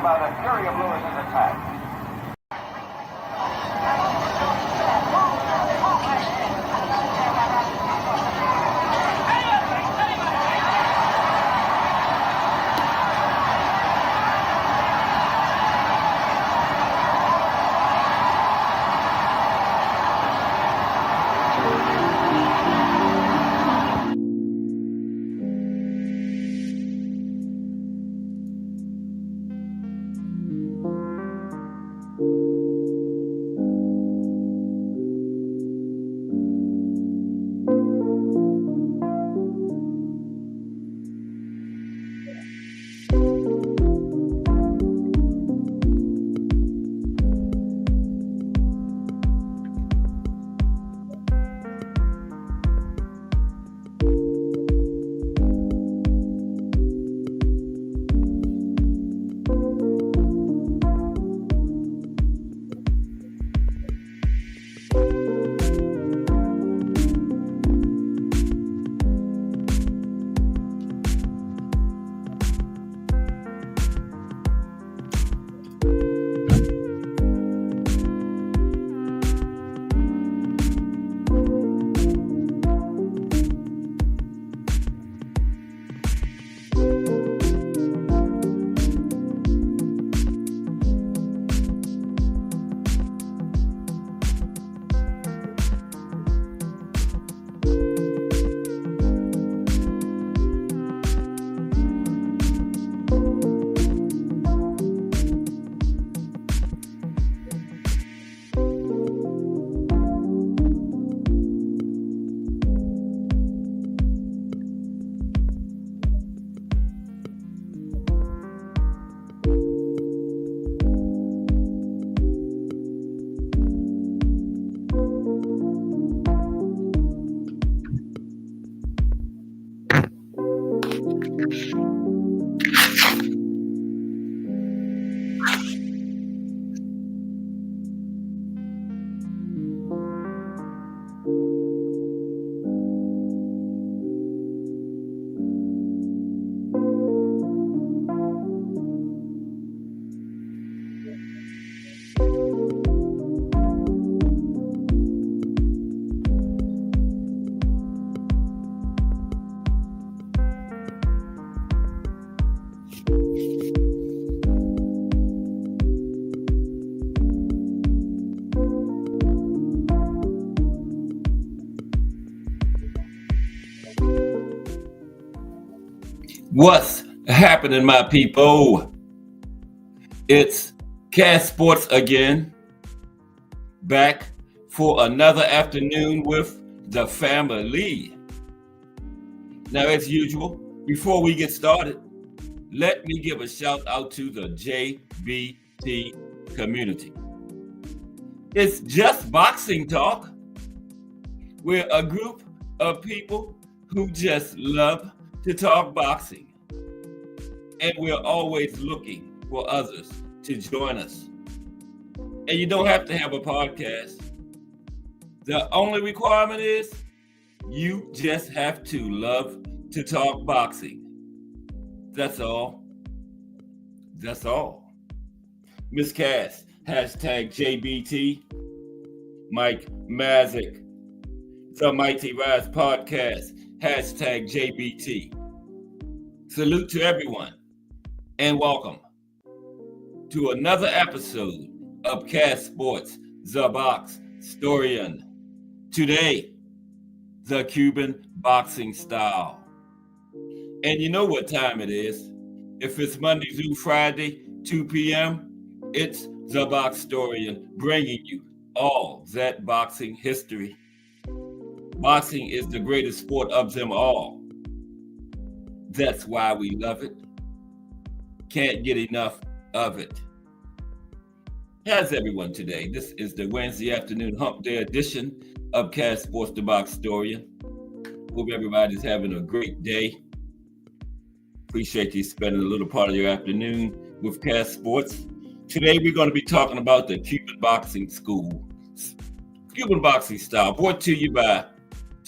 by the fury of Lewis's attack. What's happening, my people? It's Cash Sports again, back for another afternoon with the family. Now, as usual, before we get started, let me give a shout out to the JBT community. It's just boxing talk. We're a group of people who just love to talk boxing. And we're always looking for others to join us. And you don't have to have a podcast. The only requirement is you just have to love to talk boxing. That's all. That's all. Miss Cass, hashtag JBT. Mike Mazik, The Mighty Rise Podcast, hashtag JBT. Salute to everyone and welcome to another episode of Cash Sports, The Box Storian. Today, the Cuban boxing style. And you know what time it is. If it's Monday through Friday, 2 p.m., it's The Box Storian bringing you all that boxing history. Boxing is the greatest sport of them all. That's why we love it. Can't get enough of it. How's everyone today? This is the Wednesday afternoon hump day edition of Cash Sports, The Box Storian. Hope everybody's having a great day. Appreciate you spending a little part of your afternoon with Cash Sports. Today we're going to be talking about the Cuban boxing school. Cuban boxing style, brought to you by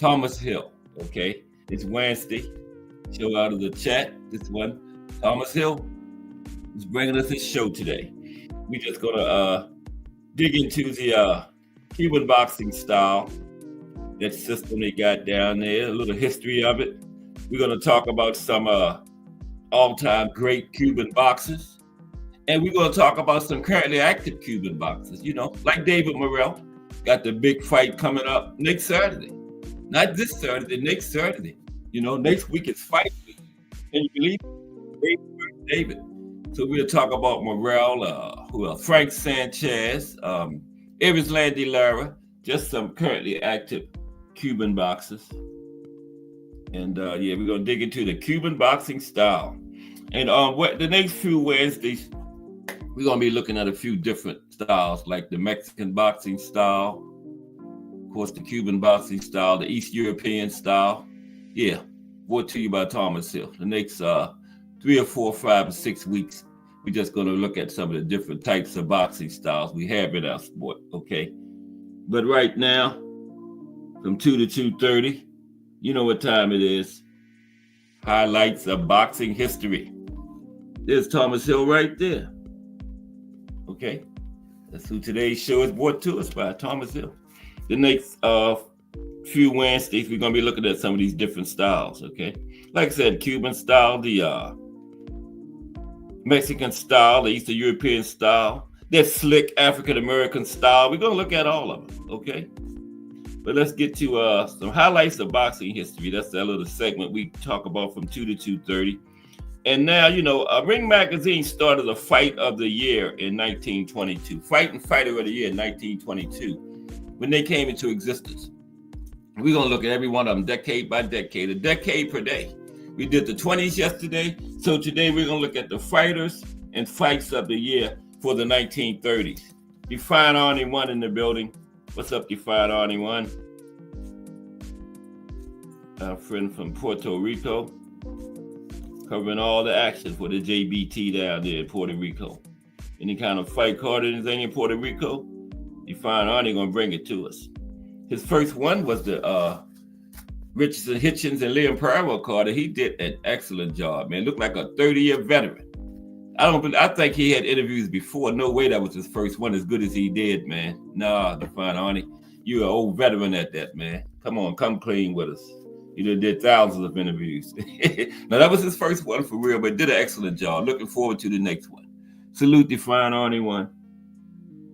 Thomas Hill. Okay, it's Wednesday. Show out of the chat. This one, Thomas Hill. is bringing us his show today. We're just gonna dig into the Cuban boxing style, that system they got down there, a little history of it. We're gonna talk about some all-time great Cuban boxers, and we're gonna talk about some currently active Cuban boxers. You know, like David Morrell, got the big fight coming up next Saturday. Not this Saturday, next Saturday. You know, next week is fight week. Can you believe it? David. So we'll talk about Morrell, who else? Frank Sanchez, Erislandy Lara, just some currently active Cuban boxers. And yeah, we're gonna dig into the Cuban boxing style. And what the next few Wednesdays, we're gonna be looking at a few different styles, like the Mexican boxing style, of course, the Cuban boxing style, the East European style. Yeah, brought to you by Thomas Hill. The next 3 or 4, 5 or 6 weeks, we're just going to look at some of the different types of boxing styles we have in our sport, okay? But right now, from 2 to 2:30, you know what time it is. Highlights of boxing history. There's Thomas Hill right there. Okay? That's who today's show is brought to us by, Thomas Hill. The next few Wednesdays, we're going to be looking at some of these different styles, okay? Like I said, Cuban style, the Mexican style, the Eastern European style, the slick African-American style. We're going to look at all of them, okay? But let's get to some highlights of boxing history. That's that little segment we talk about from 2 to 2:30. And now, you know, Ring Magazine started a Fight of the Year in 1922. Fight and Fighter of the Year in 1922, when they came into existence. We're going to look at every one of them decade by decade, a decade per day. We did the 20s yesterday, so today we're going to look at the fighters and fights of the year for the 1930s. Define Arnie One in the building. What's up, Define Arnie One? Our friend from Puerto Rico, covering all the action for the JBT down there in Puerto Rico. Any kind of fight card, anything in Puerto Rico, Define Arnie going to bring it to us. His first one was the Richardson Hitchens and Liam Pereira Carter. He did an excellent job, man. Looked like a 30-year veteran. I think he had interviews before. No way that was his first one as good as he did, man. Nah, Define Arnie, you're an old veteran at that, man. Come on, come clean with us. You done did thousands of interviews. Now, that was his first one for real, but did an excellent job. Looking forward to the next one. Salute Define Arnie One.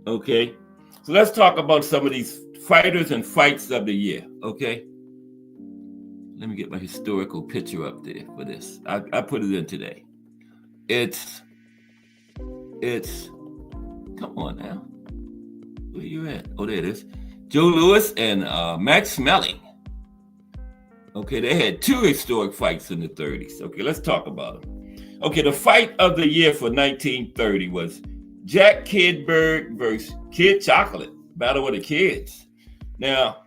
Okay, so let's talk about some of these fighters and fights of the year, okay? Let me get my historical picture up there for this. I put it in today. It's, come on now. Where you at? Oh, there it is. Joe Louis and Max Schmeling. Okay, they had 2 historic fights in the 30s. Okay, let's talk about them. Okay, the fight of the year for 1930 was Jack Kidberg versus Kid Chocolate. Battle of the Kids. Now,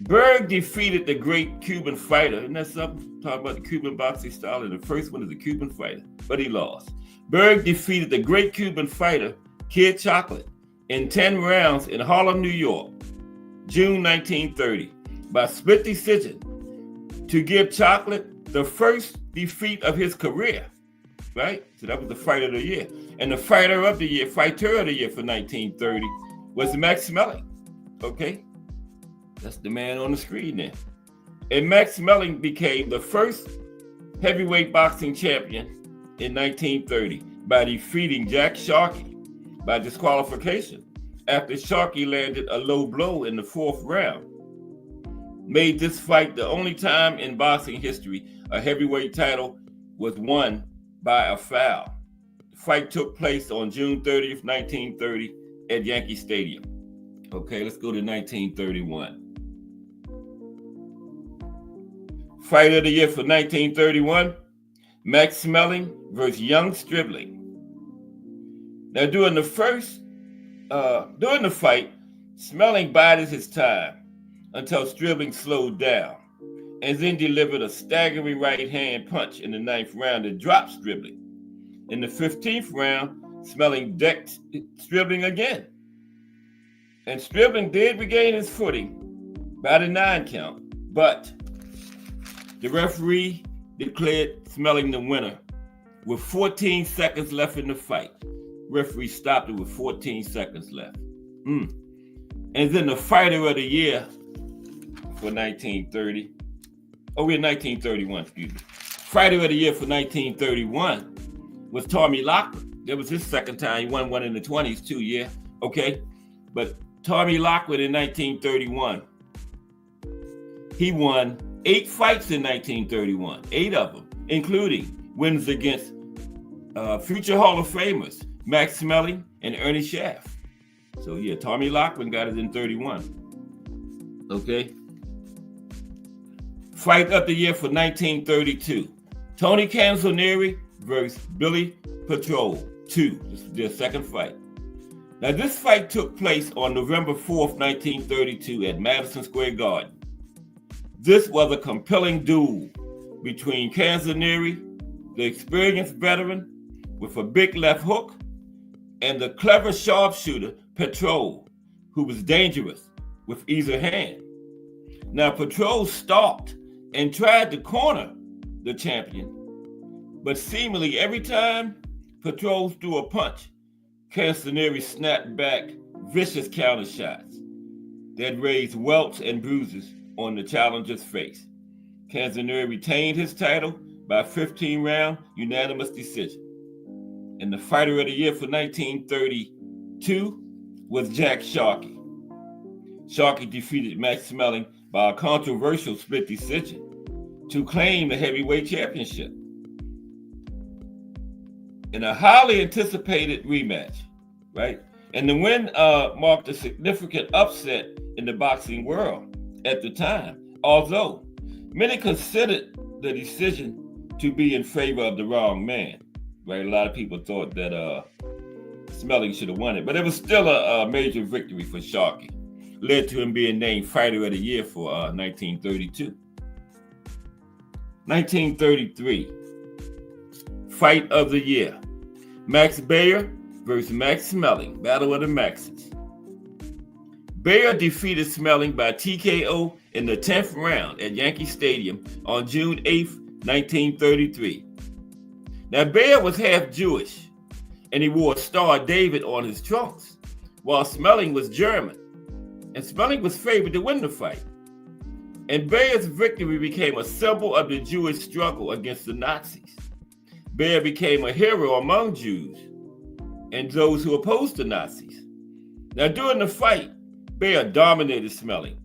Berg defeated the great Cuban fighter. Isn't that something? Talking about the Cuban boxing style. And the first one is a Cuban fighter, but he lost. Berg defeated the great Cuban fighter, Kid Chocolate, in 10 rounds in Harlem, New York, June 1930, by split decision, to give Chocolate the first defeat of his career, right? So that was the fight of the year. And the fighter of the year for 1930 was Max Schmeling, okay? That's the man on the screen there. And Max Schmeling became the first heavyweight boxing champion in 1930 by defeating Jack Sharkey by disqualification after Sharkey landed a low blow in the 4th round. Made this fight the only time in boxing history a heavyweight title was won by a foul. The fight took place on June 30th, 1930 at Yankee Stadium. Okay, let's go to 1931. Fight of the year for 1931, Max Schmeling versus Young Stribling. Now, during the fight, Schmeling bided his time until Stribling slowed down, and then delivered a staggering right-hand punch in the 9th round that dropped Stribling. In the 15th round, Schmeling decked Stribling again, and Stribling did regain his footing by the 9 count, but the referee declared Schmeling the winner with 14 seconds left in the fight. Referee stopped it with 14 seconds left. And then the fighter of the year for 1930. Oh, we're in 1931, excuse me. Fighter of the year for 1931 was Tommy Lockwood. That was his second time. He won one in the 20s too, yeah. Okay. But Tommy Lockwood in 1931, he won 8 fights in 1931, 8 of them, including wins against future Hall of Famers, Max Smelling and Ernie Schaff. So yeah, Tommy Lockwood got it in 31. Okay. Fight of the year for 1932. Tony Canzonieri versus Billy Patrol 2. This was their second fight. Now this fight took place on November 4th, 1932 at Madison Square Garden. This was a compelling duel between Canzonieri, the experienced veteran with a big left hook, and the clever sharpshooter Patrol, who was dangerous with either hand. Now Patrol stalked and tried to corner the champion, but seemingly every time Patrol threw a punch, Canzonieri snapped back vicious counter shots that raised welts and bruises on the challenger's face. Canzonieri retained his title by 15-round unanimous decision. And the fighter of the year for 1932 was Jack Sharkey. Sharkey defeated Max Smelling by a controversial split decision to claim the heavyweight championship in a highly anticipated rematch, right? And the win marked a significant upset in the boxing world at the time, although many considered the decision to be in favor of the wrong man, right? A lot of people thought that Smelling should have won it, but it was still a major victory for Sharkey. Led to him being named Fighter of the Year for 1932. 1933, Fight of the Year. Max Baer versus Max Smelling, Battle of the Maxes. Baer defeated Smelling by TKO in the 10th round at Yankee Stadium on June 8th, 1933. Now, Baer was half Jewish, and he wore a Star of David on his trunks, while Smelling was German, and Smelling was favored to win the fight. And Baer's victory became a symbol of the Jewish struggle against the Nazis. Baer became a hero among Jews and those who opposed the Nazis. Now, during the fight, Baer dominated Smelling.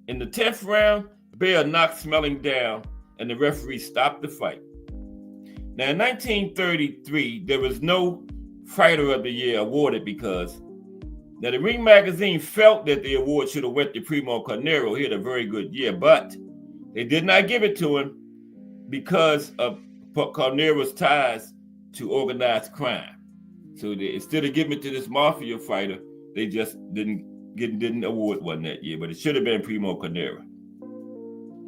In the 10th round, Baer knocked Smelling down, and the referee stopped the fight. Now, in 1933, there was no Fighter of the Year awarded because now the Ring magazine felt that the award should have went to Primo Carnero. He had a very good year, but they did not give it to him because of Carnero's ties to organized crime. So instead of giving it to this mafia fighter, they just didn't award one that year, but it should have been Primo Carnero.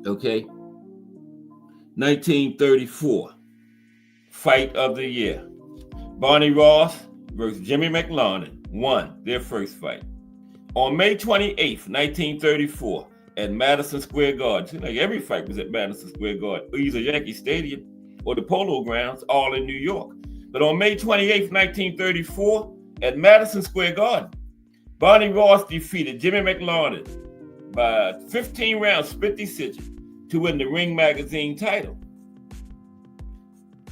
Okay. 1934, Fight of the Year. Barney Ross versus Jimmy McLaurin won their first fight. On May 28th, 1934, at Madison Square Garden. Seems like every fight was at Madison Square Garden, either Yankee Stadium or the Polo Grounds, all in New York. But on May 28th, 1934, at Madison Square Garden, Barney Ross defeated Jimmy McLaurin by 15-round split decision to win the Ring magazine title.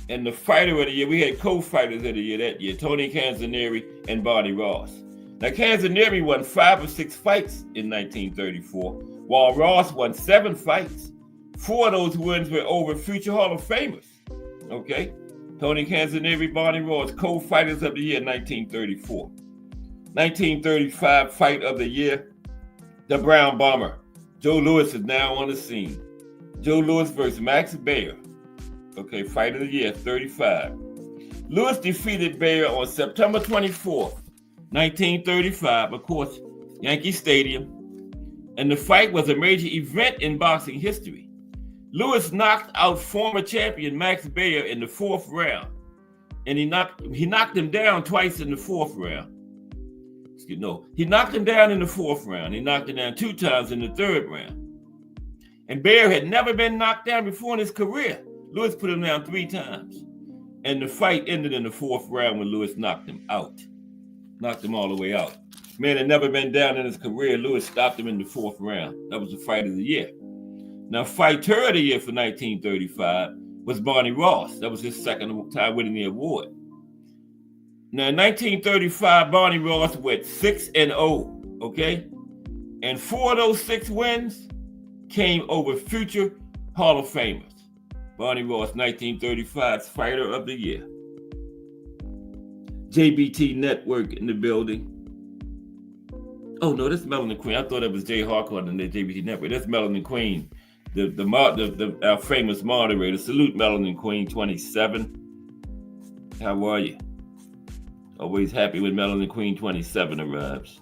And the fighter of the year, we had co-fighters of the year that year, Tony Canzonieri and Barney Ross. Now, Canzonieri won 5 of 6 fights in 1934, while Ross won 7 fights. 4 of those wins were over future Hall of Famers. Okay? Tony Canzonieri, Barney Ross, co-fighters of the year, 1934. 1935, Fight of the Year, the Brown Bomber. Joe Louis is now on the scene. Joe Louis versus Max Baer. Okay, Fight of the Year, 35. Louis defeated Baer on September 24th, 1935, of course, Yankee Stadium. And the fight was a major event in boxing history. Louis knocked out former champion Max Baer in the 4th round. And he knocked him down twice in the 4th round. He knocked him down in the 4th round. He knocked him down 2 times in the 3rd round. And Baer had never been knocked down before in his career. Louis put him down 3 times. And the fight ended in the 4th round when Lewis knocked him out. Knocked him all the way out. Man had never been down in his career. Lewis stopped him in the 4th round. That was the fight of the year. Now, fighter of the year for 1935 was Barney Ross. That was his second time winning the award. Now, in 1935, Barney Ross went 6-0, okay? And 4 of those 6 wins came over future Hall of Famers. Barney Ross, 1935's Fighter of the Year. JBT Network in the building. Oh, no, that's Melanin Queen. I thought it was Jay Harcourt in the JBT Network. That's Melanin Queen, our famous moderator. Salute Melanin Queen 27. How are you? Always happy when Melanin Queen 27 arrives,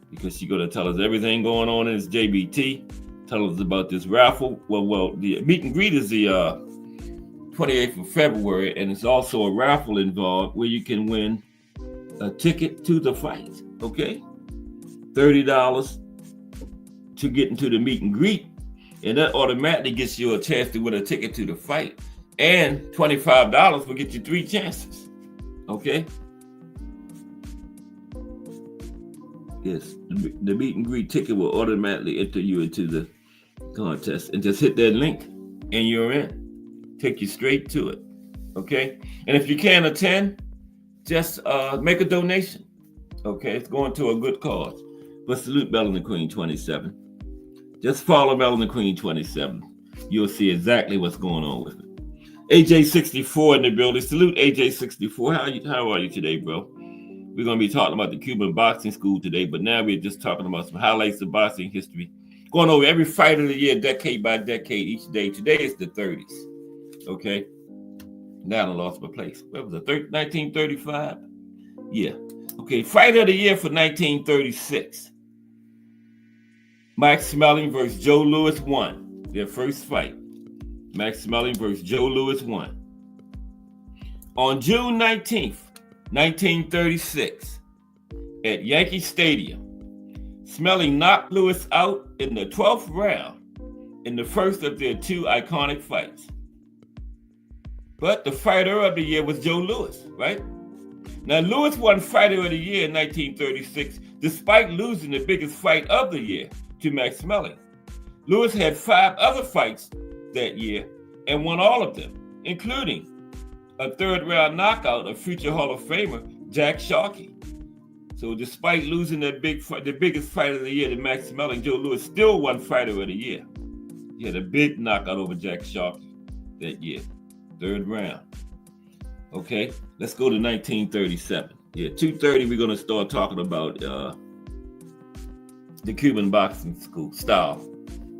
because she's going to tell us everything going on in this JBT. Tell us about this raffle. Well, the meet and greet is the 28th of February, and it's also a raffle involved where you can win a ticket to the fight, okay? $30 to get into the meet and greet, and that automatically gets you a chance to win a ticket to the fight, and $25 will get you 3 chances, okay? Yes, the meet and greet ticket will automatically enter you into the contest, and just hit that link and you're in. Take you straight to it, okay? And if you can't attend, just make a donation, okay? It's going to a good cause. But salute Melanin Queen 27. Just follow Melanin Queen 27. You'll see exactly what's going on with it. AJ64 in the building. Salute AJ64. How are you today, bro? We're going to be talking about the Cuban boxing school today, but now we're just talking about some highlights of boxing history. Going over every fight of the year, decade by decade, each day. Today is the 30s, okay? Now I lost my place. What was it, 1935? Yeah. Okay, fight of the year for 1936. Max Smelling versus Joe Louis won their first fight. Max Smelling versus Joe Louis won. On June 19th, 1936, at Yankee Stadium, Smelling knocked Lewis out in the 12th round in the first of their 2 iconic fights. But the fighter of the year was Joe Louis, right? Now, Lewis won Fighter of the Year in 1936, despite losing the biggest fight of the year to Max Smelling. Lewis had 5 other fights that year and won all of them, including a 3rd round knockout of future Hall of Famer Jack Sharkey. So despite losing the biggest fight of the year to Max Smelling, Joe Louis still won Fighter of the Year. He had a big knockout over Jack Sharkey that year, 3rd round. Okay, let's go to 1937. Yeah, 2:30, we're going to start talking about the Cuban boxing school style.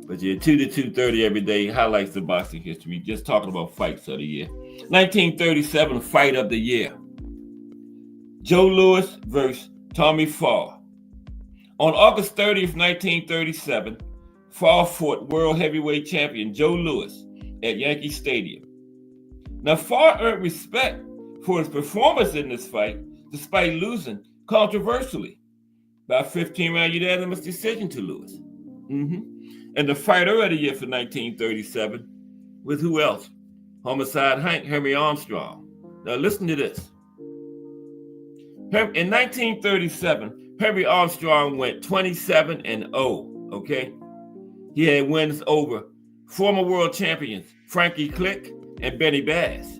But yeah, 2 to 2:30 every day, highlights of boxing history, just talking about fights of the year. 1937 fight of the year. Joe Louis versus Tommy Farr. On August 30th, 1937, Farr fought world heavyweight champion Joe Louis at Yankee Stadium. Now, Farr earned respect for his performance in this fight, despite losing controversially by a 15-round unanimous decision to Louis. And the fighter of the year for 1937 was who else? Homicide Hank, Henry Armstrong. Now, listen to this. In 1937, Henry Armstrong went 27-0, okay? He had wins over former world champions Frankie Click and Benny Bass.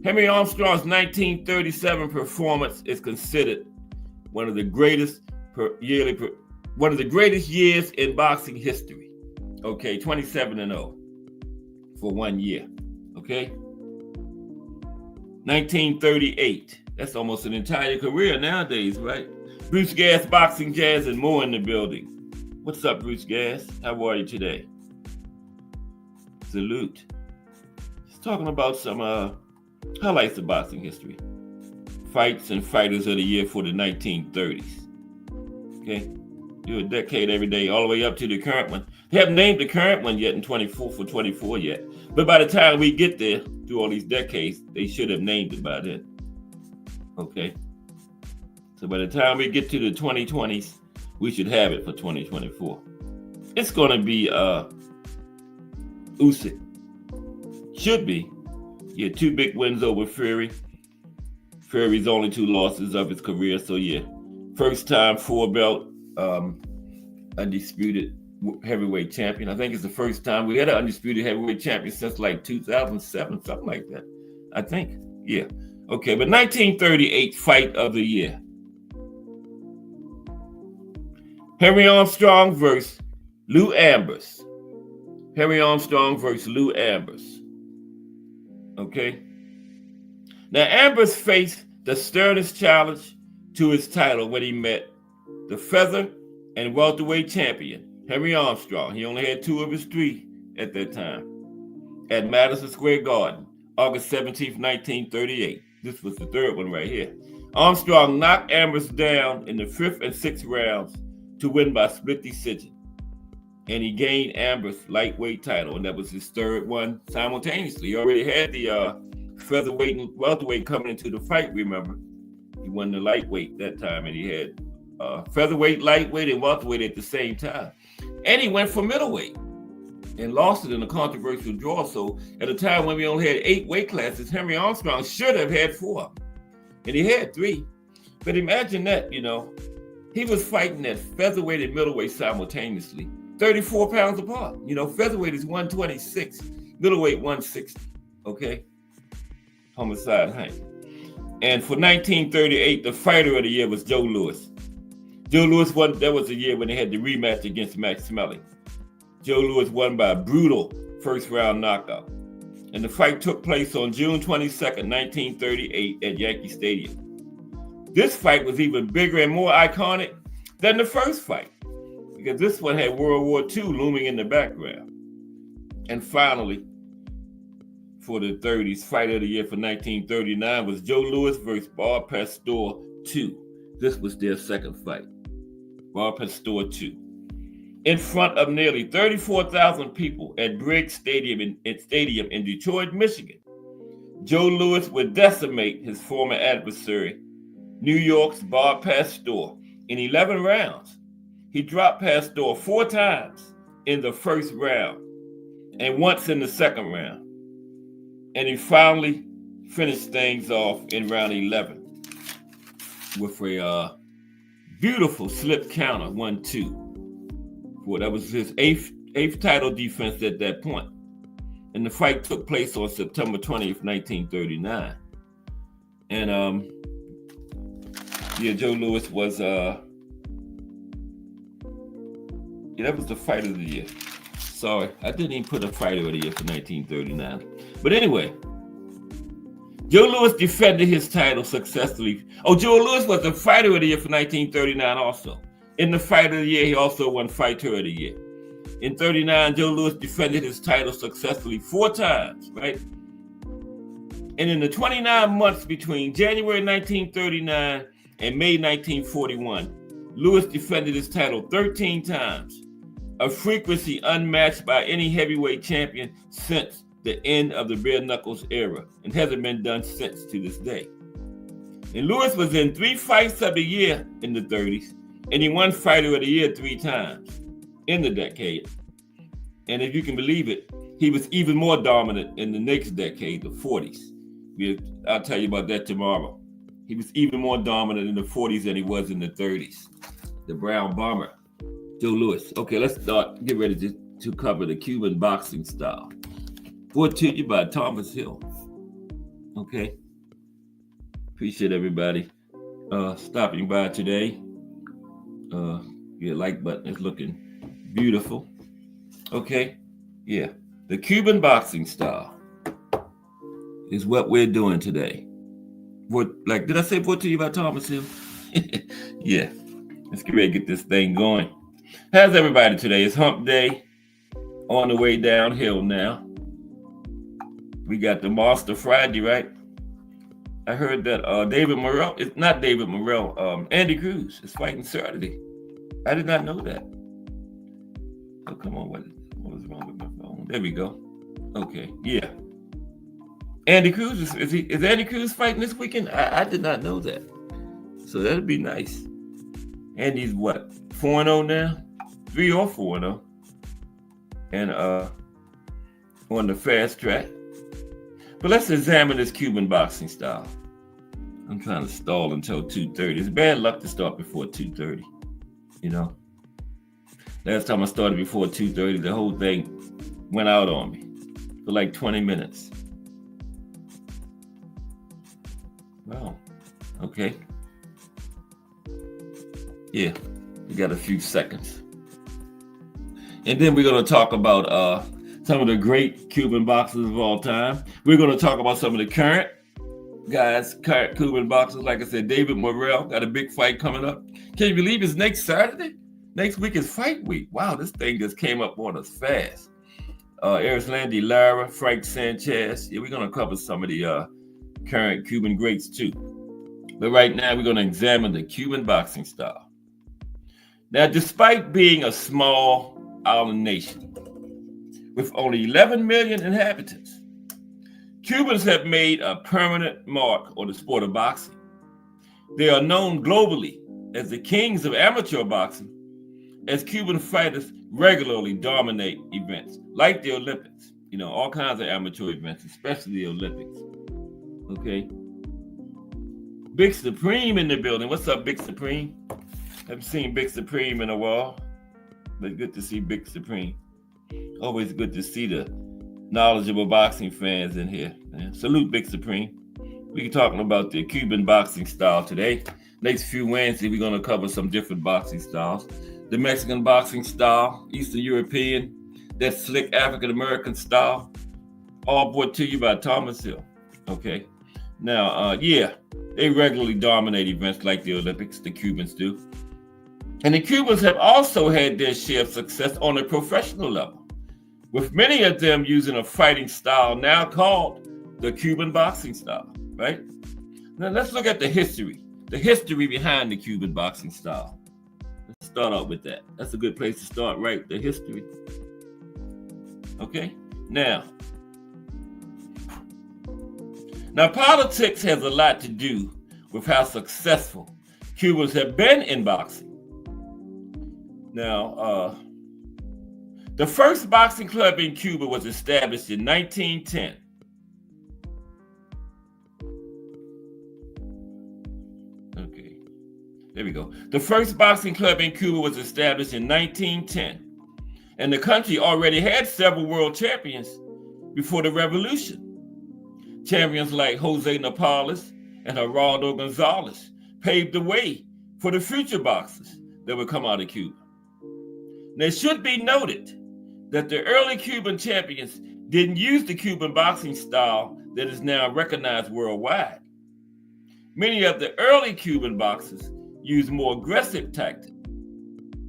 Henry Armstrong's 1937 performance is considered one of the greatest years in boxing history. Okay, 27-0 for 1 year. Okay, 1938. That's almost an entire career nowadays, right? Bruce Gas, Boxing, Jazz, and more in the building. What's up, Bruce Gas? How are you today? Salute. Just talking about some highlights of boxing history. Fights and fighters of the year for the 1930s. Okay? Do a decade every day, all the way up to the current one. They haven't named the current one yet in 24 yet. But by the time we get there, through all these decades, they should have named it by then. Okay? So by the time we get to the 2020s, we should have it for 2024. It's going to be Usyk. Should be Yeah, 2 big wins over Fury. Fury's only 2 losses of his career. So yeah, first time 4-belt undisputed heavyweight champion. I think it's the first time we had an undisputed heavyweight champion since like 2007, something like that. I think. Yeah. Okay, but 1938 fight of the year. Henry Armstrong versus Lou Ambers. Henry Armstrong versus Lou Ambers. Okay. Now, Ambers faced the sternest challenge to his title when he met the feather and welterweight champion, Henry Armstrong. He only had 2 of his 3 at that time at Madison Square Garden, August 17th, 1938. This was the 3rd one right here. Armstrong knocked Ambers down in the 5th and 6th rounds to win by split decision. And he gained Ambers' lightweight title, and that was his 3rd one simultaneously. He already had the featherweight and welterweight coming into the fight, remember. He won the lightweight that time, and he had featherweight, lightweight, and welterweight at the same time. And he went for middleweight and lost it in a controversial draw. So at a time when we only had 8 weight classes, Henry Armstrong should have had 4. And he had 3. But imagine that, he was fighting at featherweight and middleweight simultaneously, 34 pounds apart. Featherweight is 126, middleweight 160, okay? Homicide Hank. And for 1938, the fighter of the year was Joe Louis. Joe Louis won. That was the year when they had the rematch against Max Smelling. Joe Louis won by a brutal first-round knockout. And the fight took place on June 22nd, 1938 at Yankee Stadium. This fight was even bigger and more iconic than the first fight, because this one had World War II looming in the background. And finally, for the 30s, fight of the year for 1939 was Joe Louis versus Bob Pastor II. This was their 2nd fight. Bob Pastor II. In front of nearly 34,000 people at Briggs Stadium in Detroit, Michigan, Joe Louis would decimate his former adversary, New York's Bob Pastor, in 11 rounds. He dropped Pastor 4 times in the first round and once in the second round. And he finally finished things off in round 11 with a beautiful slip counter, 1-2. Well, that was his eighth title defense at that point. And the fight took place on September 20th, 1939. And Joe Louis was that was the fight of the year. Sorry, I didn't even put a fight of the year for 1939. But anyway, Joe Louis defended his title successfully. Oh, Joe Louis was the fighter of the year for 1939 also. In the fight of the year, he also won fighter of the year. In 39, Joe Louis defended his title successfully 4 times, right? And in the 29 months between January 1939 and May 1941, Louis defended his title 13 times, a frequency unmatched by any heavyweight champion since the end of the bare knuckles era, and hasn't been done since to this day. And Louis was in 3 fights of the year in the 30s, and he won fighter of the year 3 times in the decade. And if you can believe it, he was even more dominant in the next decade, the 40s. I'll tell you about that tomorrow. He was even more dominant in the 40s than he was in the 30s. The Brown Bomber, Joe Louis. Okay, let's get ready to cover the Cuban boxing style. Brought to you by Thomas Hill. Okay. Appreciate everybody stopping by today. Your like button is looking beautiful. Okay. Yeah. The Cuban boxing style is what we're doing today. Did I say brought to you by Thomas Hill? Yeah. Let's get ready to get this thing going. How's everybody today? It's hump day. On the way downhill now. We got the Monster Friday, right? I heard that Andy Cruz is fighting Saturday. I did not know that. Oh, come on. What was wrong with my phone? There we go. Okay, yeah. Andy Cruz, is Andy Cruz fighting this weekend? I did not know that. So that'd be nice. Andy's what? 4-0 now? 3 or 4-0. And on the fast track. But let's examine this Cuban boxing style. I'm trying to stall until 2:30. It's bad luck to start before 2:30. You know, last time I started before 2:30, the whole thing went out on me for like 20 minutes. Wow. Okay. Yeah, we got a few seconds. And then we're going to talk about some of the great Cuban boxers of all time. We're going to talk about some of the current Cuban boxers. Like I said, David Morrell got a big fight coming up. Can you believe it's next Saturday? Next week is fight week. Wow, this thing just came up on us fast. Erislandy Lara, Frank Sanchez. Yeah, we're going to cover some of the current Cuban greats too. But right now, we're going to examine the Cuban boxing style. Now, despite being a small island nation with only 11 million inhabitants, Cubans have made a permanent mark on the sport of boxing. They are known globally as the kings of amateur boxing, as Cuban fighters regularly dominate events like the Olympics, all kinds of amateur events, especially the Olympics. Okay. Big Supreme in the building. What's up, Big Supreme? Haven't seen Big Supreme in a while, but good to see Big Supreme. Always good to see the knowledgeable boxing fans in here. Man. Salute, Big Supreme. We're talking about the Cuban boxing style today. Next few Wednesdays, we're going to cover some different boxing styles. The Mexican boxing style, Eastern European, that slick African-American style, all brought to you by Thomas Hill. Okay. Now, they regularly dominate events like the Olympics, the Cubans do. And the Cubans have also had their share of success on a professional level, with many of them using a fighting style now called the Cuban boxing style, right? Now, let's look at the history behind the Cuban boxing style. Let's start out with that. That's a good place to start, right? The history. Okay? Now, politics has a lot to do with how successful Cubans have been in boxing. Now, the first boxing club in Cuba was established in 1910. Okay, there we go. The first boxing club in Cuba was established in 1910, and the country already had several world champions before the revolution. Champions like Jose Napales and Geraldo Gonzalez paved the way for the future boxers that would come out of Cuba. Now, it should be noted that the early Cuban champions didn't use the Cuban boxing style that is now recognized worldwide. Many of the early Cuban boxers used more aggressive tactics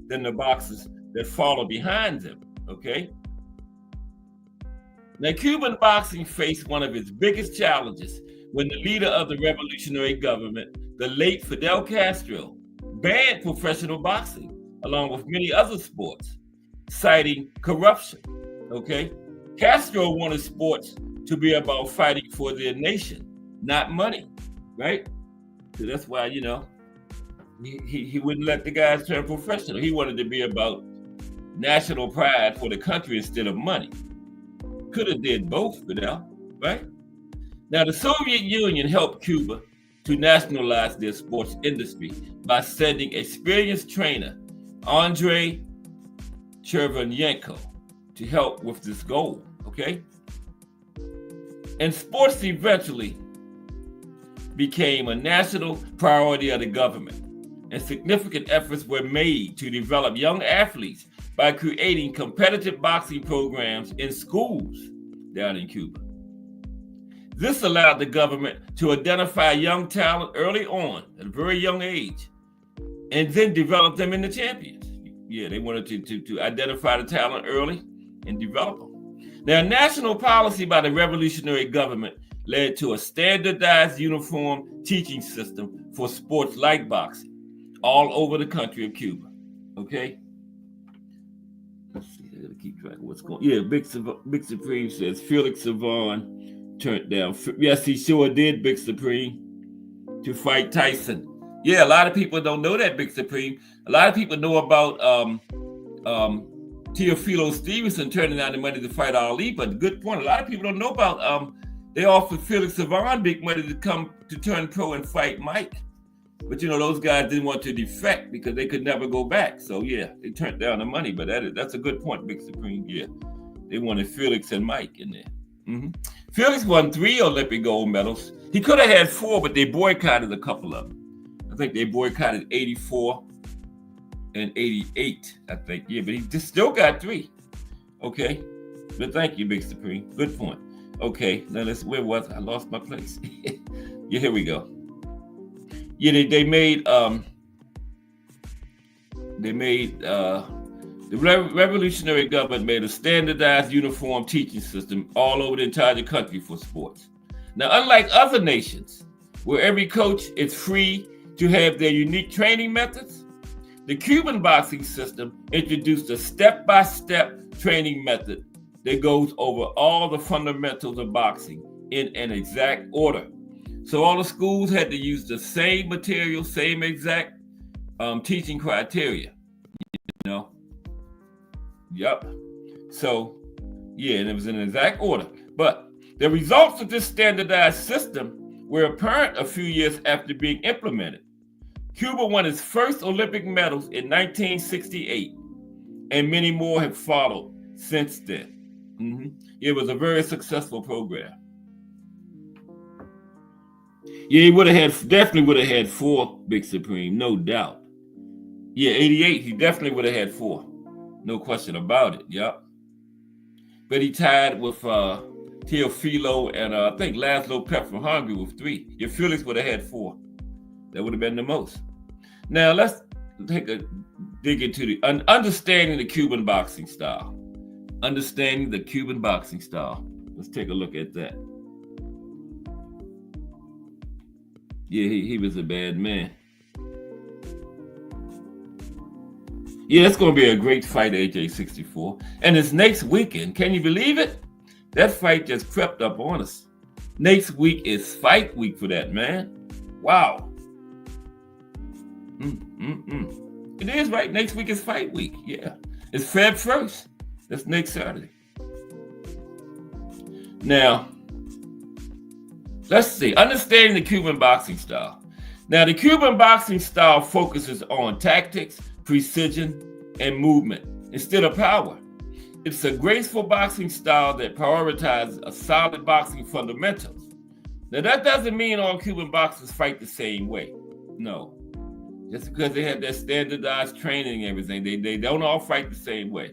than the boxers that follow behind them, okay? Now, Cuban boxing faced one of its biggest challenges when the leader of the revolutionary government, the late Fidel Castro, banned professional boxing along with many other sports, citing corruption, okay? Castro wanted sports to be about fighting for their nation, not money, right? So that's why, he wouldn't let the guys turn professional. He wanted to be about national pride for the country instead of money. Could have did both, Fidel, right? Now, the Soviet Union helped Cuba to nationalize their sports industry by sending experienced trainer Andrei Chervenyenko to help with this goal, okay? And sports eventually became a national priority of the government, and significant efforts were made to develop young athletes by creating competitive boxing programs in schools down in Cuba. This allowed the government to identify young talent early on at a very young age and then develop them into champions. Yeah, they wanted to identify the talent early and develop them. Now, national policy by the revolutionary government led to a standardized uniform teaching system for sports like boxing all over the country of Cuba. Okay? Let's see, I gotta keep track of what's going on. Yeah, Big Supreme says Felix Savon turned down. Yes, he sure did, Big Supreme, to fight Tyson. Yeah, a lot of people don't know that, Big Supreme. A lot of people know about Teofilo Stevenson turning down the money to fight Ali, but good point. A lot of people don't know about They offered Felix Savon big money to come to turn pro and fight Mike. But those guys didn't want to defect because they could never go back. So yeah, they turned down the money. But that's a good point, Big Supreme. Yeah, they wanted Felix and Mike in there. Mm-hmm. Felix won 3 Olympic gold medals. He could have had 4, but they boycotted a couple of them. I think they boycotted 84 and 88. I think but he just still got 3. Okay, but thank you, Big Supreme. Good point. Okay, now where was I? Lost my place. Yeah, here we go. Yeah, they made the revolutionary government made a standardized uniform teaching system all over the entire country for sports. Now, unlike other nations, where every coach is free to have their unique training methods, the Cuban boxing system introduced a step-by-step training method that goes over all the fundamentals of boxing in an exact order. So all the schools had to use the same material, same exact teaching criteria. Yep. So, yeah, and it was in an exact order. But the results of this standardized system were apparent a few years after being implemented. Cuba won its first Olympic medals in 1968, and many more have followed since then. Mm-hmm. It was a very successful program. Yeah, he definitely would have had 4, Big Supreme, no doubt. Yeah, 88, he definitely would have had 4. No question about it, yep. But he tied with Teofilo and I think Laszlo Pep from Hungary with 3. If Felix would have had 4, that would have been the most. Now, let's take a dig into the understanding the Cuban boxing style. Understanding the Cuban boxing style. Let's take a look at that. Yeah, he was a bad man. Yeah, it's going to be a great fight, AJ64. And it's next weekend. Can you believe it? That fight just crept up on us. Next week is fight week for that, man. Wow. It is, right? Next week is fight week. Yeah. It's Feb 1st. That's next Saturday. Now, let's see. Understanding the Cuban boxing style. Now, the Cuban boxing style focuses on tactics, precision, and movement instead of power. It's a graceful boxing style that prioritizes a solid boxing fundamentals. Now, that doesn't mean all Cuban boxers fight the same way. No. Just because they have that standardized training and everything, they don't all fight the same way.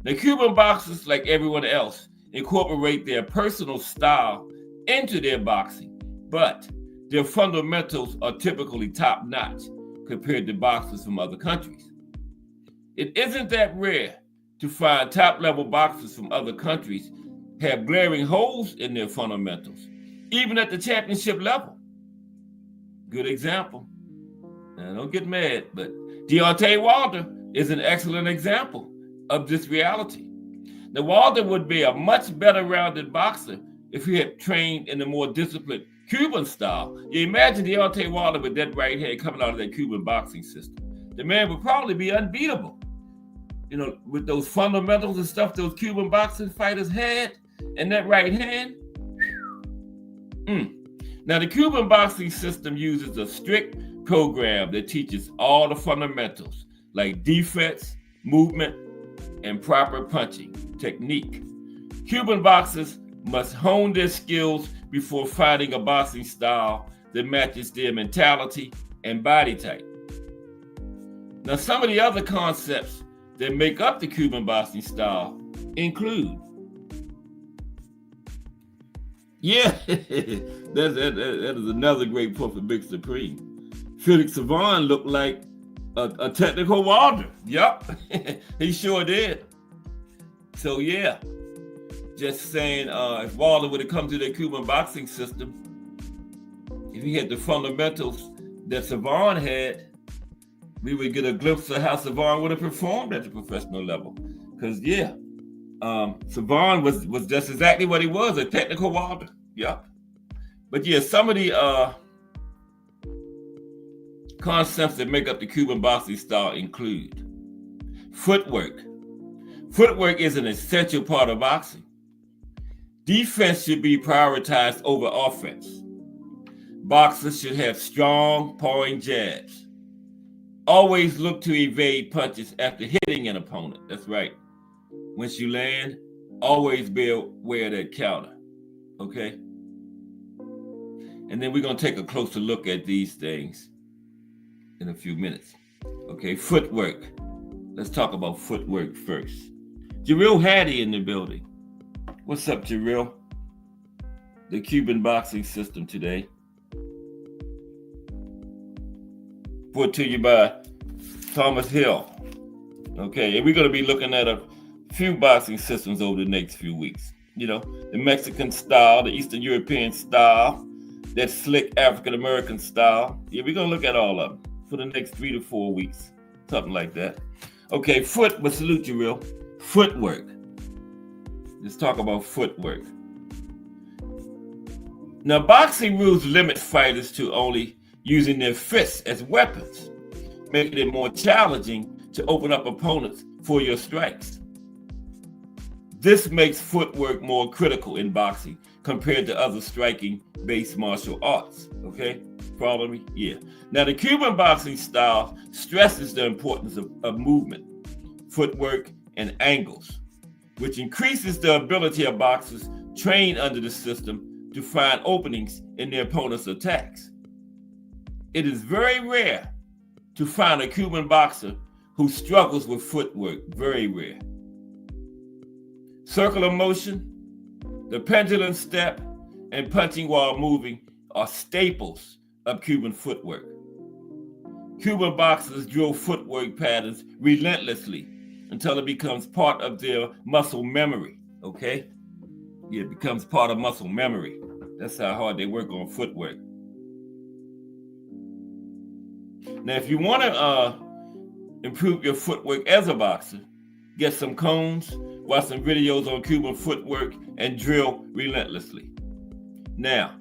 The Cuban boxers, like everyone else, incorporate their personal style into their boxing, but their fundamentals are typically top-notch compared to boxers from other countries. It isn't that rare to find top-level boxers from other countries have glaring holes in their fundamentals, even at the championship level. Good example. Now, don't get mad, but Deontay Wilder is an excellent example of this reality. Now, Wilder would be a much better rounded boxer if he had trained in a more disciplined Cuban style. You imagine Deontay Wilder with that right hand coming out of that Cuban boxing system. The man would probably be unbeatable. With those fundamentals and stuff those Cuban boxing fighters had and that right hand. Now, the Cuban boxing system uses a strict program that teaches all the fundamentals like defense, movement, and proper punching technique. Cuban boxers must hone their skills before finding a boxing style that matches their mentality and body type. Now, some of the other concepts that make up the Cuban boxing style include, that is another great point for Big Supreme. Felix Savon looked like a technical Wilder. Yep, he sure did. So yeah, just saying, if Wilder would have come to the Cuban boxing system, if he had the fundamentals that Savon had, we would get a glimpse of how Savon would have performed at the professional level. Because Savon was just exactly what he was, a technical Wilder. Yep. But yeah, some of the concepts that make up the Cuban boxing style include footwork. Footwork is an essential part of boxing. Defense should be prioritized over offense. Boxers should have strong, pawing jabs. Always look to evade punches after hitting an opponent. That's right. Once you land, always be aware of that counter. Okay? And then we're going to take a closer look at these things in a few minutes. Okay, footwork. Let's talk about footwork first. Jarrell Hattie in the building. What's up, Jarrell? The Cuban boxing system today. Brought to you by Thomas Hill. Okay, and we're going to be looking at a few boxing systems over the next few weeks. You know, the Mexican style, the Eastern European style, that slick African American style. Yeah, we're going to look at all of them for the next 3 to 4 weeks, something like that. Okay, salute you, real. Footwork. Let's talk about footwork. Now, boxing rules limit fighters to only using their fists as weapons, making it more challenging to open up opponents for your strikes. This makes footwork more critical in boxing compared to other striking-based martial arts. Okay? Follow me? Yeah. Now, the Cuban boxing style stresses the importance of movement, footwork, and angles, which increases the ability of boxers trained under the system to find openings in their opponent's attacks. It is very rare to find a Cuban boxer who struggles with footwork. Very rare. Circular motion, the pendulum step, and punching while moving are staples of Cuban footwork. Cuban boxers drill footwork patterns relentlessly until it becomes part of their muscle memory, okay? Yeah, it becomes part of muscle memory. That's how hard they work on footwork. Now, if you want to improve your footwork as a boxer, get some cones, watch some videos on Cuban footwork, and drill relentlessly. Now,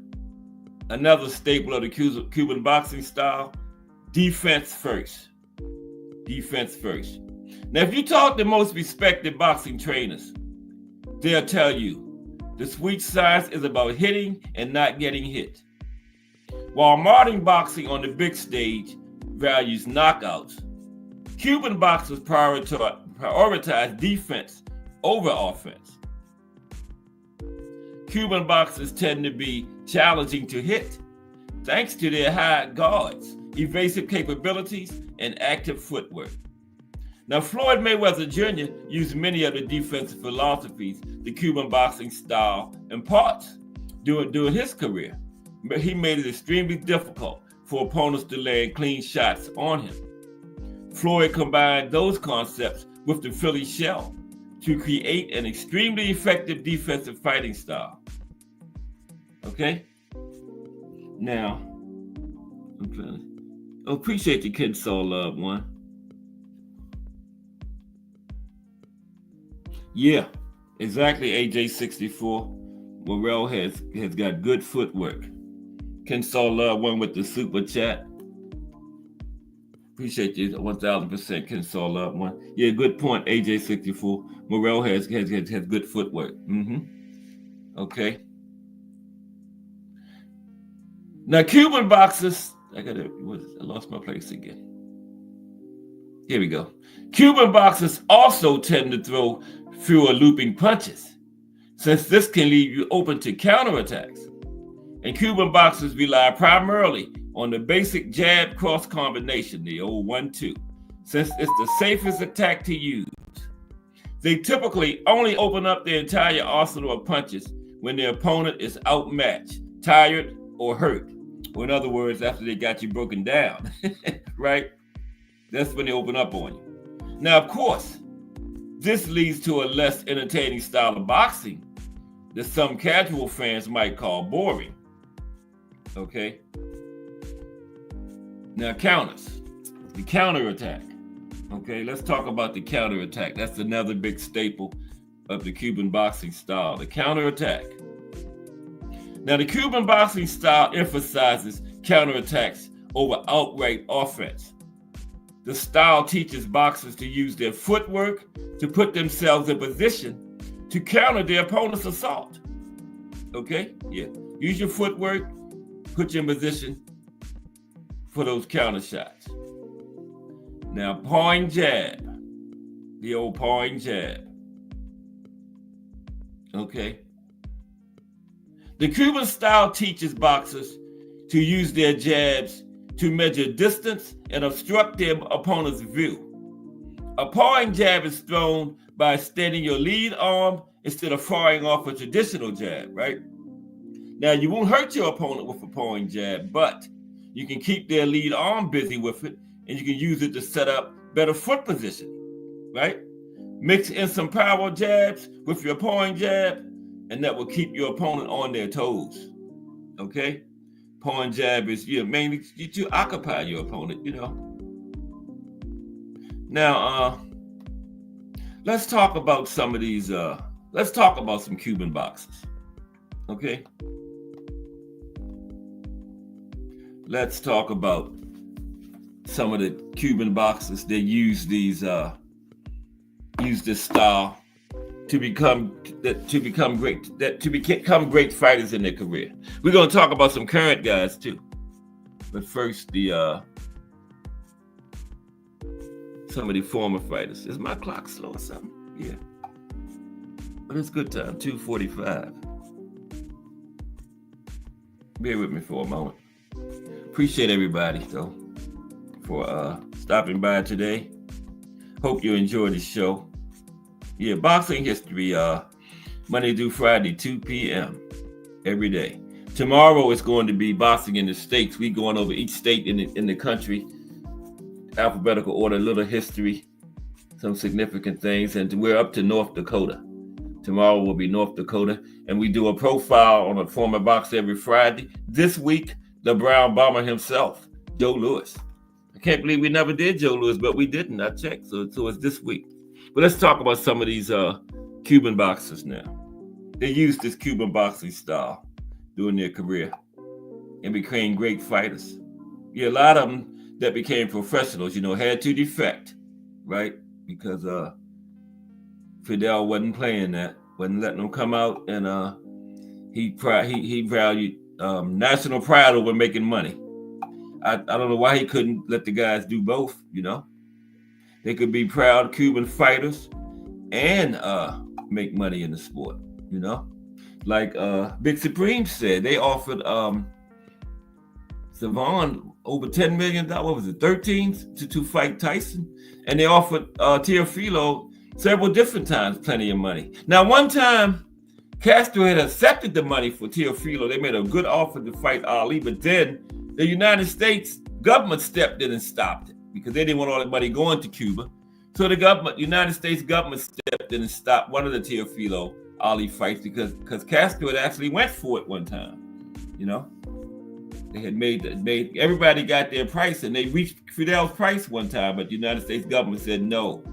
another staple of the Cuban boxing style, defense first. Defense first. Now, if you talk to most respected boxing trainers, they'll tell you the sweet science is about hitting and not getting hit. While modern boxing on the big stage values knockouts, Cuban boxers prioritize defense over offense. Cuban boxers tend to be challenging to hit thanks to their high guards, evasive capabilities, and active footwork. Now, Floyd Mayweather Jr. used many of the defensive philosophies the Cuban boxing style imparts during his career, but he made it extremely difficult for opponents to land clean shots on him. Floyd combined those concepts with the Philly shell to create an extremely effective defensive fighting style. Okay? Now, appreciate the Kensaw love, one. Yeah, exactly, AJ64. Morrell has got good footwork. Kensaw love, one with the super chat. Appreciate you 1,000%, Kensaw love, one. Yeah, good point, AJ64. Morrell has good footwork. Okay. Now, Cuban boxers, I lost my place again. Here we go. Cuban boxers also tend to throw fewer looping punches, since this can leave you open to counterattacks. And Cuban boxers rely primarily on the basic jab cross combination, the old 1-2, since it's the safest attack to use. They typically only open up their entire arsenal of punches when their opponent is outmatched, tired, or hurt. Or in other words, after they got you broken down, right? That's when they open up on you. Now, of course, this leads to a less entertaining style of boxing that some casual fans might call boring. Okay? Now, counters. The counterattack. Okay, let's talk about the counterattack. That's another big staple of the Cuban boxing style, the counterattack. Now, the Cuban boxing style emphasizes counterattacks over outright offense. The style teaches boxers to use their footwork to put themselves in position to counter their opponent's assault. Okay? Yeah. Use your footwork, put you in position for those counter shots. Now, pawing jab. The old pawing jab. Okay? The Cuban style teaches boxers to use their jabs to measure distance and obstruct their opponent's view. A pawing jab is thrown by extending your lead arm instead of firing off a traditional jab, right? Now, you won't hurt your opponent with a pawing jab, but you can keep their lead arm busy with it, and you can use it to set up better foot positioning, right? Mix in some power jabs with your pawing jab, and that will keep your opponent on their toes, okay? Pawing jab is mainly to occupy your opponent, Now, let's talk about some of these, let's talk about some Cuban boxers, okay? Let's talk about some of the Cuban boxers that use this style to become great fighters in their career. We're going to talk about some current guys too, but first some of the former fighters. Is my clock slow or something? Yeah, but it's good time. 2:45. Bear with me for a moment. Appreciate everybody though for stopping by today. Hope you enjoyed the show. Yeah, boxing history, Monday through Friday, 2 p.m. every day. Tomorrow is going to be boxing in the states. We going over each state in the country, alphabetical order, a little history, some significant things, and we're up to North Dakota. Tomorrow will be North Dakota, and we do a profile on a former boxer every Friday. This week, the Brown Bomber himself, Joe Louis. I can't believe we never did Joe Louis, but we didn't. I checked, so it's this week. But let's talk about some of these Cuban boxers now. They used this Cuban boxing style during their career and became great fighters. Yeah, a lot of them that became professionals, had to defect, right? Because Fidel wasn't playing that, wasn't letting them come out, and he valued national pride over making money. I don't know why he couldn't let the guys do both, They could be proud Cuban fighters and make money in the sport, Like Big Supreme said, they offered Savon over $10 million, what was it, 13 to fight Tyson? And they offered Teofilo several different times plenty of money. Now, one time, Castro had accepted the money for Teofilo. They made a good offer to fight Ali, but then the United States government stepped in and stopped it because they didn't want all that money going to Cuba. So the United States government stepped in and stopped one of the Teofilo Ali fights because Castro had actually went for it one time. They had made everybody got their price, and they reached Fidel's price one time, but the United States government said no,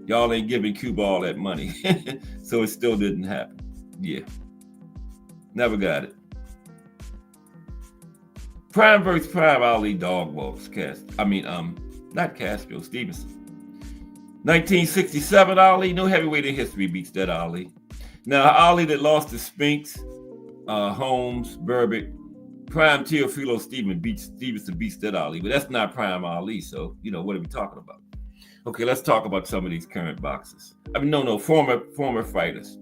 y'all ain't giving Cuba all that money. So it still didn't happen. Yeah, never got it. Prime versus Prime, Ali dog walks. Not Castro, Stevenson. 1967 Ali, no heavyweight in history beats that Ali. Now Ali that lost to Spinks, Holmes, Berbick, Prime Teofilo Stevenson beats that Ali, but that's not Prime Ali. So what are we talking about? Okay, let's talk about some of these current boxers. Former fighters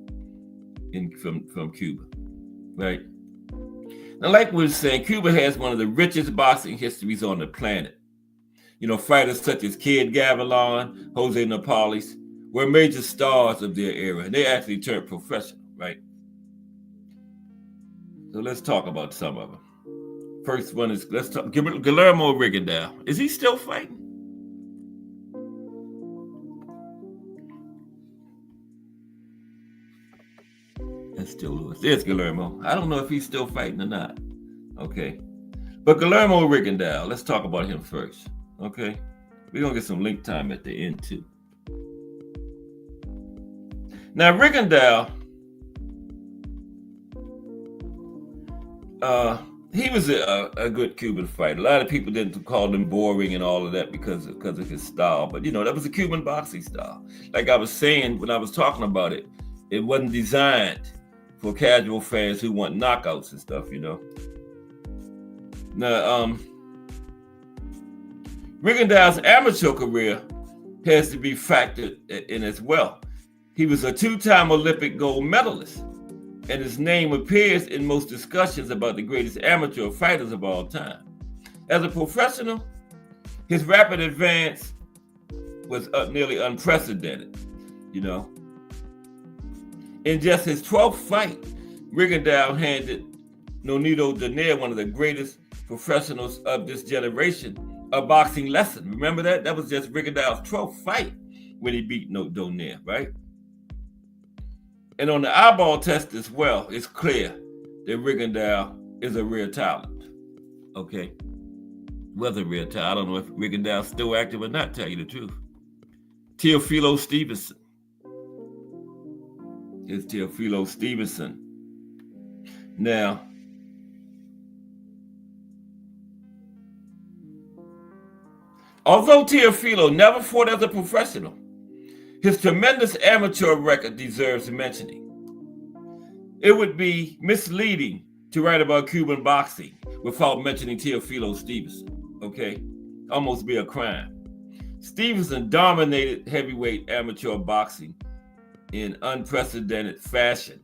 from Cuba, right? Now, like we were saying, Cuba has one of the richest boxing histories on the planet. Fighters such as Kid Gavilan, Jose Napales were major stars of their era. They actually turned professional, right? So let's talk about some of them. First one is, Guillermo Rigondeaux. Is he still fighting? That's still Louis. There's Guillermo. I don't know if he's still fighting or not. Okay. But Guillermo Rigondeaux, let's talk about him first. Okay. We're going to get some link time at the end too. Now, Rigondeaux, he was a good Cuban fighter. A lot of people didn't call him boring and all of that because of his style. But, that was a Cuban boxing style. Like I was saying when I was talking about it, it wasn't designed for casual fans who want knockouts and stuff, Now, Rigondeaux's amateur career has to be factored in as well. He was a two-time Olympic gold medalist, and his name appears in most discussions about the greatest amateur fighters of all time. As a professional, his rapid advance was nearly unprecedented, In just his 12th fight, Rigondeaux handed Nonito Donaire, one of the greatest professionals of this generation, a boxing lesson. Remember that? That was just Rigondeaux's 12th fight when he beat Donaire, right? And on the eyeball test as well, it's clear that Rigondeaux is a rare talent. Okay? Was a rare talent. I don't know if Rigondeaux's still active or not, tell you the truth. Teofilo Stevenson. It's Teofilo Stevenson. Now, although Teofilo never fought as a professional, his tremendous amateur record deserves mentioning. It would be misleading to write about Cuban boxing without mentioning Teofilo Stevenson, okay? Almost be a crime. Stevenson dominated heavyweight amateur boxing in unprecedented fashion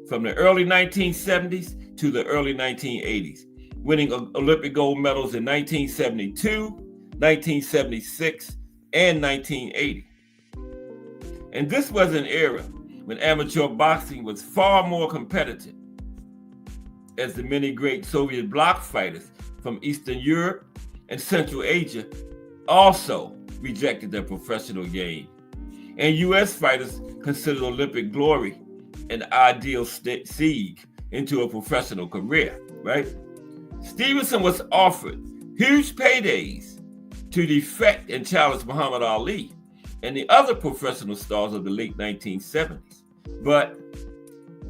from the early 1970s to the early 1980s, winning Olympic gold medals in 1972, 1976, and 1980. And this was an era when amateur boxing was far more competitive, as the many great Soviet bloc fighters from Eastern Europe and Central Asia also rejected the professional game. And U.S. fighters considered Olympic glory an ideal siege into a professional career, right? Stevenson was offered huge paydays to defect and challenge Muhammad Ali and the other professional stars of the late 1970s. But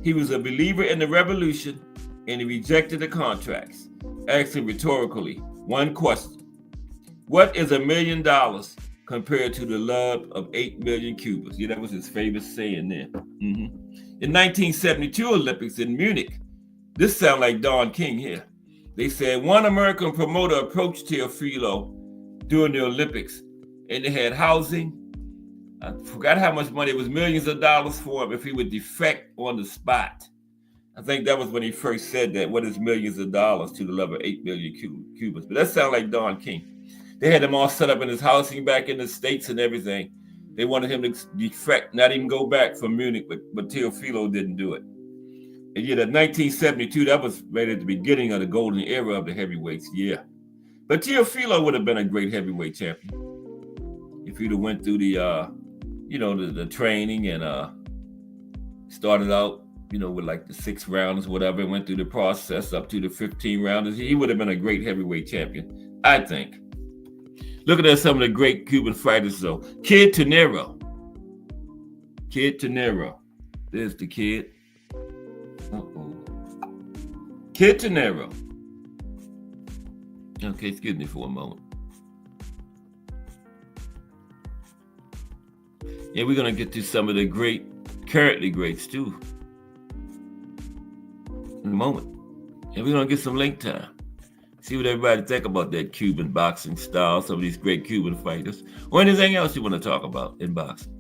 he was a believer in the revolution and he rejected the contracts, asking rhetorically one question: what is $1 million compared to the love of 8 million Cubans? Yeah, that was his famous saying there. In 1972 Olympics in Munich, this sounds like Don King here. They said one American promoter approached Teofilo during the Olympics and they had housing. I forgot how much money. It was millions of dollars for him if he would defect on the spot. I think that was when he first said that. What is millions of dollars to the love of 8 million Cubans? But that sounds like Don King. They had him all set up in his housing back in the States and everything. They wanted him to defect, not even go back from Munich, but Teofilo didn't do it. And yet in 1972, that was right at the beginning of the golden era of the heavyweights, yeah. But Teofilo would have been a great heavyweight champion if he'd have went through the training and started out, with like the 6 rounds, whatever, and went through the process up to the 15 rounders. He would have been a great heavyweight champion, I think. Looking at some of the great Cuban fighters, though. Kid Ternero. There's the kid. Kid Ternero. Okay, excuse me for a moment. Yeah, we're going to get to some of the currently greats, too, in a moment. And we're going to get some link time. See what everybody think about that Cuban boxing style, some of these great Cuban fighters, or anything else you want to talk about in boxing.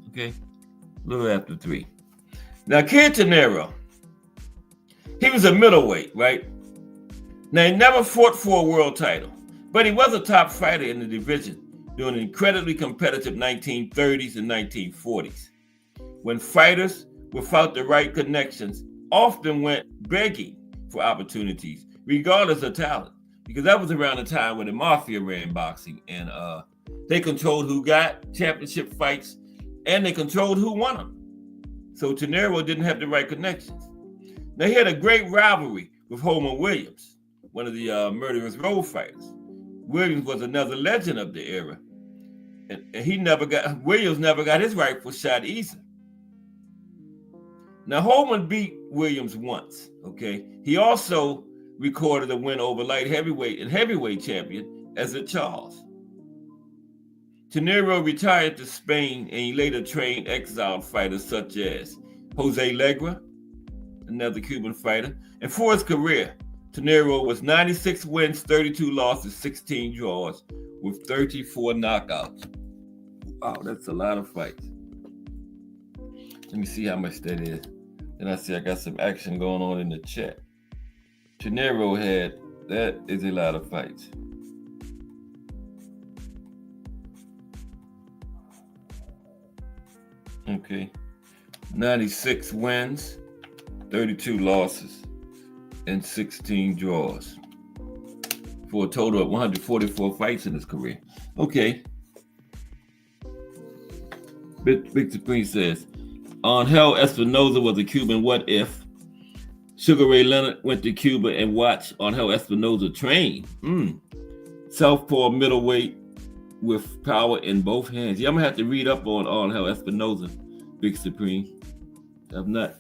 Okay, a little after 3. Now, Kid Ternero, he was a middleweight, right? Now, he never fought for a world title, but he was a top fighter in the division during the incredibly competitive 1930s and 1940s, when fighters without the right connections often went begging for opportunities, regardless of talent, because that was around the time when the mafia ran boxing, and they controlled who got championship fights, and they controlled who won them. So Ternero didn't have the right connections. Now, he had a great rivalry with Holman Williams, one of the Murderers Row fighters. Williams was another legend of the era, and Williams never got his rightful shot either. Now, Holman beat Williams once, okay? He also recorded a win over light heavyweight and heavyweight champion Ezzard Charles. Ternero retired to Spain, and he later trained exiled fighters such as Jose Legra, another Cuban fighter. And for his career, Ternero was 96 wins, 32 losses, 16 draws, with 34 knockouts. Wow, that's a lot of fights. Let me see how much that is. Then I see I got some action going on in the chat. Ternero that is a lot of fights. Okay. 96 wins, 32 losses, and 16 draws, for a total of 144 fights in his career. Okay. Big Supreme says, Angel Espinosa was a Cuban. What if Sugar Ray Leonard went to Cuba and watched Angel Espinosa train? Southpaw middleweight with power in both hands. Yeah, I'm gonna have to read up on Angel Espinosa, Big Supreme. I'm not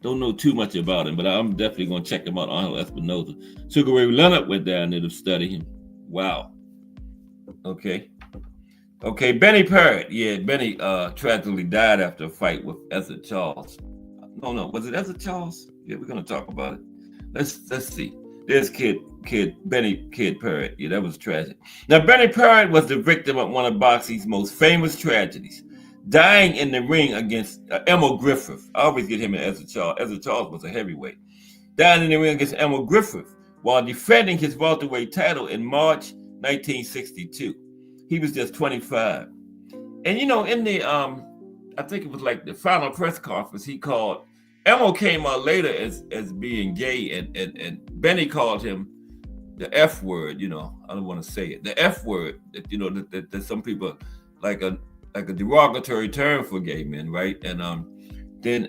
don't know too much about him, but I'm definitely gonna check him out, Angel Espinosa. Sugar Ray Leonard went down there to study him. Wow. Okay, Benny Parrott. Yeah, Benny tragically died after a fight with Ezra Charles. No, was it Ezra Charles? Yeah, we're gonna talk about it. Let's see. There's Benny Parrott. Yeah, that was tragic. Now, Benny Parrott was the victim of one of boxing's most famous tragedies, dying in the ring against Emil Griffith. I always get him and Ezra Charles. Ezra Charles was a heavyweight. Dying in the ring against Emil Griffith while defending his welterweight title in March 1962. He was just 25. And in the I think it was like the final press conference, he called Emil came out later as being gay, and Benny called him the F word. I don't want to say it. The F word that some people like a derogatory term for gay men, right? And then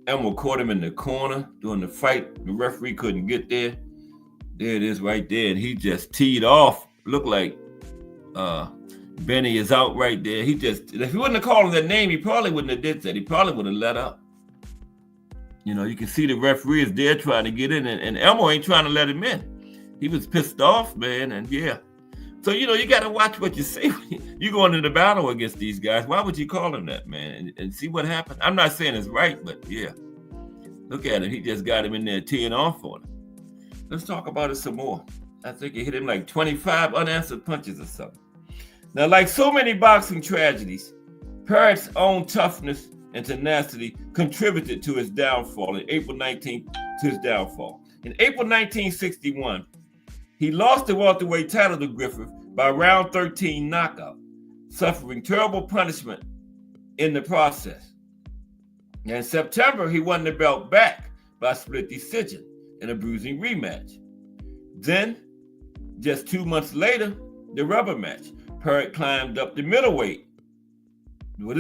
Emil caught him in the corner during the fight. The referee couldn't get there. There it is right there, and he just teed off. Looked like Benny is out right there. If he wouldn't have called him that name, he probably wouldn't have did that. He probably would have let up. You can see the referee is there trying to get in, and Elmo ain't trying to let him in. He was pissed off, man, and yeah. So, you got to watch what you say. You're going into battle against these guys. Why would you call him that, man? And see what happened? I'm not saying it's right, but yeah. Look at him. He just got him in there teeing off on him. Let's talk about it some more. I think he hit him like 25 unanswered punches or something. Now, like so many boxing tragedies, Parrott's own toughness and tenacity contributed to his downfall in April 19th to his downfall. In April 1961, he lost the welterweight title to Griffith by round 13 knockout, suffering terrible punishment in the process. And in September, he won the belt back by split decision in a bruising rematch. Then, just 2 months later, the rubber match. Parrott climbed up the middleweight. Well,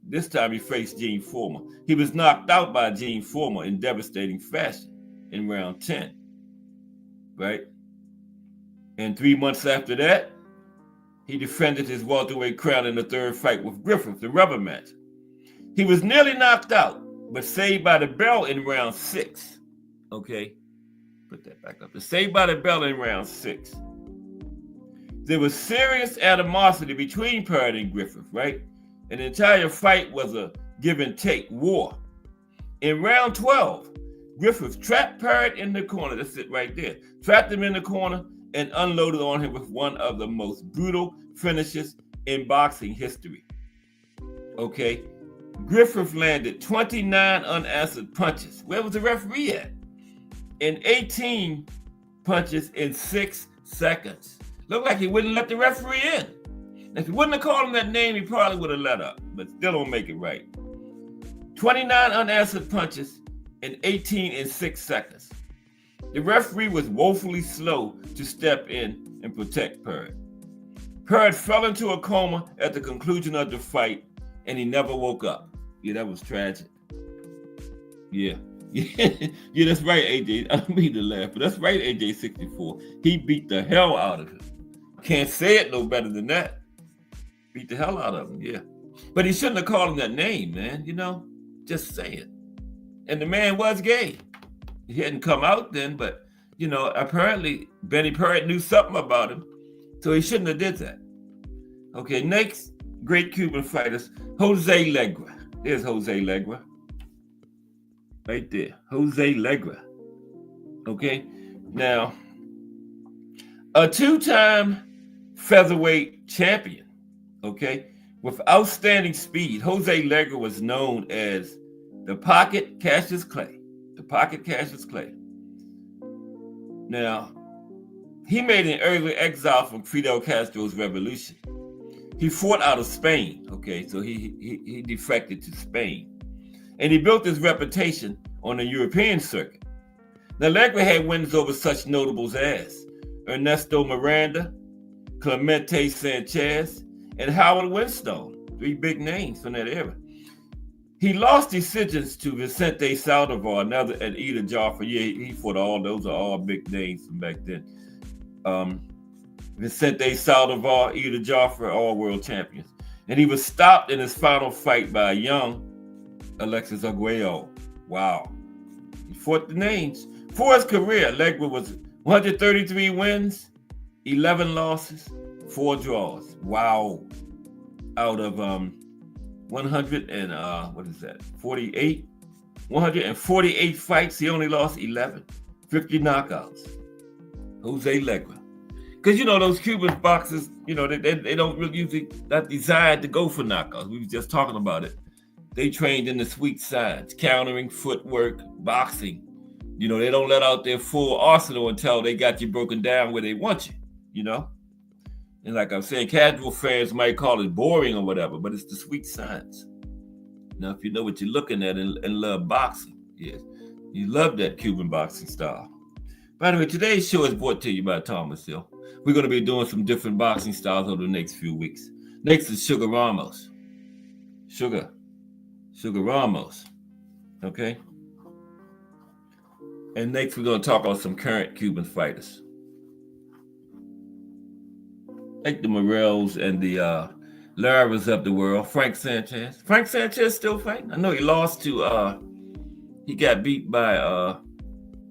this time he faced Gene Foreman. He was knocked out by Gene Foreman in devastating fashion in round 10, right? And 3 months after that, he defended his welterweight crown in the third fight with Griffith, the rubber match. He was nearly knocked out, but saved by the bell in round 6. Okay, put that back up. Saved by the bell in round 6. There was serious animosity between Parrott and Griffith, right? And the entire fight was a give and take war. In round 12, Griffith trapped Parrott in the corner. That's it right there. Trapped him in the corner and unloaded on him with one of the most brutal finishes in boxing history. Okay, Griffith landed 29 unanswered punches. Where was the referee at? And 18 punches in 6 seconds. Looked like he wouldn't let the referee in. If he wouldn't have called him that name, he probably would have let up, but still don't make it right. 29 unanswered punches and 18 in 6 seconds. The referee was woefully slow to step in and protect Parrott. Parrott fell into a coma at the conclusion of the fight, and he never woke up. Yeah, that was tragic. Yeah, that's right, AJ. I don't mean to laugh, but that's right, AJ64. He beat the hell out of him. Can't say it no better than that. Beat the hell out of him, yeah. But he shouldn't have called him that name, man, just say it. And the man was gay. He hadn't come out then, but, apparently Benny Parrott knew something about him, so he shouldn't have did that. Okay, next great Cuban fighters, Jose Legra. There's Jose Legra. right there. Jose Legre. Okay. Now, a two-time featherweight champion, okay, with outstanding speed. Jose Legre was known as the Pocket Cassius Clay. The Pocket Cassius Clay. Now, he made an early exile from Fidel Castro's revolution. He fought out of Spain, okay, so he defected to Spain. And he built his reputation on the European circuit. Now, Legre had wins over such notables as Ernesto Miranda, Clemente Sanchez, and Howard Winstone, three big names from that era. He lost decisions to Vicente Saldivar, another, and Ida Jaffa. Yeah, he fought all those are all big names from back then. Vicente Saldivar, Ida Jaffa, all world champions. And he was stopped in his final fight by a young Alexis Arguello. Wow. He fought the names. For his career, Legre was 133 wins, 11 losses, 4 draws. Wow. Out of 148 fights, he only lost 11. 50 knockouts. Jose Legre. Because, those Cuban boxers, they don't really usually not designed to go for knockouts. We were just talking about it. They trained in the sweet science, countering, footwork, boxing. They don't let out their full arsenal until they got you broken down where they want you, And like I'm saying, casual fans might call it boring or whatever, but it's the sweet science. Now, if you know what you're looking at and love boxing, yes, you love that Cuban boxing style. By the way, today's show is brought to you by Thomas Hill. We're going to be doing some different boxing styles over the next few weeks. Next is Sugar Ramos. Sugar Ramos. Okay? And next we're going to talk about some current Cuban fighters. Like the Morels and the Laras of the world. Frank Sanchez. Frank Sanchez still fighting? I know he lost to, he got beat by,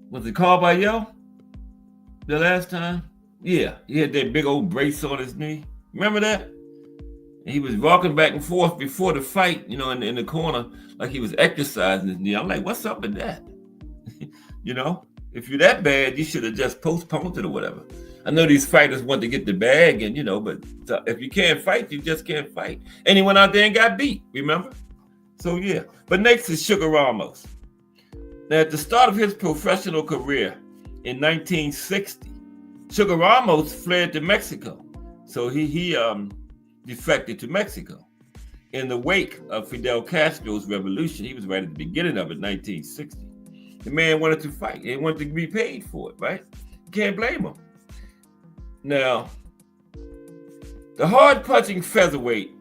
was it Carvalho? The last time? Yeah, he had that big old brace on his knee. Remember that? And he was walking back and forth before the fight, in the corner, like he was exercising his knee. I'm like, what's up with that? If you're that bad, you should have just postponed it or whatever. I know these fighters want to get the bag, but if you can't fight, you just can't fight. And he went out there and got beat, remember? So, yeah. But next is Sugar Ramos. Now, at the start of his professional career in 1960, Sugar Ramos fled to Mexico. So he defected to Mexico. In the wake of Fidel Castro's revolution, he was right at the beginning of it, 1960. The man wanted to fight. He wanted to be paid for it, right? You can't blame him. Now, the hard-punching featherweight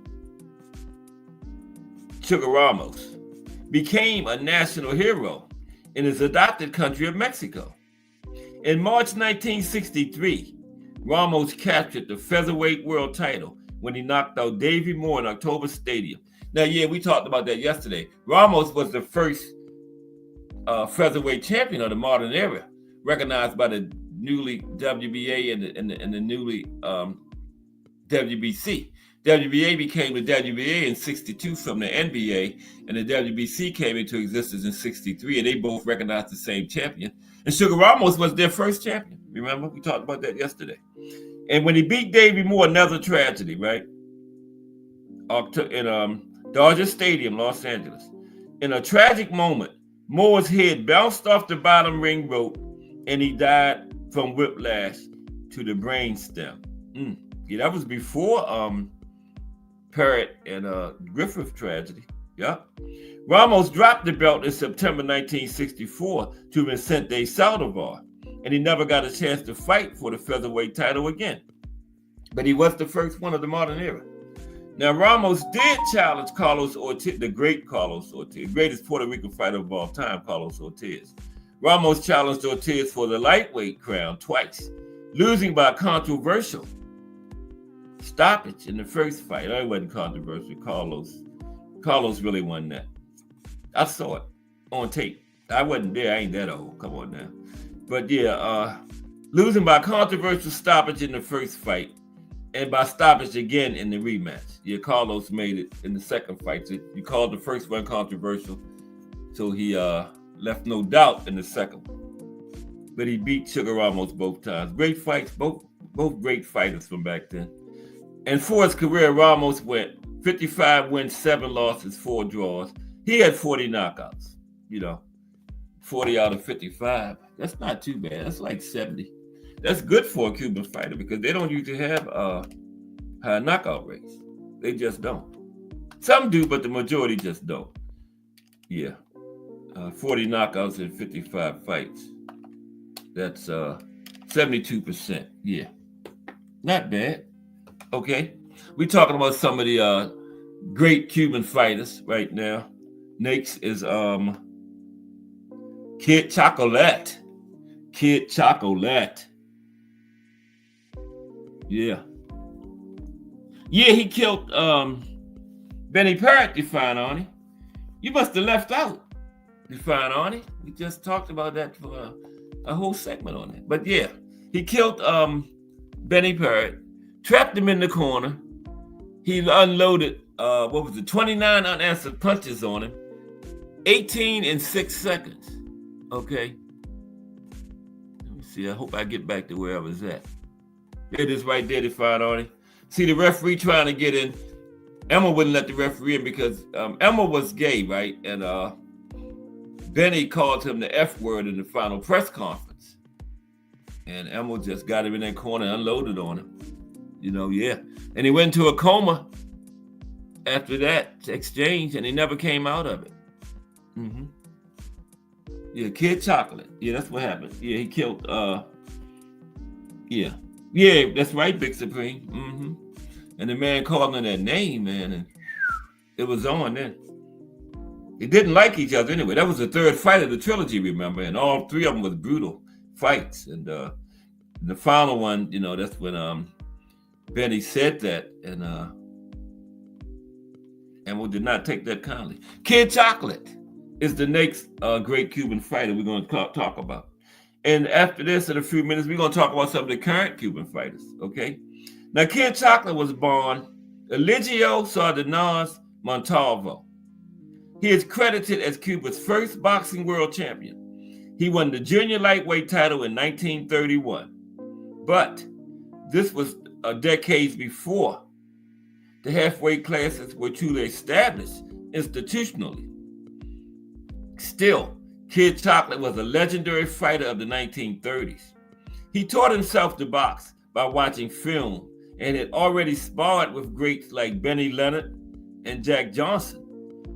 Sugar Ramos became a national hero in his adopted country of Mexico. In March 1963, Ramos captured the featherweight world title when he knocked out Davey Moore in October Stadium. Now, yeah, we talked about that yesterday. Ramos was the first featherweight champion of the modern era, recognized by the newly WBA and the newly WBC. WBA became the WBA in 62 from the NBA, and the WBC came into existence in 63, and they both recognized the same champion. And Sugar Ramos was their first champion. Remember? We talked about that yesterday. And when he beat Davey Moore, another tragedy, right? In Dodger Stadium, Los Angeles. In a tragic moment, Moore's head bounced off the bottom ring rope, and he died from whiplash to the brainstem. Yeah, that was before Parrott and Griffith tragedy. Yeah. Ramos dropped the belt in September 1964 to Vicente Saldivar, and he never got a chance to fight for the featherweight title again. But he was the first one of the modern era. Now, Ramos did challenge Carlos Ortiz, the great Carlos Ortiz, greatest Puerto Rican fighter of all time, Carlos Ortiz. Ramos challenged Ortiz for the lightweight crown twice, losing by controversial stoppage in the first fight. It wasn't controversial. Carlos really won that. I saw it on tape. I wasn't there. I ain't that old. Come on now. But yeah, losing by controversial stoppage in the first fight and by stoppage again in the rematch. Yeah, Carlos made it in the second fight. So you called the first one controversial. So he left no doubt in the second one. But he beat Sugar Ramos both times. Great fights, both great fighters from back then. And for his career, Ramos went 55 wins, 7 losses, 4 draws. He had 40 knockouts, 40 out of 55. That's not too bad. That's like 70. That's good for a Cuban fighter because they don't usually have high knockout rates. They just don't. Some do, but the majority just don't. Yeah. 40 knockouts in 55 fights. That's 72%. Yeah. Not bad. Okay. We're talking about some of the great Cuban fighters right now. Next is Kid Chocolate. Kid Chocolate. Yeah. Yeah, he killed Benny Parrott, Define Arnie. You must have left out Define Arnie. We just talked about that for a whole segment on it. But yeah, he killed Benny Parrott, trapped him in the corner. He unloaded 29 unanswered punches on him. 18 in 6 seconds. Okay. Let me see. I hope I get back to where I was at. There it is right there, Define Arnie. See the referee trying to get in. Emma wouldn't let the referee in because Emma was gay, right? And Benny called him the F word in the final press conference. And Emma just got him in that corner and unloaded on him. Yeah. And he went into a coma after that exchange, and he never came out of it. Mm-hmm. Yeah, Kid Chocolate. Yeah, that's what happened. Yeah, he killed, yeah. Yeah, that's right, Big Supreme. Mm-hmm. And the man called him that name, man, and it was on then. They didn't like each other anyway. That was the third fight of the trilogy, remember? And all 3 of them was brutal fights. And the final one, that's when Benny said that, and Emma did not take that kindly. Kid Chocolate is the next great Cuban fighter we're going to talk about. And after this, in a few minutes, we're going to talk about some of the current Cuban fighters, okay? Now, Kid Chocolate was born Eligio Sardenaz Montalvo. He is credited as Cuba's first boxing world champion. He won the junior lightweight title in 1931. But this was decades before the halfway classes were truly established institutionally. Still, Kid Chocolate was a legendary fighter of the 1930s. He taught himself to box by watching film and had already sparred with greats like Benny Leonard and Jack Johnson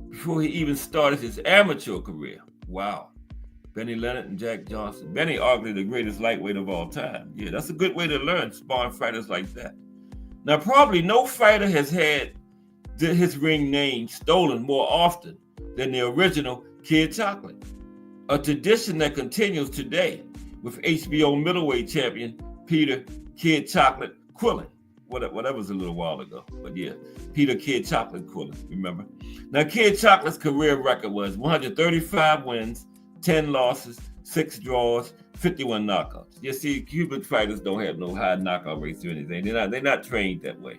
before he even started his amateur career. Wow. Benny Leonard and Jack Johnson. Benny, arguably the greatest lightweight of all time. Yeah, that's a good way to learn, sparring fighters like that. Now, probably no fighter has had his ring name stolen more often than the original Kid Chocolate, a tradition that continues today with HBO middleweight champion Peter Kid Chocolate Quillen. Well, that was a little while ago, but yeah, Peter Kid Chocolate Quillen, remember? Now, Kid Chocolate's career record was 135 wins, 10 losses, 6 draws, 51 knockouts. You see, Cuban fighters don't have no high knockout rates or anything. They're not trained that way.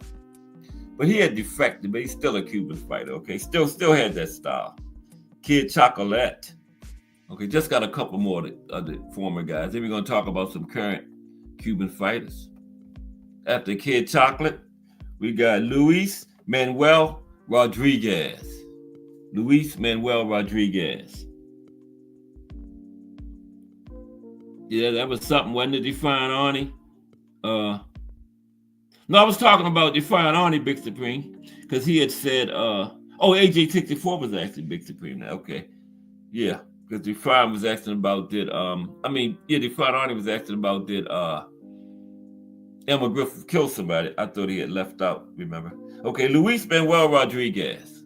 But he had defected, but he's still a Cuban fighter, okay? Still had that style. Kid Chocolate. Okay, just got a couple more of the former guys. Then we're going to talk about some current Cuban fighters. After Kid Chocolate, we got Luis Manuel Rodriguez. Luis Manuel Rodriguez. Yeah, that was something, wasn't it, Define Arnie? No, I was talking about Define Arnie, Big Supreme, because he had said, AJ64 was actually Big Supreme now. Okay. Yeah, because Define was asking about Define Arnie was asking about did Emma Griffith kill somebody? I thought he had left out, remember? Okay, Luis Manuel Rodriguez.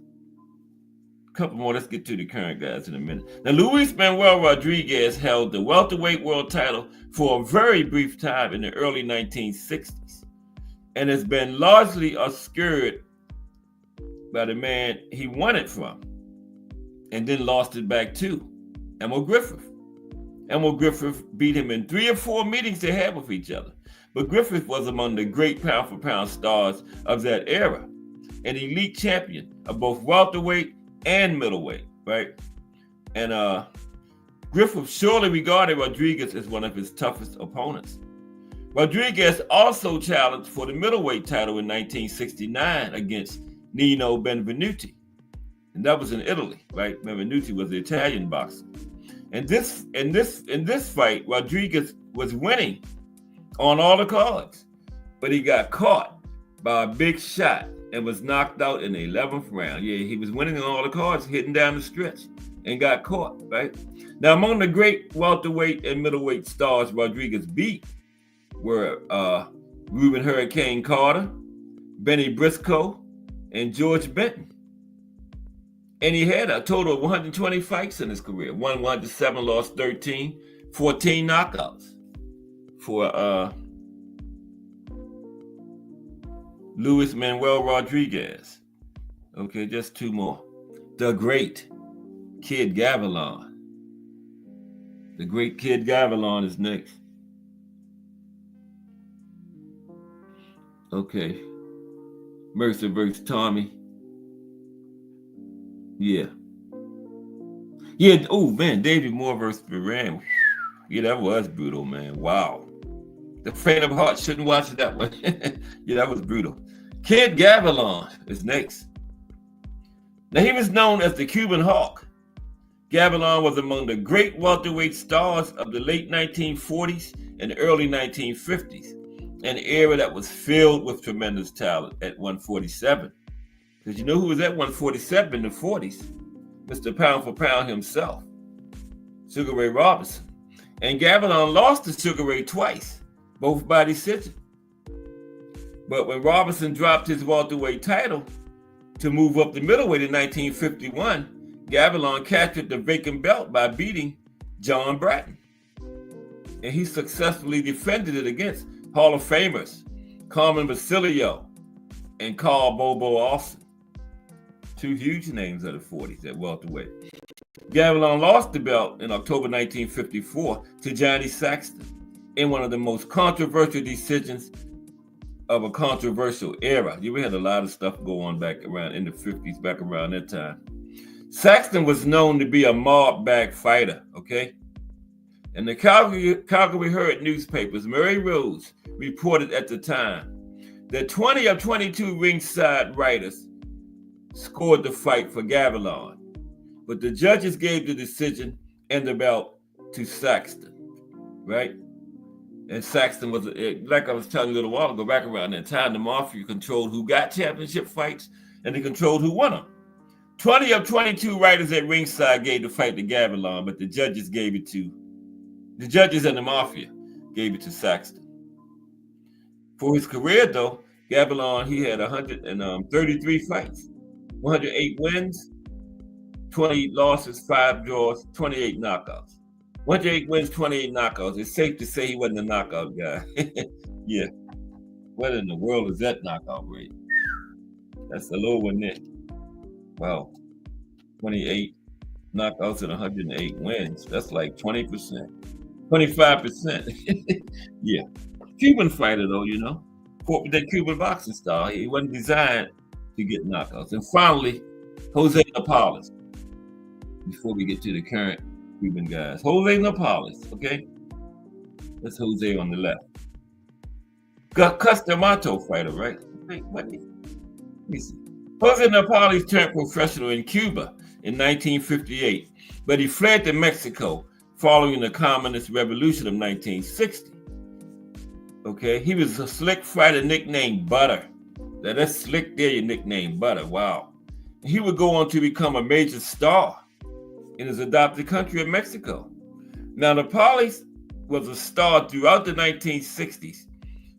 A couple more. Let's get to the current guys in a minute. Now, Luis Manuel Rodriguez held the welterweight world title for a very brief time in the early 1960s and has been largely obscured by the man he won it from and then lost it back to, Emma Griffith. Emma Griffith beat him in 3 or 4 meetings they had with each other. But Griffith was among the great pound-for-pound stars of that era, an elite champion of both welterweight and middleweight, right? And Griffith surely regarded Rodriguez as one of his toughest opponents. Rodriguez also challenged for the middleweight title in 1969 against Nino Benvenuti, and that was in Italy, right? Benvenuti was the Italian boxer. And in this fight, Rodriguez was winning on all the cards, but he got caught by a big shot and was knocked out in the 11th round. Yeah, he was winning on all the cards, hitting down the stretch, and got caught, right? Now, among the great welterweight and middleweight stars Rodriguez beat were Reuben Hurricane Carter, Benny Briscoe, and George Benton. And he had a total of 120 fights in his career. Won 107, lost 13, 14 knockouts for Luis Manuel Rodriguez. Okay, just two more. The great Kid Gavilan. The great Kid Gavilan is next. Okay. Mercer versus Tommy. Yeah. Oh, man. David Moore versus Duran. Yeah, that was brutal, man. Wow. The faint of heart shouldn't watch that one. Yeah, that was brutal. Kid Gavilan is next. Now, he was known as the Cuban Hawk. Gavilan was among the great welterweight stars of the late 1940s and early 1950s, an era that was filled with tremendous talent at 147. Because you know who was at 147 in the 40s? Mr. Pound for Pound himself, Sugar Ray Robinson. And Gavilan lost to Sugar Ray twice, both by decision. But when Robinson dropped his welterweight title to move up to middleweight in 1951, Gavilan captured the vacant belt by beating John Bratton. And he successfully defended it against Hall of Famers Carmen Basilio and Carl Bobo Austin. Two huge names of the 40s at welterweight. Gavilan lost the belt in October 1954 to Johnny Saxton in one of the most controversial decisions of a controversial era. You had a lot of stuff go on back around in the 50s, back around that time. Saxton was known to be a mob-back fighter, okay? And the Calgary Herald newspapers, Murray Rose, reported at the time that 20 of 22 ringside writers scored the fight for Gavilan, but the judges gave the decision and the belt to Saxton, right? And Saxton was, like I was telling you a little while ago, back around that time, the Mafia controlled who got championship fights and they controlled who won them. 20 of 22 writers at ringside gave the fight to Gavilan, but the judges and the Mafia gave it to Saxton. For his career, though, Gavilan, he had 133 fights, 108 wins, 20 losses, 5 draws, 28 knockouts. 108 wins, 28 knockouts. It's safe to say he wasn't a knockout guy. Yeah. What in the world is that knockout rate? That's a low one there. Wow. 28 knockouts and 108 wins. That's like 20%. 25%. Yeah. Cuban fighter, though, you know. That Cuban boxing style. He wasn't designed to get knockouts. And finally, Jose Napales. Before we get to the current Cuban guys. Jose Napales, okay? That's Jose on the left. Custamato fighter, right? Wait, let me see. Jose Napales turned professional in Cuba in 1958, but he fled to Mexico following the Communist Revolution of 1960. Okay, he was a slick fighter nicknamed Butter. Now that's slick there, your nickname Butter. Wow. He would go on to become a major star in his adopted country of Mexico. Now, Napales was a star throughout the 1960s,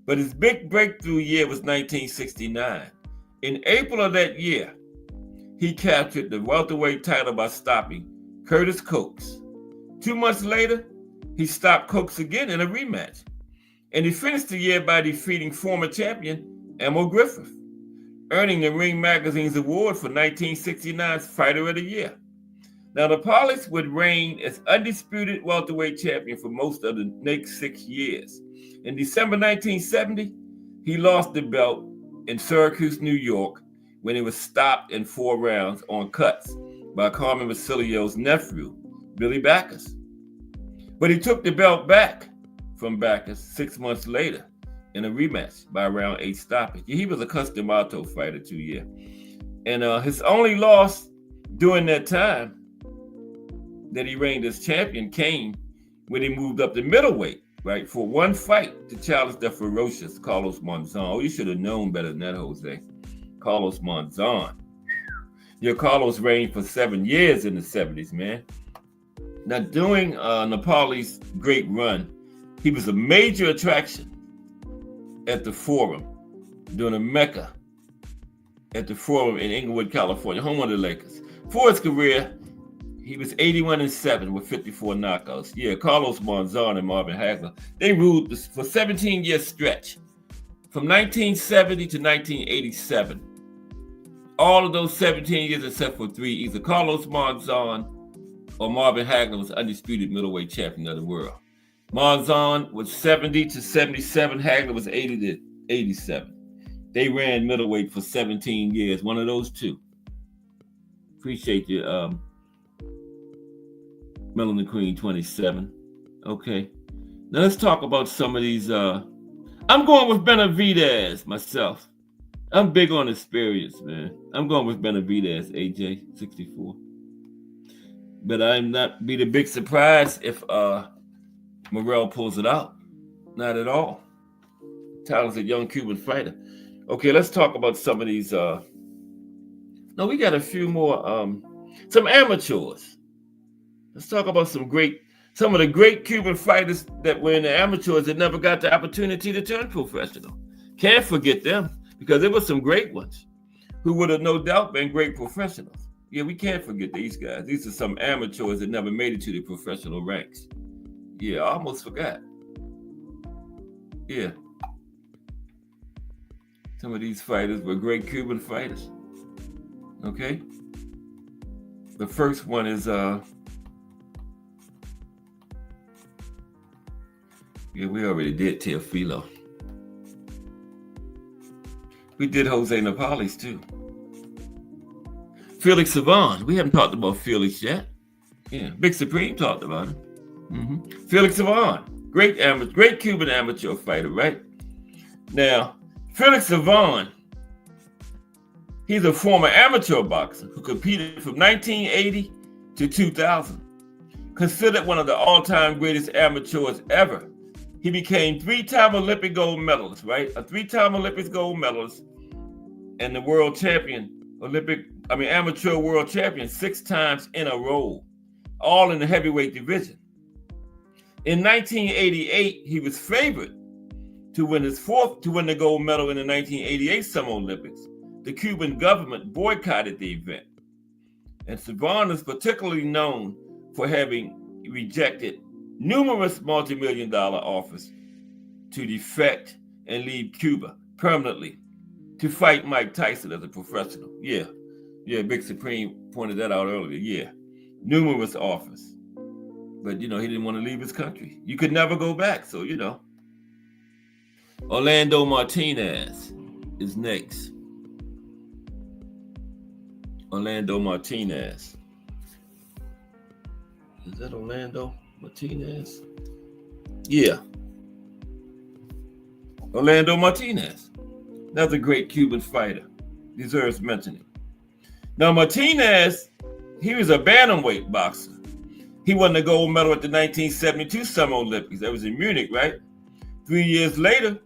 but his big breakthrough year was 1969. In April of that year, he captured the welterweight title by stopping Curtis Coates. 2 months later, he stopped Coates again in a rematch. And he finished the year by defeating former champion Emil Griffith, earning the Ring Magazine's award for 1969's Fighter of the Year. Now, Napales would reign as undisputed welterweight champion for most of the next 6 years. In December 1970, he lost the belt in Syracuse, New York, when he was stopped in 4 rounds on cuts by Carmen Basilio's nephew, Billy Backus. But he took the belt back from Bacchus 6 months later in a rematch by round 8 stoppage. He was a custom auto fighter too, yeah. And his only loss during that time that he reigned as champion came when he moved up to middleweight, right, for one fight to challenge the ferocious Carlos Monzon. Oh, you should have known better than that, Jose. Carlos Monzon. Yeah, Carlos reigned for 7 years in the 70s, man. Now, during Napali's great run, he was a major attraction at the Forum, during a Mecca at the Forum in Inglewood, California, home of the Lakers. For his career, he was 81-7 with 54 knockouts. Yeah, Carlos Monzon and Marvin Hagler, they ruled for 17-year stretch from 1970 to 1987. All of those 17 years except for 3, either Carlos Monzon or Marvin Hagler was undisputed middleweight champion of the world. Monzon was 70-77, Hagler was 80-87. They ran middleweight for 17 years, one of those two. Appreciate you, Melanin Queen 27. Okay. Now let's talk about some of these. I'm going with Benavidez myself. I'm big on experience, man. I'm going with Benavidez, AJ 64. But I'm not be the big surprise if Morrell pulls it out. Not at all. Talented young Cuban fighter. Okay, let's talk about some of these. No, we got a few more. Some amateurs. Let's talk about some of the great Cuban fighters that were in the amateurs that never got the opportunity to turn professional. Can't forget them because there were some great ones who would have no doubt been great professionals. Yeah, we can't forget these guys. These are some amateurs that never made it to the professional ranks. Yeah, I almost forgot. Yeah. Some of these fighters were great Cuban fighters. Okay? The first one is yeah, we already did Teofilo. We did Jose Napales too. Felix Savon. We haven't talked about Felix yet. Yeah, Big Supreme talked about him. Felix Savon, great Cuban amateur fighter, right? Now, Felix Savon, he's a former amateur boxer who competed from 1980 to 2000. Considered one of the all-time greatest amateurs ever. He became 3-time Olympic gold medalist, right? A 3-time Olympic gold medalist and the world champion, amateur world champion 6 times in a row, all in the heavyweight division. In 1988, he was favored to win the gold medal in the 1988 Summer Olympics. The Cuban government boycotted the event. And Savon is particularly known for having rejected numerous multi-million-dollar offers to defect and leave Cuba permanently to fight Mike Tyson as a professional. Yeah, Big Supreme pointed that out earlier. Yeah, numerous offers. But, he didn't want to leave his country. You could never go back, so, Orlando Martinez is next. Orlando Martinez. Is that Orlando Martinez? Yeah. Orlando Martinez. Another great Cuban fighter. Deserves mentioning. Now, Martinez, he was a bantamweight boxer. He won the gold medal at the 1972 Summer Olympics. That was in Munich, right? 3 years later,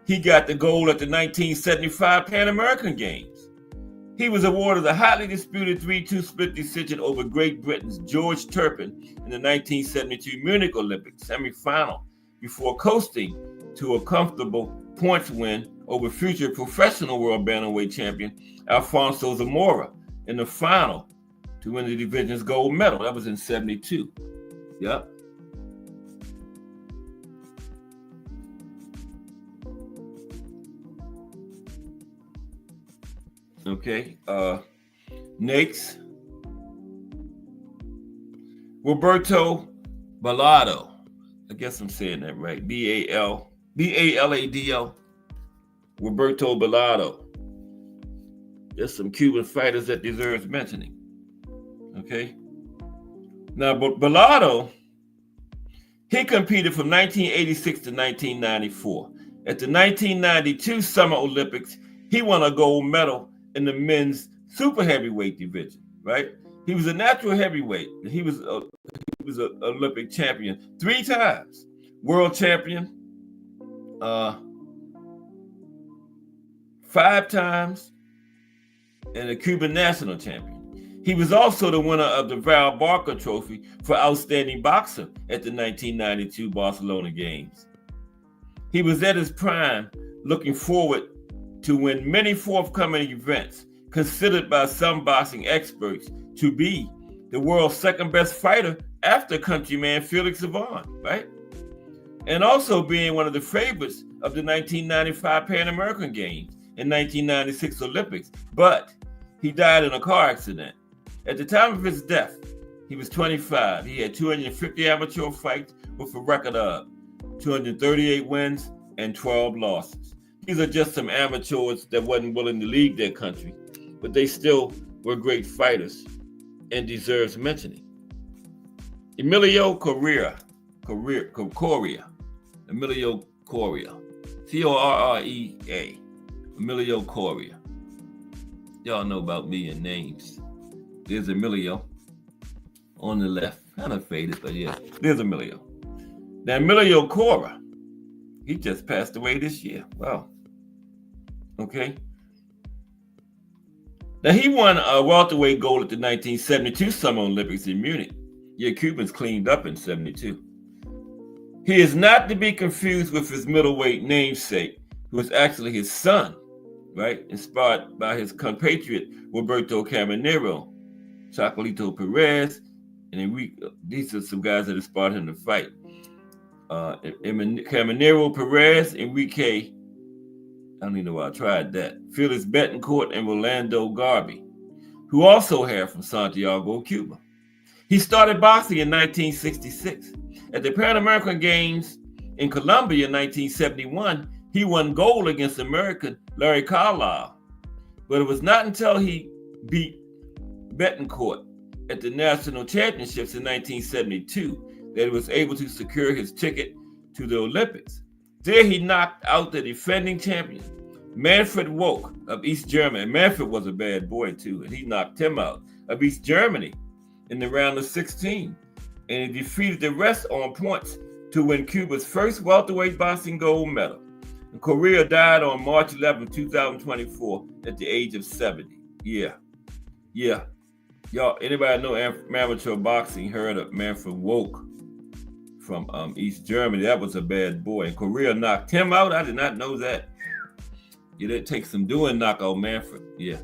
he got the gold at the 1975 Pan American Games. He was awarded a hotly disputed 3-2 split decision over Great Britain's George Turpin in the 1972 Munich Olympics semifinal before coasting to a comfortable points win over future professional world bantamweight champion Alfonso Zamora in the final to win the division's gold medal. That was in 72. Yep. Okay. Next, Roberto Balado. I guess I'm saying that right. Balado. Roberto Balado. There's some Cuban fighters that deserves mentioning. Okay. Now, Balado, He competed from 1986 to 1994. At the 1992 Summer Olympics, he won a gold medal in the men's super heavyweight division, right? He was a natural heavyweight. He was an Olympic champion 3 times, world champion 5 times, and a Cuban national champion. He was also the winner of the Val Barker Trophy for Outstanding Boxer at the 1992 Barcelona Games. He was at his prime, looking forward to win many forthcoming events, considered by some boxing experts to be the world's second best fighter after countryman Felix Savon, right? And also being one of the favorites of the 1995 Pan American Games and 1996 Olympics, but he died in a car accident. At the time of his death, he was 25. He had 250 amateur fights with a record of 238 wins and 12 losses. These are just some amateurs that wasn't willing to leave their country, but they still were great fighters and deserves mentioning. Emilio Correa, Emilio Correa, Correa, Emilio Correa. Y'all know about me and names. There's Emilio on the left, kind of faded, but yeah, there's Emilio. Now, Emilio Correa, he just passed away this year. Wow. Okay. Now, he won a welterweight gold at the 1972 Summer Olympics in Munich. Yeah, Cubans cleaned up in 72. He is not to be confused with his middleweight namesake, who is actually his son, right? Inspired by his compatriot, Roberto Caminero, Chocolito Perez, and Enrique. These are some guys that inspired him to fight. Caminero, Perez, Enrique, I don't even know why I tried that, Felix Betancourt, and Rolando Garbi, who also hail from Santiago, Cuba. He started boxing in 1966. At the Pan American Games in Colombia in 1971, he won gold against American Larry Carlisle. But it was not until he beat Betancourt at the national championships in 1972 that he was able to secure his ticket to the Olympics. There he knocked out the defending champion, Manfred Woke of East Germany. Manfred was a bad boy too, and he knocked him out of East Germany in the round of 16. And he defeated the rest on points to win Cuba's first welterweight boxing gold medal. And Correa died on March 11, 2024 at the age of 70. Yeah. Y'all, anybody know amateur boxing heard of Manfred Woke from East Germany? That was a bad boy. And Correa knocked him out. I did not know that. Yeah, that takes some doing, knock out Manfred. Yeah.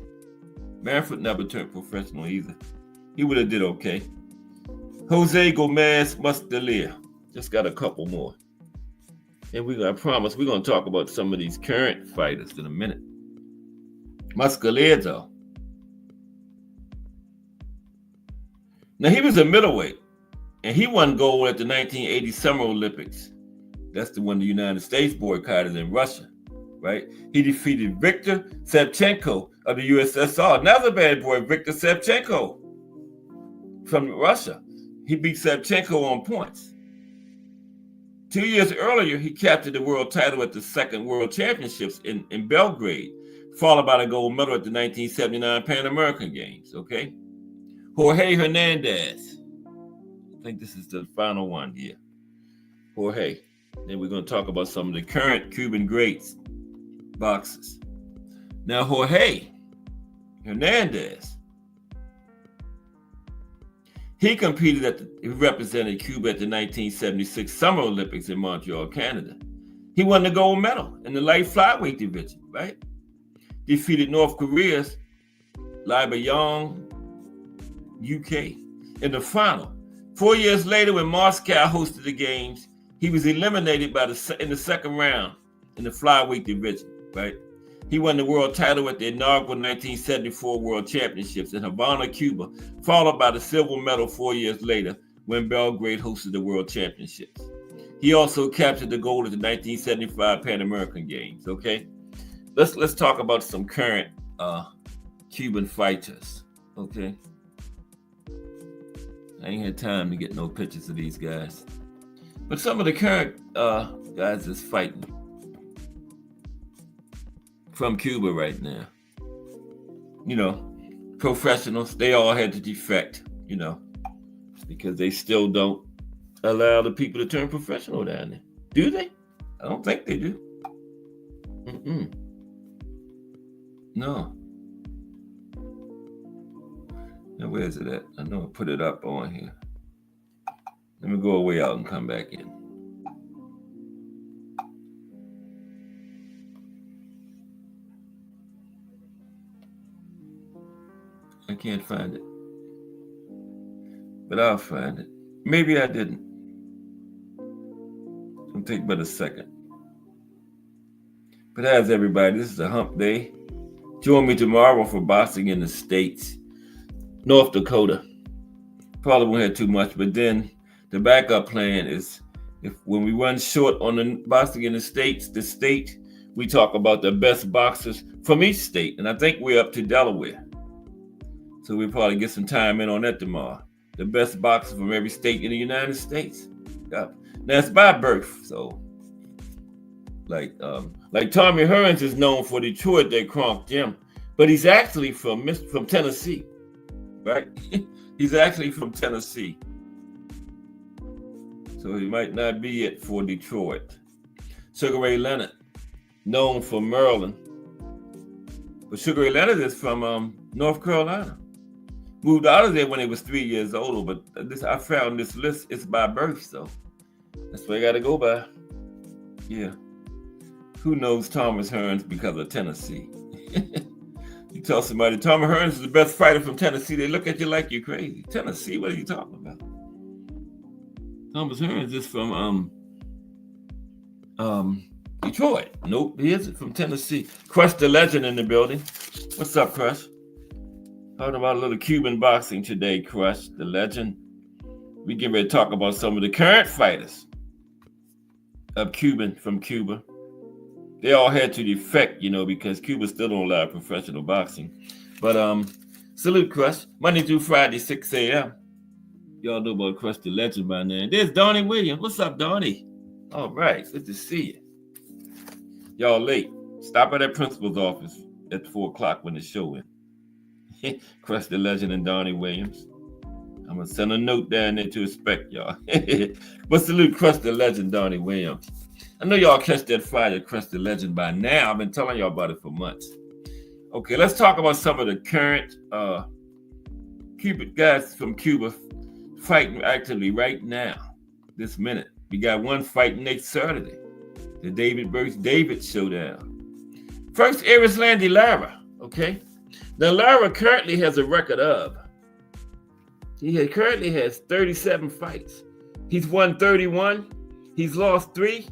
Manfred never turned professional either. He would have did okay. Jose Gomez Muscalier. Just got a couple more. And I promise we're going to talk about some of these current fighters in a minute. Muscalier, though. Now, he was a middleweight, and he won gold at the 1980 Summer Olympics. That's the one the United States boycotted in Russia, right? He defeated Viktor Savchenko of the USSR. Another bad boy, Viktor Savchenko from Russia. He beat Savchenko on points. 2 years earlier, he captured the world title at the second World Championships in Belgrade, followed by the gold medal at the 1979 Pan American Games, okay? Jorge Hernandez. I think this is the final one here. Jorge. Then we're going to talk about some of the current Cuban greats, boxers. Now, Jorge Hernandez, he represented Cuba at the 1976 Summer Olympics in Montreal, Canada. He won the gold medal in the light flyweight division, right? Defeated North Korea's Lee Byung, UK, in the final. 4 years later, when Moscow hosted the games, he was eliminated in the second round in the flyweight division, right? He won the world title at the inaugural 1974 World Championships in Havana, Cuba, followed by the silver medal 4 years later when Belgrade hosted the World Championships. He also captured the gold at the 1975 Pan American Games, okay? Let's talk about some current Cuban fighters, okay? I ain't had time to get no pictures of these guys. But some of the current guys is fighting from Cuba right now. You know, professionals, they all had to defect, you know, because they still don't allow the people to turn professional down there. Do they? I don't think they do. No. Now, where is it at? I know I put it up on here. Let me go away out and come back in. I can't find it. But I'll find it. Maybe I didn't. It'll take but a second. But how's everybody? This is a hump day. Join me tomorrow for boxing in the States. North Dakota. Probably won't have too much, but then the backup plan is when we run short on the boxing in the States, we talk about the best boxers from each state. And I think we're up to Delaware. So we'll probably get some time in on that tomorrow. The best boxers from every state in the United States. Yeah. Now it's by birth, so like Tommy Hearns is known for Detroit, that Kronk Gym, but he's actually from Tennessee, right? He's actually from Tennessee, so he might not be it for Detroit. Sugar Ray Leonard, known for Maryland, but Sugar Ray Leonard is from North Carolina. Moved out of there when he was 3 years old, but I found this list, it's by birth, so that's what I got to go by. Yeah. Who knows Thomas Hearns because of Tennessee? You tell somebody Thomas Hearns is the best fighter from Tennessee, they look at you like you're crazy. Tennessee, what are you talking about? Thomas Hearns is from Detroit. Nope, he isn't from Tennessee. Crush the Legend in the building. What's up, Crush? Talking about a little Cuban boxing today, Crush the Legend. We get ready to talk about some of the current fighters of from Cuba. They all had to defect, you know, because Cuba still don't allow professional boxing. But salute, Crush. Monday through Friday, 6 a.m. Y'all know about Crush the Legend by now. There's Donnie Williams. What's up, Donnie? All right, good to see you. Y'all late. Stop at that principal's office at 4 o'clock when the show ends. Crush the Legend and Donnie Williams. I'm going to send a note down there to expect y'all. But salute Crush the Legend, Donnie Williams. I know y'all catch that fire, Crush the Legend by now. I've been telling y'all about it for months. Okay, let's talk about some of the current Cuban guys from Cuba fighting actively right now, this minute. We got one fight next Saturday, the David vs. David showdown. First, Erislandy Lara, okay? Now, Lara currently has a record of, he currently has 37 fights. He's won 31. He's lost 3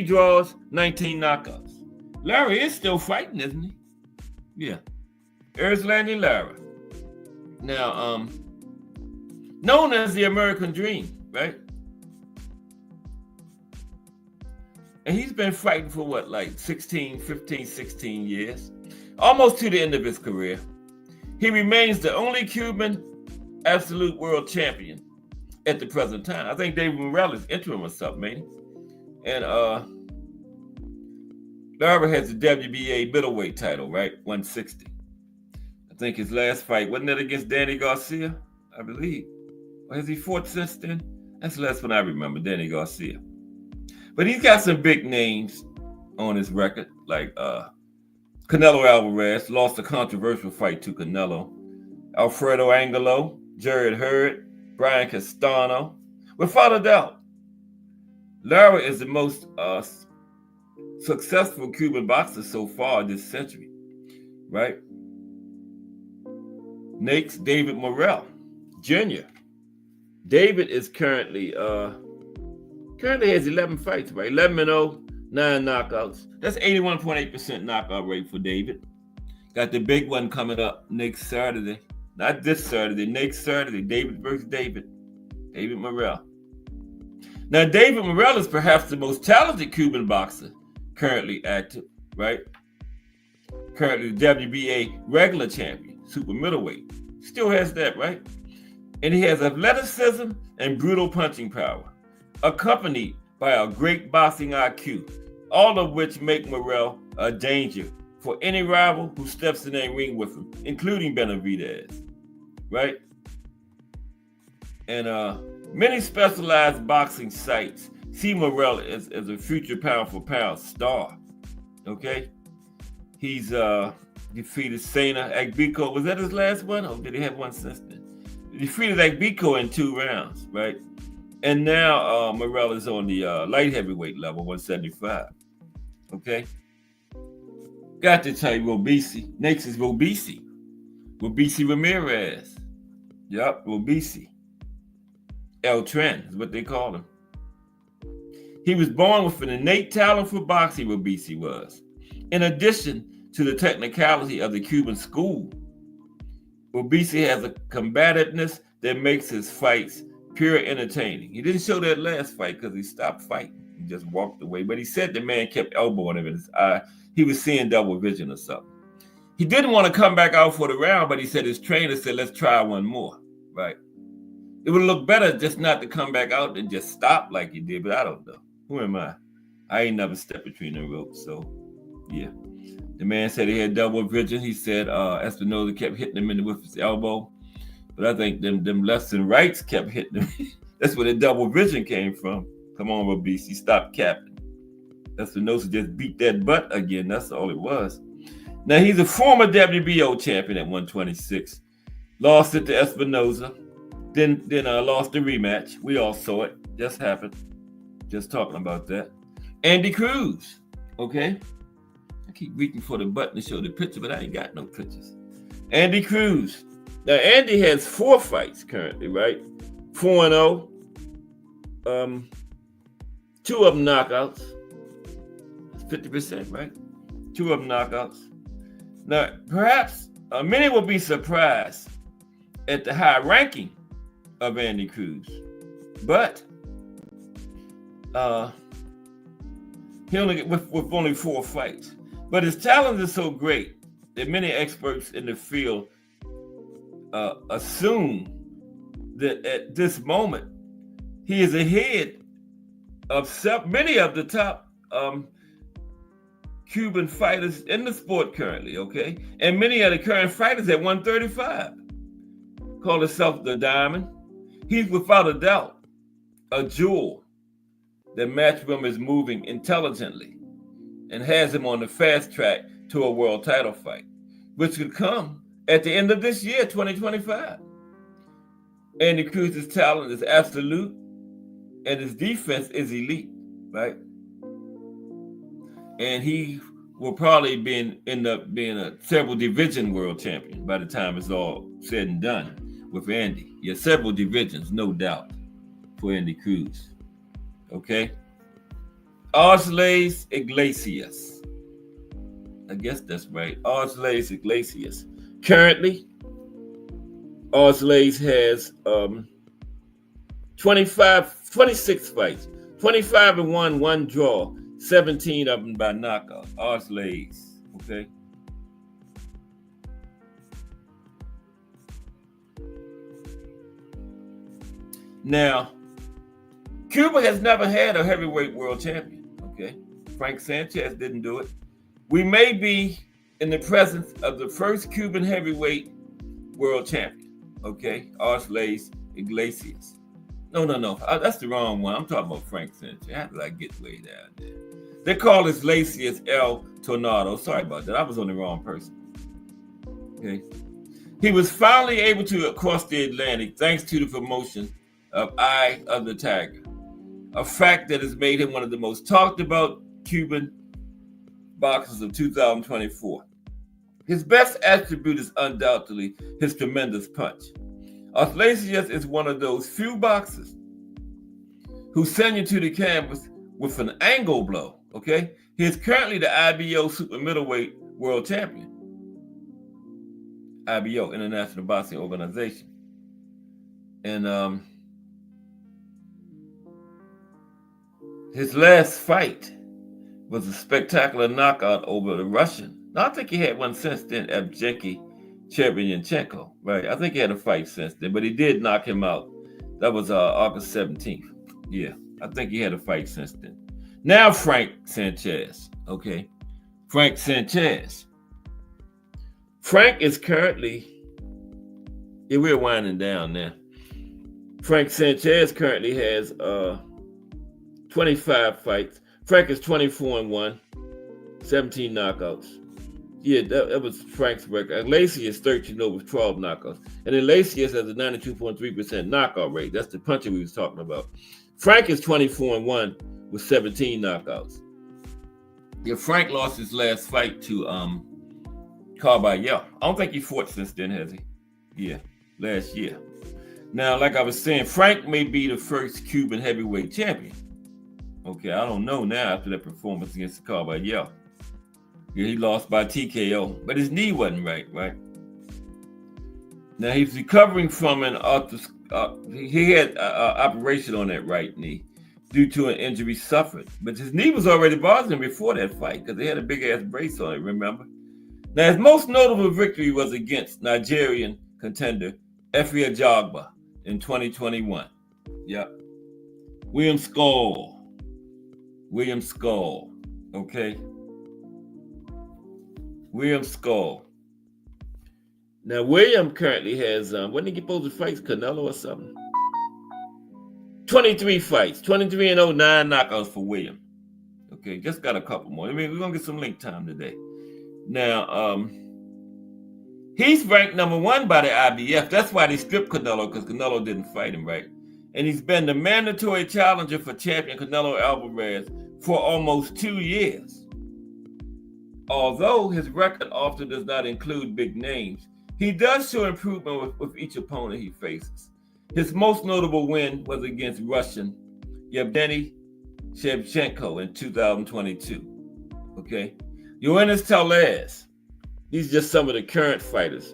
draws, 19 knockouts. Lara is still fighting, isn't he? Yeah. Erislandy Lara. Now, known as the American Dream, right? And he's been fighting for what, like 16 years? Almost to the end of his career. He remains the only Cuban absolute world champion at the present time. I think David Morrell is interim or something, maybe. And Lara has the WBA middleweight title, right? 160. I think his last fight, wasn't it against Danny Garcia? I believe. Or has he fought since then? That's the last one I remember, Danny Garcia. But he's got some big names on his record, like Canelo Alvarez lost a controversial fight to Canelo. Alfredo Angelo, Jared Hurd, Brian Castano. Without a doubt, Lara is the most successful Cuban boxer so far this century, right? Next, David Morrell Jr. David is currently has 11 fights, right? 11-0. 9 knockouts. That's 81.8% knockout rate for David. Got the big one coming up next Saturday. Not this Saturday, next Saturday. David versus David. David Morrell. Now, David Morrell is perhaps the most talented Cuban boxer currently active, right? Currently the WBA regular champion, super middleweight. Still has that, right? And he has athleticism and brutal punching power. accompanied by a great boxing IQ, all of which make Morrell a danger for any rival who steps in a ring with him, including Benavidez, right? And many specialized boxing sites see Morrell as a future pound-for-pound star, okay? He's defeated Sena Agbiko. Was that his last one? Or did he have one since then? He defeated Agbiko in 2 rounds, right? And now Morrell is on the light heavyweight level, 175. Okay? Got to tell you, Robeisy. Next is Robeisy. Robeisy Ramirez. Yup, Robeisy. El Tren is what they call him. He was born with an innate talent for boxing, Robeisy was. In addition to the technicality of the Cuban school, Robeisy has a combativeness that makes his fights pure entertaining. He didn't show that last fight because he stopped fighting. He just walked away. But he said the man kept elbowing him in his eye. He was seeing double vision or something. He didn't want to come back out for the round, but he said his trainer said, let's try one more, right? It would look better just not to come back out and just stop like he did, but I don't know. Who am I? I ain't never stepped between the ropes, so yeah. The man said he had double vision. He said Espinosa kept hitting him with his elbow, but I think them lefts and rights kept hitting him. That's where the double vision came from. Come on, Robeisy, stop capping. Espinosa just beat that butt again. That's all it was. Now, he's a former WBO champion at 126. Lost it to Espinosa. Then lost the rematch. We all saw it. Just happened. Just talking about that. Andy Cruz. Okay? I keep reaching for the button to show the picture, but I ain't got no pictures. Andy Cruz. Now, Andy has 4 fights currently, right? 4-0. 2 of them knockouts. That's 50%, right? 2 of them knockouts. Now, perhaps many will be surprised at the high ranking of Andy Cruz, but he only get with only 4 fights. But his talent is so great that many experts in the field assume that at this moment he is ahead of many of the top Cuban fighters in the sport currently, okay? And many of the current fighters at 135 call himself the Diamond. He's without a doubt a jewel that Matchroom is moving intelligently and has him on the fast track to a world title fight, which could come at the end of this year, 2025. Andy Cruz's talent is absolute and his defense is elite, right? And he will probably end up being a several division world champion by the time it's all said and done with Andy. Yeah, several divisions, no doubt, for Andy Cruz. Okay? Arslan Iglesias. I guess that's right. Arslan Iglesias. Currently, Arslan has 26 fights. 25-1, 1 draw. 17 of them by knockout. Arslan. Okay? Now, Cuba has never had a heavyweight world champion, okay? Frank Sanchez didn't do it. We may be in the presence of the first Cuban heavyweight world champion, okay? Arslan Iglesias. No. That's the wrong one. I'm talking about Frank Sanchez. How did I get way down there? They call this Iglesias El Tornado. Sorry about that. I was on the wrong person, okay? He was finally able to cross the Atlantic thanks to the promotion of Eye of the Tiger, a fact that has made him one of the most talked about Cuban boxers of 2024. His best attribute is undoubtedly his tremendous punch. Iglesias is one of those few boxers who send you to the canvas with an angle blow, okay? He is currently the IBO super middleweight world champion. IBO, International Boxing Organization. And his last fight was a spectacular knockout over the Russian. Now, I think he had one since then, Evgeny Chervenchenko, right? I think he had a fight since then, but he did knock him out. That was August 17th. Yeah. I think he had a fight since then. Now Frank Sanchez, okay? Frank Sanchez. Frank is currently, we're winding down now. Frank Sanchez currently has 25 fights. Frank is 24-1, 17 knockouts. Yeah, that was Frank's record. Lacey is 13-0 with 12 knockouts. And then Lacey has a 92.3% knockout rate. That's the puncher we was talking about. Frank is 24-1 with 17 knockouts. Yeah, Frank lost his last fight to Carvalho. I don't think he fought since then, has he? Yeah, last year. Now, like I was saying, Frank may be the first Cuban heavyweight champion. Okay, I don't know now after that performance against Carvalho. Yeah, he lost by TKO, but his knee wasn't right? Now he's recovering from he had an operation on that right knee due to an injury suffered, but his knee was already bothering him before that fight because they had a big ass brace on it. Remember? Now his most notable victory was against Nigerian contender Efe Ajagba in 2021. Yep. William Skull. Okay. William Skull. Now, William currently has, when did he get supposed to fight? Canelo or something? 23 fights, 23-0, 9 knockouts for William. Okay, just got a couple more. I mean, we're going to get some link time today. Now, he's ranked number 1 by the IBF. That's why they stripped Canelo, because Canelo didn't fight him, right? And he's been the mandatory challenger for champion Canelo Alvarez for almost 2 years. Although his record often does not include big names, he does show improvement with each opponent he faces. His most notable win was against Russian Yevgeny Shevchenko in 2022. Okay, Yoenis Tellez. These are just some of the current fighters,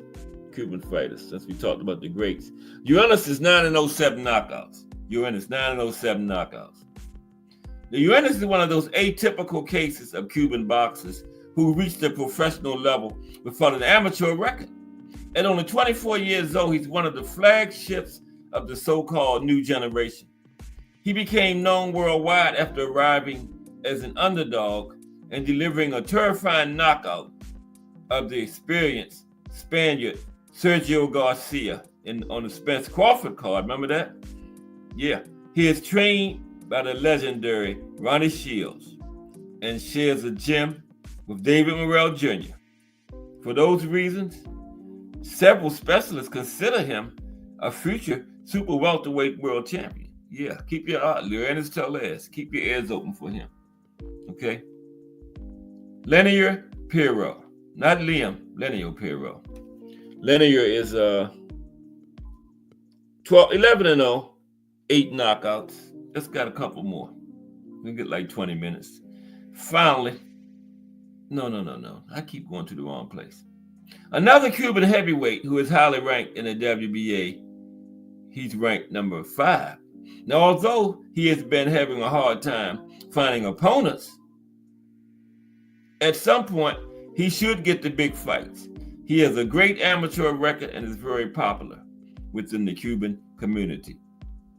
Cuban fighters, since we talked about the greats. Yoenis is 9-0, 7 knockouts. Yoenis 9-0, 7 knockouts. Now, Yoenis is one of those atypical cases of Cuban boxers who reached the professional level without an amateur record. At only 24 years old, he's one of the flagships of the so-called new generation. He became known worldwide after arriving as an underdog and delivering a terrifying knockout of the experienced Spaniard Sergio Garcia on the Spence Crawford card. Remember that? Yeah. He is trained by the legendary Ronnie Shields and shares a gym with David Morrell Jr. For those reasons, several specialists consider him a future super welterweight world champion. Yeah, keep your eye, Yoenis Tellez, keep your ears open for him. Okay? Lenier Pirro, not Liam, Lenier Pirro. Lenier is 11-0, 8 knockouts. Just got a couple more. We get like 20 minutes. Finally, no. I keep going to the wrong place. Another Cuban heavyweight who is highly ranked in the WBA. He's ranked number 5. Now, although he has been having a hard time finding opponents, at some point, he should get the big fights. He has a great amateur record and is very popular within the Cuban community.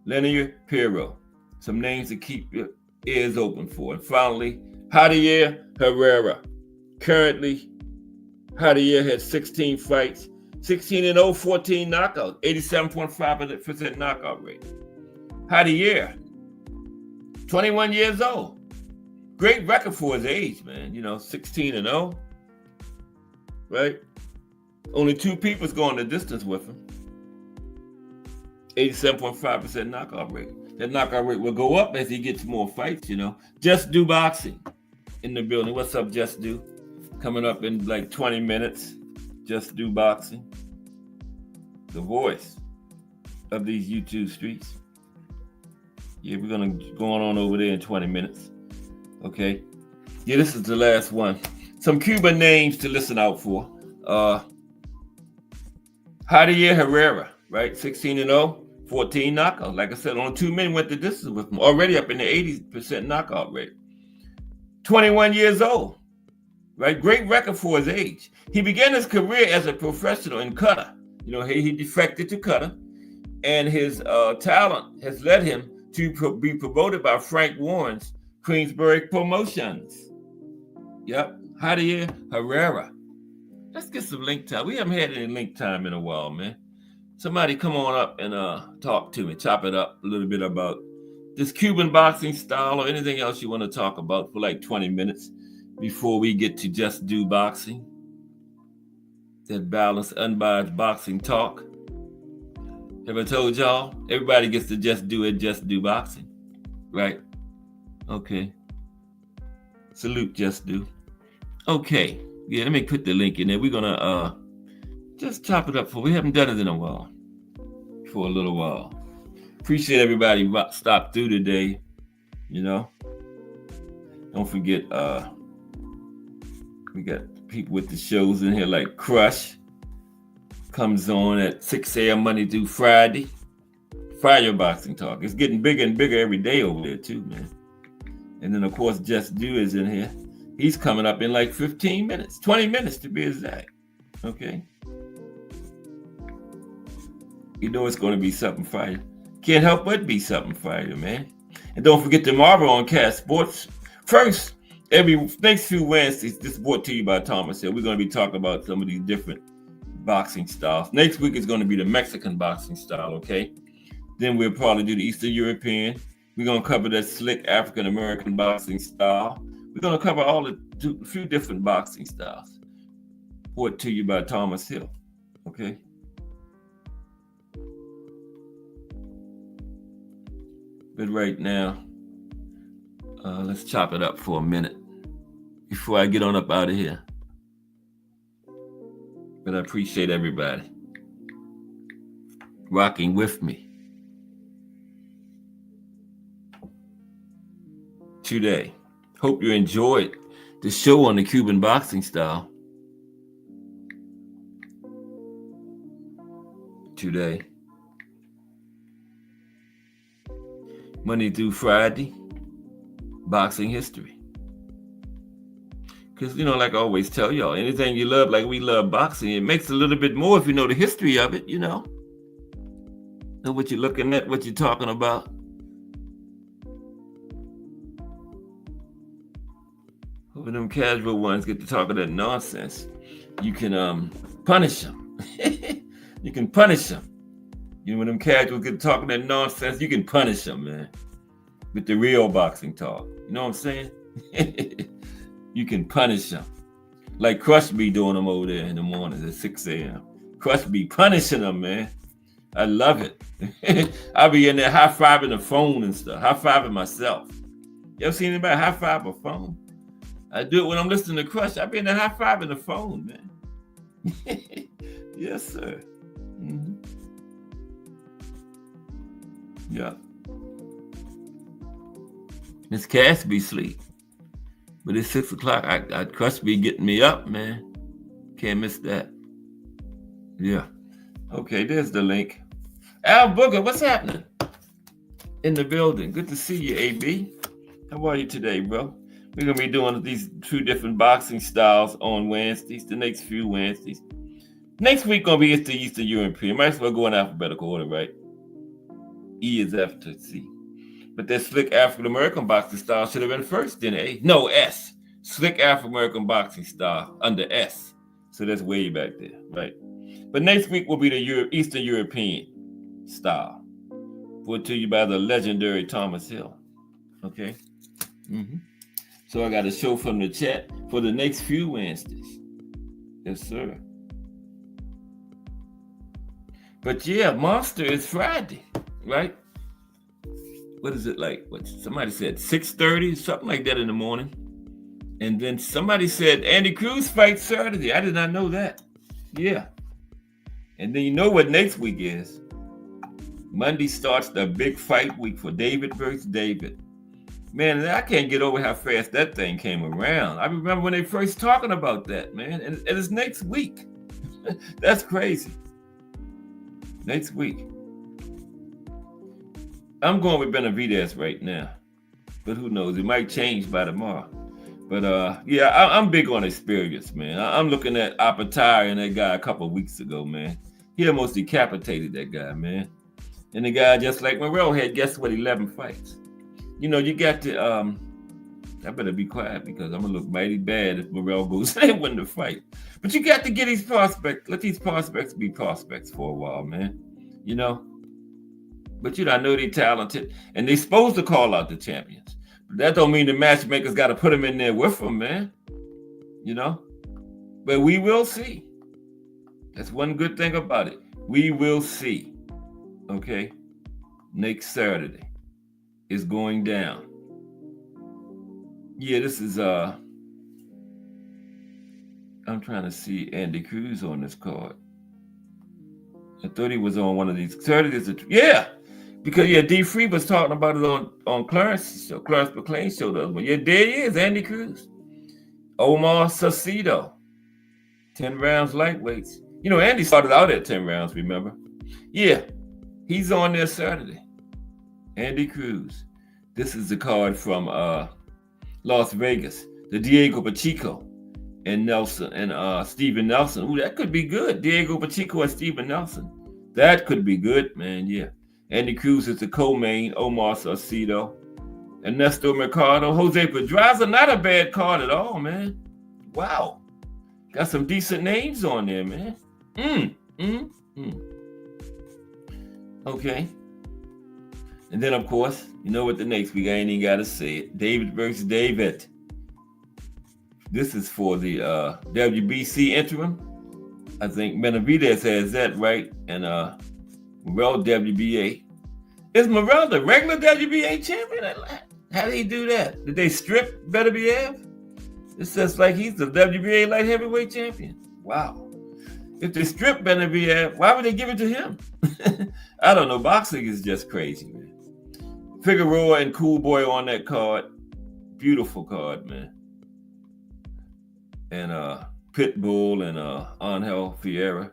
Lenier Pirro. Some names to keep your ears open for. And finally, Javier Herrera. Currently, Javier has 16 fights, 16-0, 14 knockouts, 87.5% knockout rate. Javier, 21 years old. Great record for his age, man. 16-0, right? Only 2 people's going the distance with him. 87.5% knockout rate. That knockout rate will go up as he gets more fights, Just Do Boxing in the building. What's up, Just Do? Coming up in like 20 minutes. Just Do Boxing. The voice of these YouTube streets. Yeah, we're going to go on over there in 20 minutes. Okay. Yeah, this is the last one. Some Cuban names to listen out for. Javier Herrera, right? 16-0. 14 knockouts. Like I said, only 2 men went the distance with him. Already up in the 80% knockout rate. 21 years old. Right? Great record for his age. He began his career as a professional in Qatar. He defected to Qatar. And his talent has led him to be promoted by Frank Warren's Queensbury Promotions. Yep, Javier Herrera. Let's get some link time. We haven't had any link time in a while, man. Somebody come on up and talk to me, chop it up a little bit about this Cuban boxing style or anything else you want to talk about for like 20 minutes before we get to Just Do Boxing. That balanced, unbiased boxing talk. Have I told y'all? Everybody gets to just do boxing. Right? Okay. Salute Just Do. Okay. Yeah, let me put the link in there. We're gonna just chop it up we haven't done it in a while. For a little while. Appreciate everybody stopped through today. You know. Don't forget we got people with the shows in here like Crush. Comes on at 6 a.m. Monday through Friday. Fire Boxing Talk. It's getting bigger and bigger every day over there too, man. And then of course Just Do is in here. He's coming up in like 15 minutes, 20 minutes to be exact. Okay. You know it's going to be something fire. Can't help but be something fire, man. And don't forget tomorrow on Cast Sports. First, next few Wednesdays, this is brought to you by Thomas Hill. We're going to be talking about some of these different boxing styles. Next week is going to be the Mexican boxing style, okay? Then we'll probably do the Eastern European. We're going to cover that slick African American boxing style. We're going to cover a few different boxing styles. Brought to you by Thomas Hill, okay? But right now, let's chop it up for a minute before I get on up out of here. But I appreciate everybody rocking with me today. Hope you enjoyed the show on the Cuban boxing style today. Monday through Friday, boxing history. Because, like I always tell y'all, anything you love, like we love boxing, it makes a little bit more if you know the history of it, Know what you're looking at, what you're talking about. When them casual ones get to talk of that nonsense, you can punish them. You can punish them. When them casuals get to talking that nonsense, you can punish them, man. With the real boxing talk. You know what I'm saying? You can punish them. Like Crush be doing them over there in the mornings at 6 a.m. Crush be punishing them, man. I love it. I be in there high-fiving the phone and stuff. High-fiving myself. You ever seen anybody high-five a phone? I do it when I'm listening to Crush. I be in there high-fiving the phone, man. Yes, sir. Mm-hmm. Yeah. Miss Cass be asleep. But it's 6 o'clock. I Crush be getting me up, man. Can't miss that. Yeah. Okay, there's the link. Al Booger, what's happening? In the building. Good to see you, AB. How are you today, bro? We're going to be doing these 2 different boxing styles on Wednesdays, the next few Wednesdays. Next week going to be the Eastern European. Might as well go in alphabetical order, right? E is after C. But that slick African-American boxing style should have been first, then A. No, S. Slick African-American boxing style under S. So that's way back there, right? But next week will be the Eastern European style. Brought to you by the legendary Thomas Hill. Okay? Mm-hmm. So I got a show from the chat for the next few Wednesdays. Yes, sir. But yeah, Monster is Friday, right? What is it like? What somebody said 6:30, something like that in the morning. And then somebody said Andy Cruz fights Saturday. I did not know that. Yeah. And then you know what next week is. Monday starts the big fight week for David versus David. Man, I can't get over how fast that thing came around. I remember when they first talking about that, man. And it's next week. That's crazy. Next week. I'm going with Benavidez right now. But who knows? It might change by tomorrow. But yeah, I'm big on experience, man. I'm looking at Apatire and that guy a couple of weeks ago, man. He almost decapitated that guy, man. And the guy, just like Morrell, had, guess what, 11 fights. You know, you got to, I better be quiet because I'm going to look mighty bad if Morrell goes and win the fight. But you got to get these prospects, let these prospects be prospects for a while, man. You know? But, you know, I know they're talented, and they're supposed to call out the champions. But that don't mean the matchmakers got to put them in there with them, man. You know? But we will see. That's one good thing about it. We will see. Okay? Next Saturday is going down. Yeah, this is I'm trying to see Andy Cruz on this card. I thought he was on one of these. Saturday is yeah, because D Free was talking about it on Clarence show, Clarence McLean show the other one. Yeah, there he is, Andy Cruz, Omar Sacido, 10 rounds lightweights. You know, Andy started out at 10 rounds. Remember? Yeah, he's on there Saturday. Andy Cruz. This is the card from Las Vegas. The Diego Pacheco and Nelson and Steven Nelson. Ooh, that could be good. Diego Pacheco and Steven Nelson. That could be good, man. Yeah. Andy Cruz is the co-main. Omar Sacido. Ernesto Mercado. Jose Pedraza. Not a bad card at all, man. Wow. Got some decent names on there, man. Okay. And then, of course, you know what the next week, I ain't even got to say it. David versus David. This is for the WBC interim. I think Benavidez has that, right? And Morrell WBA. Is Morrell the regular WBA champion? How did he do that? Did they strip Benavidez? It says like he's the WBA light heavyweight champion. Wow. If they strip Benavidez, why would they give it to him? I don't know. Boxing is just crazy, man. Figueroa and Cool Boy on that card. Beautiful card, man. And Pitbull and Angel Ferreira.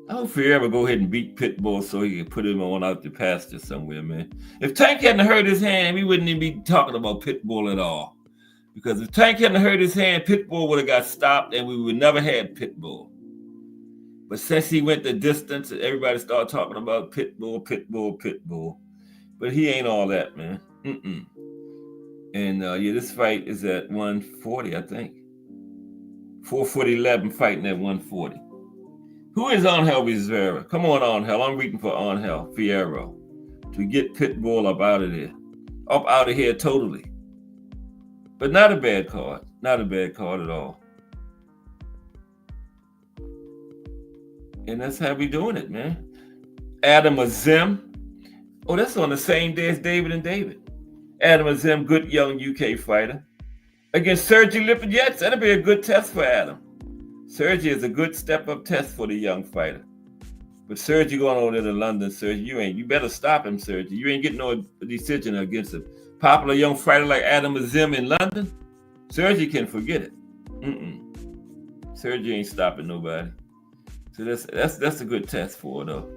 I hope Ferreira go ahead and beat Pitbull so he can put him on out the pasture somewhere, man. If Tank hadn't hurt his hand, we wouldn't even be talking about Pitbull at all. Because if Tank hadn't hurt his hand, Pitbull would have got stopped and we would never had Pitbull. But since he went the distance, everybody started talking about Pitbull. But he ain't all that, man. And this fight is at 140, I think. 4'11" fighting at 140. Who is Angel Ferreira? Come on, Angel. I'm rooting for Angel Ferreira to get Pitbull up out of there. Up out of here totally. But not a bad card. Not a bad card at all. And that's how we doing it, man. Adam Azim. Oh, that's on the same day as David and David. Adam Azim, good young UK fighter. Against Sergey Lipinets, that'll be a good test for Adam. Sergey is a good step-up test for the young fighter. But Sergey going over there to London, Sergey, you better stop him, Sergey. You ain't getting no decision against a popular young fighter like Adam Azim in London. Sergey can forget it. Sergey ain't stopping nobody. So that's a good test for it, though.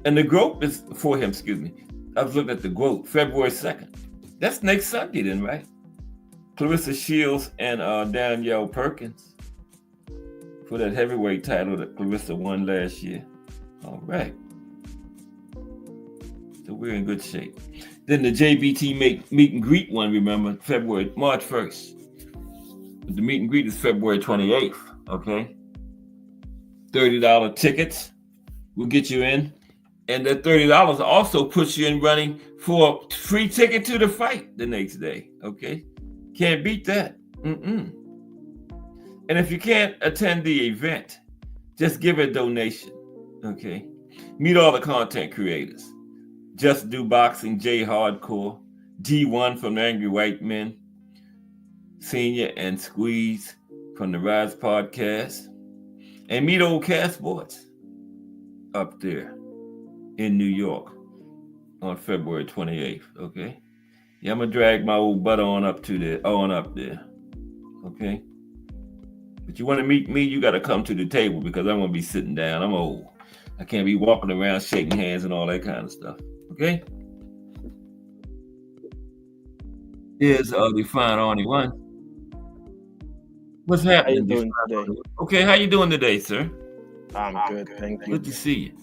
And the GOAT is for him, excuse me. I was looking at the GOAT, February 2nd. That's next Sunday then, right? Clarissa Shields and Danielle Perkins for that heavyweight title that Clarissa won last year. All right. So we're in good shape. Then the JBT meet and greet one, remember, March 1st. The meet and greet is February 28th, okay? $30 tickets will get you in. And that $30 also puts you in running for a free ticket to the fight the next day, okay? Can't beat that. And if you can't attend the event, just give a donation, okay? Meet all the content creators. Just Do Boxing, J Hardcore, D1 from the Angry White Men, Senior and Squeeze from the Rise Podcast, and meet Old Cat Sports up there in New York on February 28th, okay? Yeah, I'm gonna drag my old butt on up there, okay? But you want to meet me, you got to come to the table because I'm gonna be sitting down. I'm old. I can't be walking around shaking hands and all that kind of stuff, okay? Here's the fine Arnie one. What's happening? How you doing today? Okay, how you doing today, sir? I'm good, thank you. Good to see you.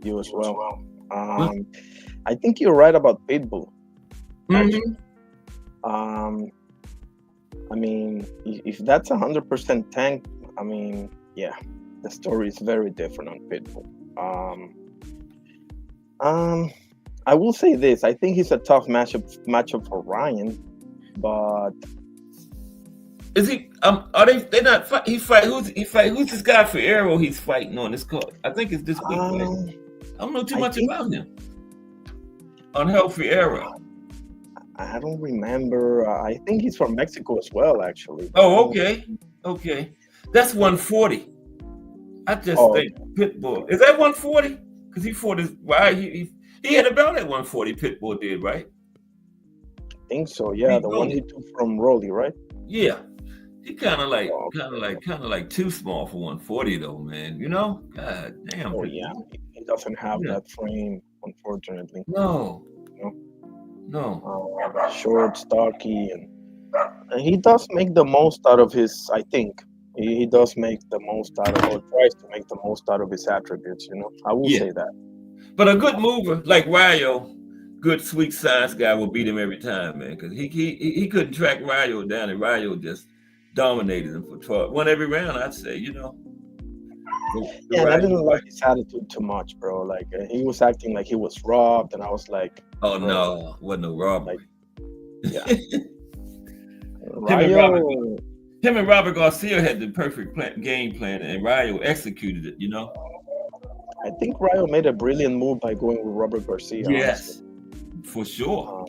You as well. I think you're right about Pitbull. Actually, Mm-hmm. I mean, if that's 100% Tank, I mean, yeah, the story is very different on Pitbull. I will say this: I think he's a tough matchup for Ryan, but Is he? Are they? They're not. He fight. Who's this guy for Arrow? He's fighting on this card. I think it's this week. Right? I don't know too I much think about him. On Hell for Arrow. I don't remember. I think he's from Mexico as well, actually. But I Oh, don't. okay, okay. That's 140. I just Oh, think Pitbull is that 140 because he fought his right. He had a belt at 140. Pitbull did right. I think so. Yeah, Beat the one he Rolly. took from Rolly, right? Yeah. He kind of Oh, like too small for 140 though, man. You know? God damn, oh yeah, Pitbull. he doesn't have Yeah. that frame, unfortunately. No, You no. know, short, stocky, and he does make the most out of his. I think he does make the most out of, or tries to make the most out of his attributes. I will Yeah. say that. But a good mover like Ryo, good sweet science guy will beat him every time, man. Because he couldn't track Ryo down, and Ryo just dominated him for 12. Won every round, I'd say. The Yeah, and I Ryo didn't like fight. his attitude too much, bro. Like he was acting like he was robbed, and I was like, Oh bro, no, wasn't no like robbery. yeah, him and Robert Ryo. him and Robert Garcia had the perfect game plan, and Ryo executed it. I think Ryo made a brilliant move by going with Robert Garcia, honestly. Yes, for sure.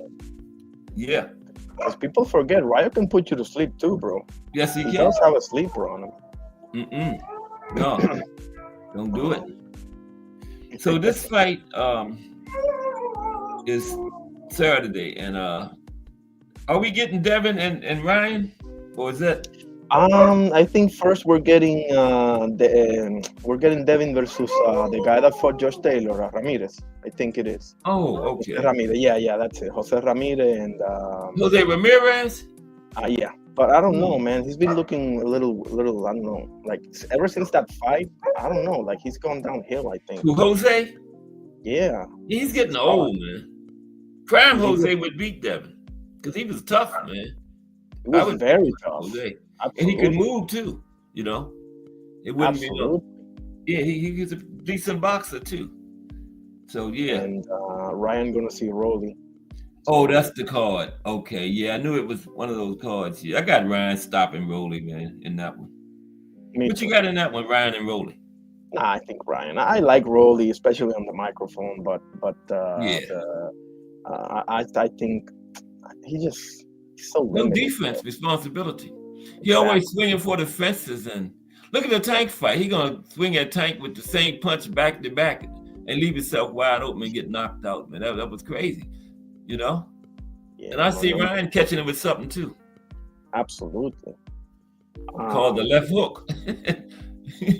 Yeah. Because people forget, Ryo can put you to sleep too, bro. Yes, he He can. does have a sleeper on Mm-mm. No, him. don't do it. So this fight is Saturday, and are we getting Devin and Ryan, or is that? I think first we're getting Devin versus the guy that fought Josh Taylor, Ramirez. I think it is. Oh, Jose okay. Ramirez. Yeah, that's it. Jose Ramirez and Jose Ramirez. yeah. But I don't know, man. He's been looking a little. I don't know. Like ever since that fight, I don't know. Like he's gone downhill. I think. Who, Jose? Yeah. He's getting It's old, man. Prime He Jose was, would beat Devin because he was tough, man. he I was would beat very Prime tough. Jose, and he could Absolutely. move too. It wouldn't be no. Absolutely. Yeah, he was a decent boxer too. So yeah. And Ryan gonna see Rolly. Oh, So that's the card. Okay, yeah, I knew it was one of those cards. Yeah, I got Ryan stopping Rolly, man, in that one. me What you too. got in that one, Ryan and Rolly? Nah, I think Ryan. I like Rolly, especially on the microphone, but Yeah, I think he's so no limited, bro. defense responsibility. He always Exactly. swinging for the fences, and look at the Tank fight. He gonna swing at Tank with the same punch back to back and leave himself wide open and get knocked out, man. That was crazy, you know. Yeah, And I no, see no, Ryan catching him with something too, absolutely. called the Um, left hook.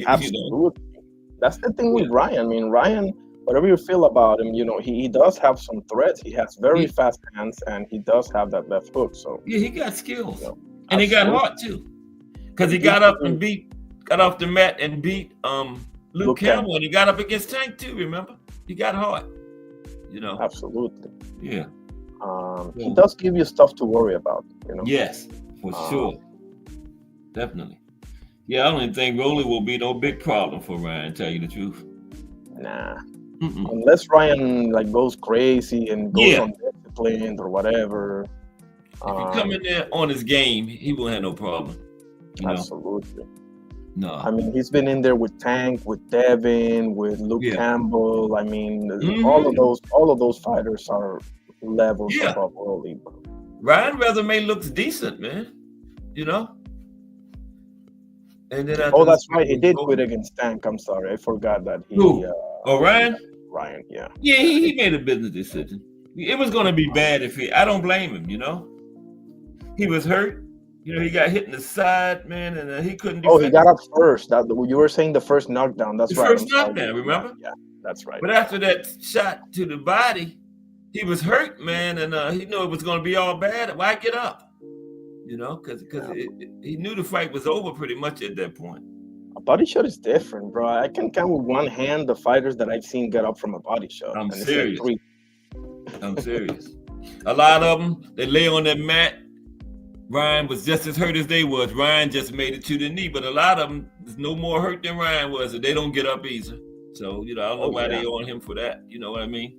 Absolutely. That's the thing Yeah, with Ryan. I mean, Ryan, whatever you feel about him, he does have some threats. He has very yeah, fast hands, and he does have that left hook. So, yeah. He got skills, you know, and he got absolutely. heart too. Because he He got up and can got off the mat and beat Luke look at Campbell, and he got up against Tank too. Remember, he got hard. absolutely. Yeah. He So, does give you stuff to worry about. yes, for Um, sure, definitely. Yeah, I don't even think Rolly will be no big problem for Ryan. Tell you the truth. nah, Mm-mm. unless Ryan like goes crazy and goes Yeah, undisciplined or whatever. if he come Um, in there on his game, he won't have no problem. Absolutely. I No. mean, he's been in there with Tank, with Devin, with Luke Yeah. Campbell. I mean, Mhm. all of those fighters are levels Yeah. above Rolly, bro. Ryan resume looks decent, man. You know. And then after Oh, this that's fight right. He with did quit Rolly, against Tank. I'm sorry, I forgot that who? Oh, Ryan. Ryan. Yeah, Yeah, yeah. he made a business decision. It was going to be bad if I don't blame him, He was hurt. He got hit in the side, man, and he couldn't Oh, he defend got up himself. first. That you were saying the first knockdown. The That's right. I'm first sorry. knockdown, Yeah, remember? yeah. That's right. But after that shot to the body, he was hurt, man, and he knew it was going to be all bad. Why get up? Because Yeah, he knew the fight was over pretty much at that point. body shot is different, bro. I can count with one hand the fighters that I've seen get up from a body shot. I'm and serious. It's like 3. I'm serious. A lot of them, they lay on that mat. Ryan was just as hurt as they was. Ryan just made it to the knee, but a lot of them, there's no more hurt than Ryan was, and they don't get up either. So, I don't know why they on him for that. You know what I mean?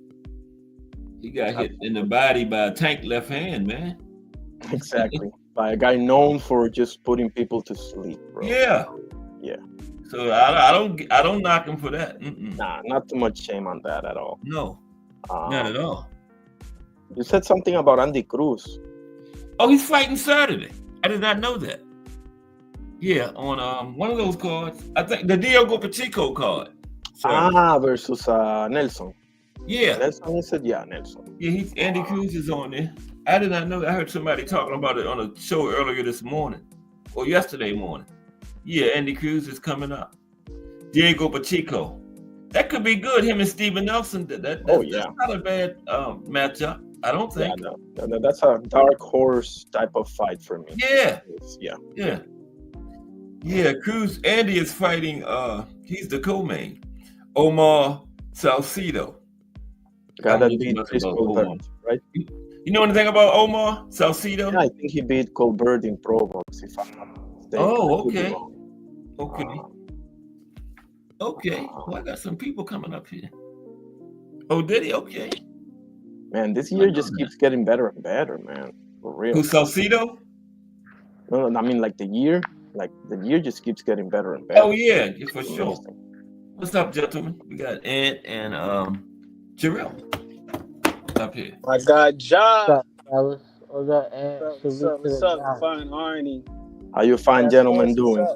He got hit in the body by a tank left hand, man. Exactly. By a guy known for just putting people to sleep, bro. Yeah. So I don't knock him for that. Nah, not too much shame on that at all. No, not at all. You said something about Andy Cruz. Oh, he's fighting Saturday. I did not know that. Yeah, on one of those cards. I think the Diego Pacheco card. Versus Nelson. Yeah. Nelson, he said, Nelson. Yeah, Andy Cruz is on there. I did not know that. I heard somebody talking about it on a show earlier this morning or yesterday morning. Yeah, Andy Cruz is coming up. Diego Pacheco. That could be good. Him and Steven Nelson. That's not a bad matchup. I don't think. Yeah, no, that's a dark horse type of fight for me. Yeah. Cruz. Andy is fighting. He's the co-main. Omar Salcedo. Guy that beat Chris Colbert, right? You know anything about Omar Salcedo? Yeah, I think he beat Colbert in Pro Box, if I'm not mistaken. Oh, okay. Okay. Well, I got some people coming up here. Oh, did he? Okay. Man, this year just keeps getting better and better, man. For real. Who's Salcedo? No, I mean like the year just keeps getting better and better. Oh yeah, for sure. What's up, gentlemen? We got Ant and Jarrell up here. I got Job. What's up, fellas? What's up, Ant? What's up? Fine Arnie. How you fine gentlemen doing?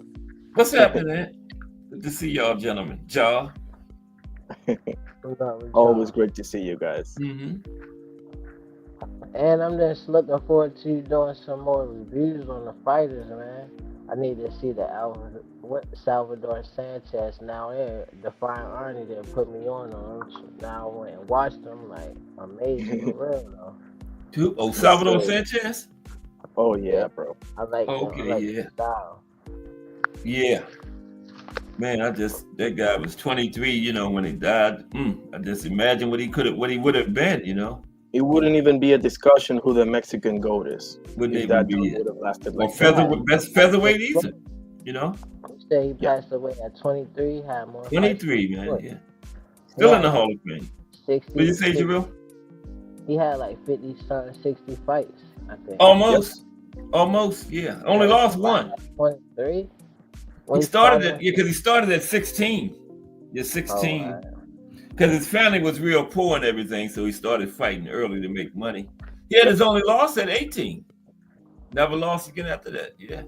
What's happening, Ant? Good to see y'all, gentlemen. Jaw. Always great to see you guys. And I'm just looking forward to you doing some more reviews on the fighters, man. I need to see the Salvador Sanchez now there. Defying Arnie that put me on him. So now I went and watched him. Like, amazing, for real, though. Oh, Salvador Sanchez? Oh, yeah, bro. I like his style. Yeah. Man, that guy was 23, when he died. I just imagine what he would have been, It wouldn't even be a discussion who the Mexican GOAT is. Wouldn't that even be would have lasted or like best featherweight either, You say he passed away at 23, had more 23, man, yeah. Still in the Hall of Fame. 60. What did you say, Jarrell? He had like 60 fights, I think. Almost, yeah. Only lost one. 23? He started because he started at 16. You're 16. Because his family was real poor and everything, so he started fighting early to make money. He had his only loss at 18. Never lost again after that, yeah.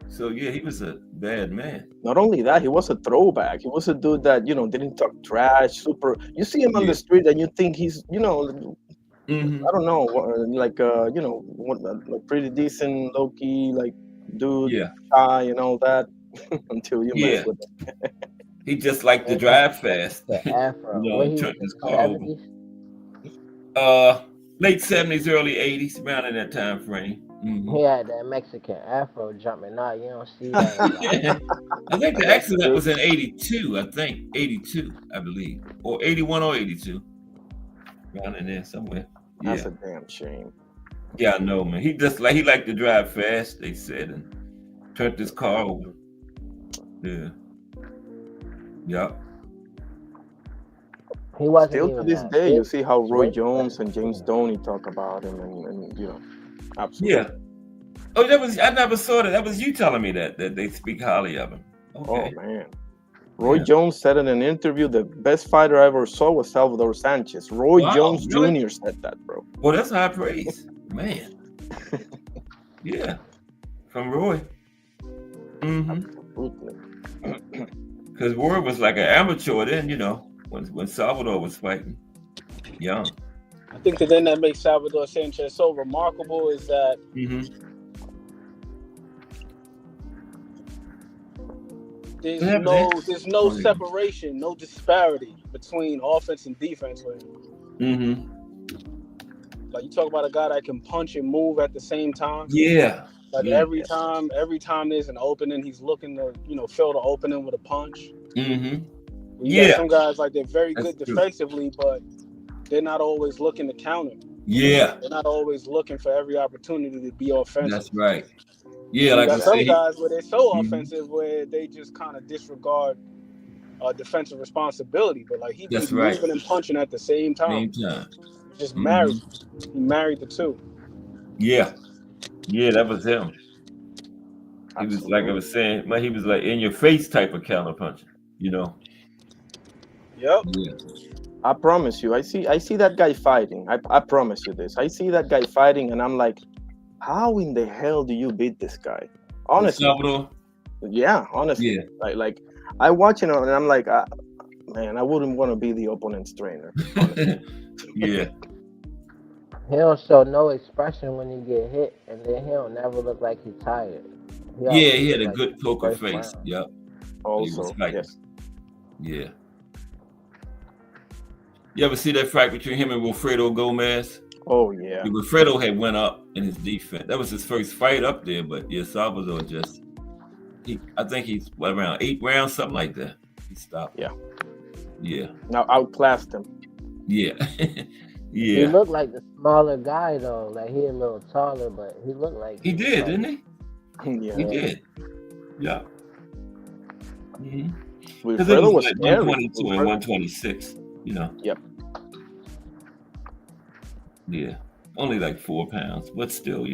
So, yeah, he was a bad man. Not only that, he was a throwback. He was a dude that, didn't talk trash, super. You see him on the street and you think he's, I don't know, like, a pretty decent, low-key, like, dude, shy and all that, until you mess with him. He just liked to drive fast. The Afro. Turned his car over. Late 70s, early 80s, around in that time frame. He had that Mexican Afro jumping out. You don't see that. I think the accident was in 82, 82, I believe. Or 81 or 82. Around in there somewhere. Yeah. That's a damn shame. Yeah, I know, man. He liked to drive fast, they said, and turned his car over. Yeah. Yep. He wasn't still to this day. You see how Roy Jones and James Stoney talk about him, and absolutely. Yeah. Oh, I never saw that. That was you telling me that they speak highly of him. Okay. Oh man. Roy Jones said in an interview, the best fighter I ever saw was Salvador Sanchez. Roy Jones Jr. said that, bro. Well, that's high praise, man. Yeah, from Roy. Because Roy was like an amateur then, when Salvador was fighting, young. I think the thing that makes Salvador Sanchez so remarkable is that there's no separation, no disparity between offense and defense with him. Like, you talk about a guy that can punch and move at the same time. Yeah. Like every time there's an opening, he's looking to, fill the opening with a punch. Mm-hmm. You got some guys like they're very good That's true. defensively, but they're not always looking to counter. Yeah. They're not always looking for every opportunity to be offensive. That's right. Yeah, you like got some guys where they're so offensive where they just kind of disregard defensive responsibility, but like he's moving and punching at the same time. Just married. He married the two. Yeah, that was him. He was like I was saying, he was like in your face type of counter puncher, Yep. Yeah. I promise you, I see that guy fighting. I promise you this. I see that guy fighting, and I'm like, how in the hell do you beat this guy? Honestly. Salvador? Yeah, honestly. Yeah. Like I watch it and I'm like, man, I wouldn't want to be the opponent's trainer. Yeah. He don't show no expression when he get hit, and then he don't never look like he's tired. He had a good poker face. Round. Yep. Also, yes. Yeah. You ever see that fight between him and Wilfredo Gomez? Oh yeah. Wilfredo had went up in his defense. That was his first fight up there, but Salvador I think he's around 8 rounds, something like that. He stopped. Yeah. Yeah. Now outclassed him. Yeah. Yeah. He looked like the smaller guy though. Like he a little taller, but he looked like he did, didn't he? Yeah. He did. Yeah. Mm-hmm. Wilfredo was like 122 and 126. Yep. Yeah. Only like 4 pounds, but still,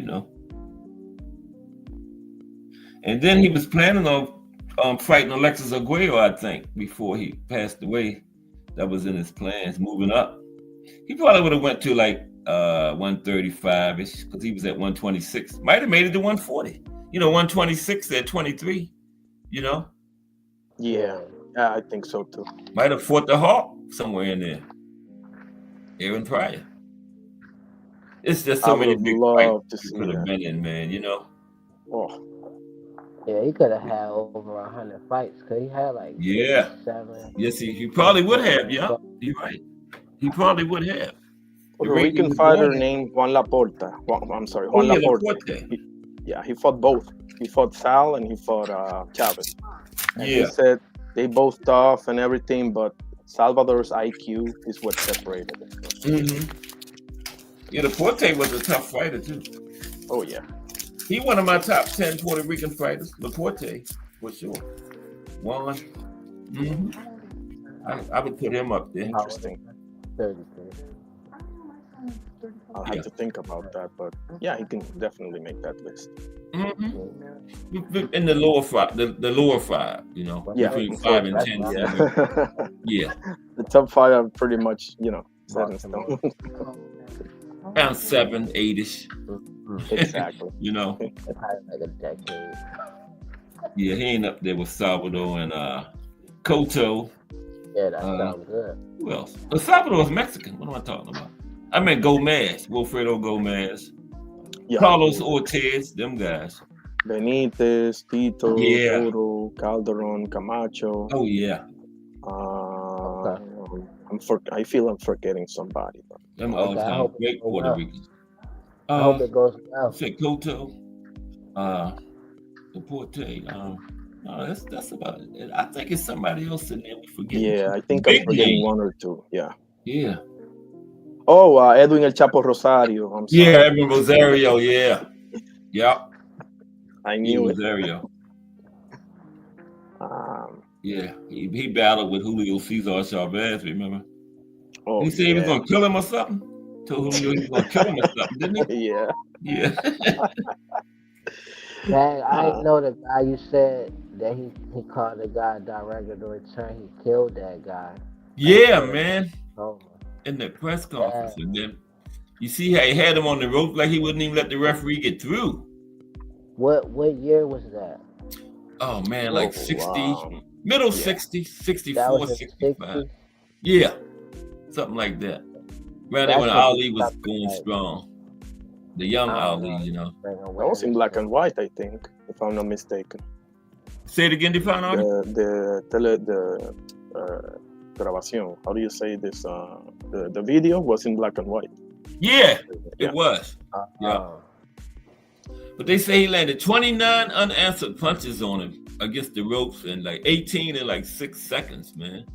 And then he was planning on fighting Alexis Arguello, I think, before he passed away. That was in his plans, moving up. He probably would have went to like 135-ish because he was at 126. Might have made it to 140. 126 at 23. Yeah, I think so too. Might have fought the Hawk somewhere in there. Aaron Pryor. It's just so many big fights he could have been in, man. Oh. Yeah, he could have had over 100 fights because he had like 7. Yes, he probably would have. Yeah, you're right. He probably would have. Puerto Rican fighter named Juan Laporta. Juan Laporta. He fought both. He fought Sal and he fought Chavez. And he said they both tough and everything, but Salvador's IQ is what separated them. Mm-hmm. Yeah, Laporte was a tough fighter too. Oh yeah. He one of my top 10 Puerto Rican fighters. Laporte, for sure. Juan. Mm-hmm. I would put him up there. Interesting. 33. I'll have to think about that, but yeah, he can definitely make that list. Mm-hmm. In the lower five, the lower 5, between 5 and 10. Yeah. The top 5 are pretty much, set in stone. Around 7, 8-ish. Exactly. Like a decade. Yeah, he ain't up there with Salvador and Cotto. Yeah, that sounds good. Who else? Salvador is Mexican. What am I talking about? I meant Gomez, Wilfredo Gomez, Carlos Ortiz, them guys. Benitez, Tito, Oro, Calderon, Camacho. Oh yeah. I feel I'm forgetting somebody. But them all time great Puerto Ricans. I hope it goes well. Say Cotto, Deporte. No, that's about it. I think it's somebody else in there we forget. Yeah, I think I'm forgetting 1 or 2. Yeah. Yeah. Oh, Edwin El Chapo Rosario. I'm sorry. Yeah, Edwin Rosario. Yeah. Yep. I knew it. Rosario. Yeah, he battled with Julio Cesar Chavez. Remember? Oh, he said he was gonna kill him or something. Told Julio he was gonna kill him or something, didn't he? Yeah. Yeah. Dang, I didn't know the guy you said that he called the guy director to return. He killed that guy. Yeah, man. Oh. In the press conference, and then you see how he had him on the rope like he wouldn't even let the referee get through. What year was that? Oh man, like 60, middle 60s, 64, 65. 60s? Yeah, something like that. Right there when Ali was going strong. The young Ali, That was in black and white, I think, if I'm not mistaken. Say it again, Define Army? The grabación. How do you say this? The video was in black and white. Yeah, it was. Yeah. But they say he landed 29 unanswered punches on him against the ropes and like 18 in like 6 seconds, man.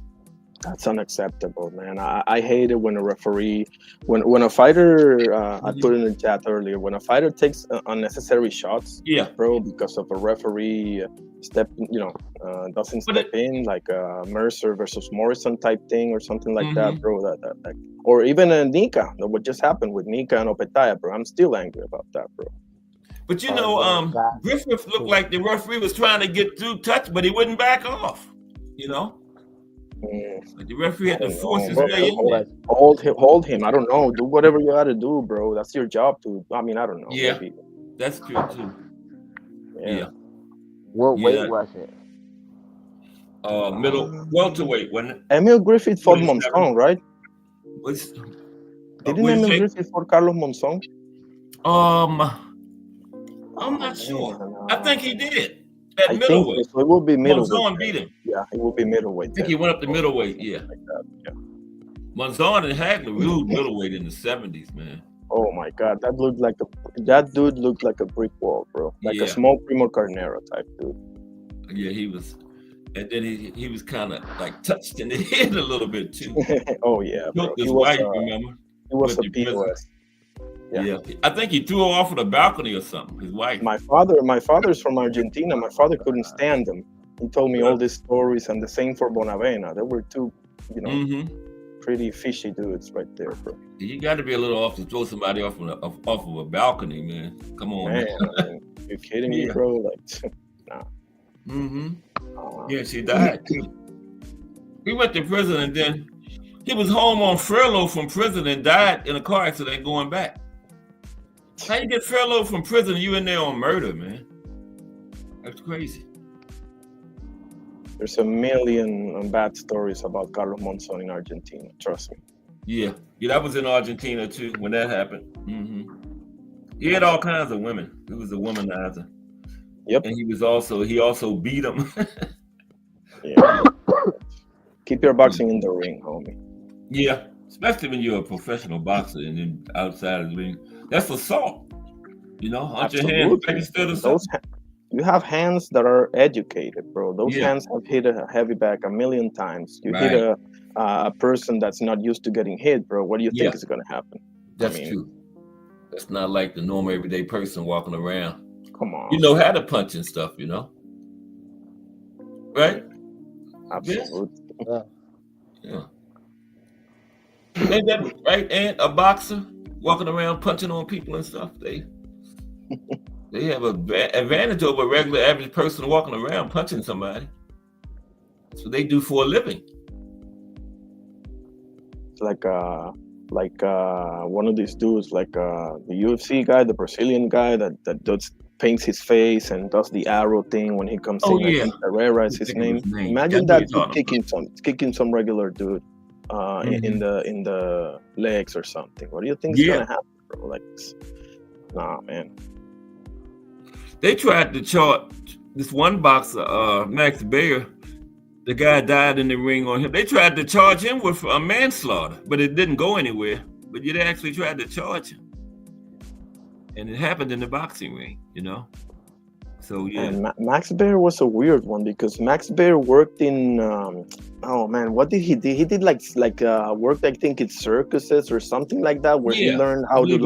That's unacceptable, man. I hate it when a referee, when a fighter, I put in the chat earlier, when a fighter takes unnecessary shots, bro, because of a referee doesn't step in, like Mercer versus Morrison type thing or something like that, bro. That or even Nika, what just happened with Nika and Opetaya, bro. I'm still angry about that, bro. But you know, Griffith looked like the referee was trying to get through touch, but he wouldn't back off, you know? Like the referee had to force his way in there. Hold him. I don't know. Do whatever you got to do, bro. That's your job to. I mean, I don't know. Yeah, maybe. That's true too. Yeah. What weight was it? Middle welterweight, wasn't it? Emil Griffith fought Monzon, right? Didn't Emil Griffith fought Carlos Monzon? I'm not sure. I think he did. I think so. It will be middleweight. Monzon beat him. Yeah, it will be middleweight. I think he went up to middleweight. Yeah. Like that. Yeah. Monzon and Hagler ruled middleweight in the 70s, man. Oh my God, that dude looked like a brick wall, bro. Like a small Primo Carnera type dude. Yeah, he was. And then he was kind of like touched in the head a little bit too. Oh yeah, bro. His wife, remember? He was a POS. Yeah, I think he threw her off of the balcony or something. His wife. My father's from Argentina. My father couldn't stand him. He told me all these stories, and the same for Bonavena. There were two, pretty fishy dudes right there, bro. You got to be a little off to throw somebody off of a balcony, man. Come on, man. I mean, you kidding me, bro? Like, nah. Yeah, she died too. He went to prison and then he was home on furlough from prison and died in a car accident going back. How you get furlough from prison and you in there on murder, man? That's crazy. There's a million bad stories about Carlos Monzon in Argentina. Trust me. Yeah, that was in Argentina too when that happened. He had all kinds of women. He was a womanizer. Yep. And he also beat them. Yeah. Keep your boxing in the ring, homie. Yeah, especially when you're a professional boxer and then outside of the ring. That's assault. On your hands instead of you have hands that are educated, bro. Those hands have hit a heavy bag a million times. You hit a person that's not used to getting hit, bro. What do you think is going to happen? That's true. That's not like the normal everyday person walking around. Come on. You know how to punch and stuff, right? Absolutely. Yeah. Ain't that right? And a boxer walking around punching on people and stuff, they have an advantage over a regular average person walking around punching somebody. That's what they do for a living. It's like one of these dudes, like the UFC guy, the Brazilian guy that paints his face and does the arrow thing when he comes in. I think Herrera is his name. Imagine that dude kicking some regular dude in the legs or something. What do you think is gonna happen, bro? Like, nah, man. They tried to charge this one boxer, Max Baer. The guy died in the ring on him. They tried to charge him with manslaughter, but it didn't go anywhere. But they actually tried to charge him. And it happened in the boxing ring, So, yeah. And Max Baer was a weird one because Max Baer worked in, what did he do? He did like worked, I think, in circuses or something like that, where he learned how to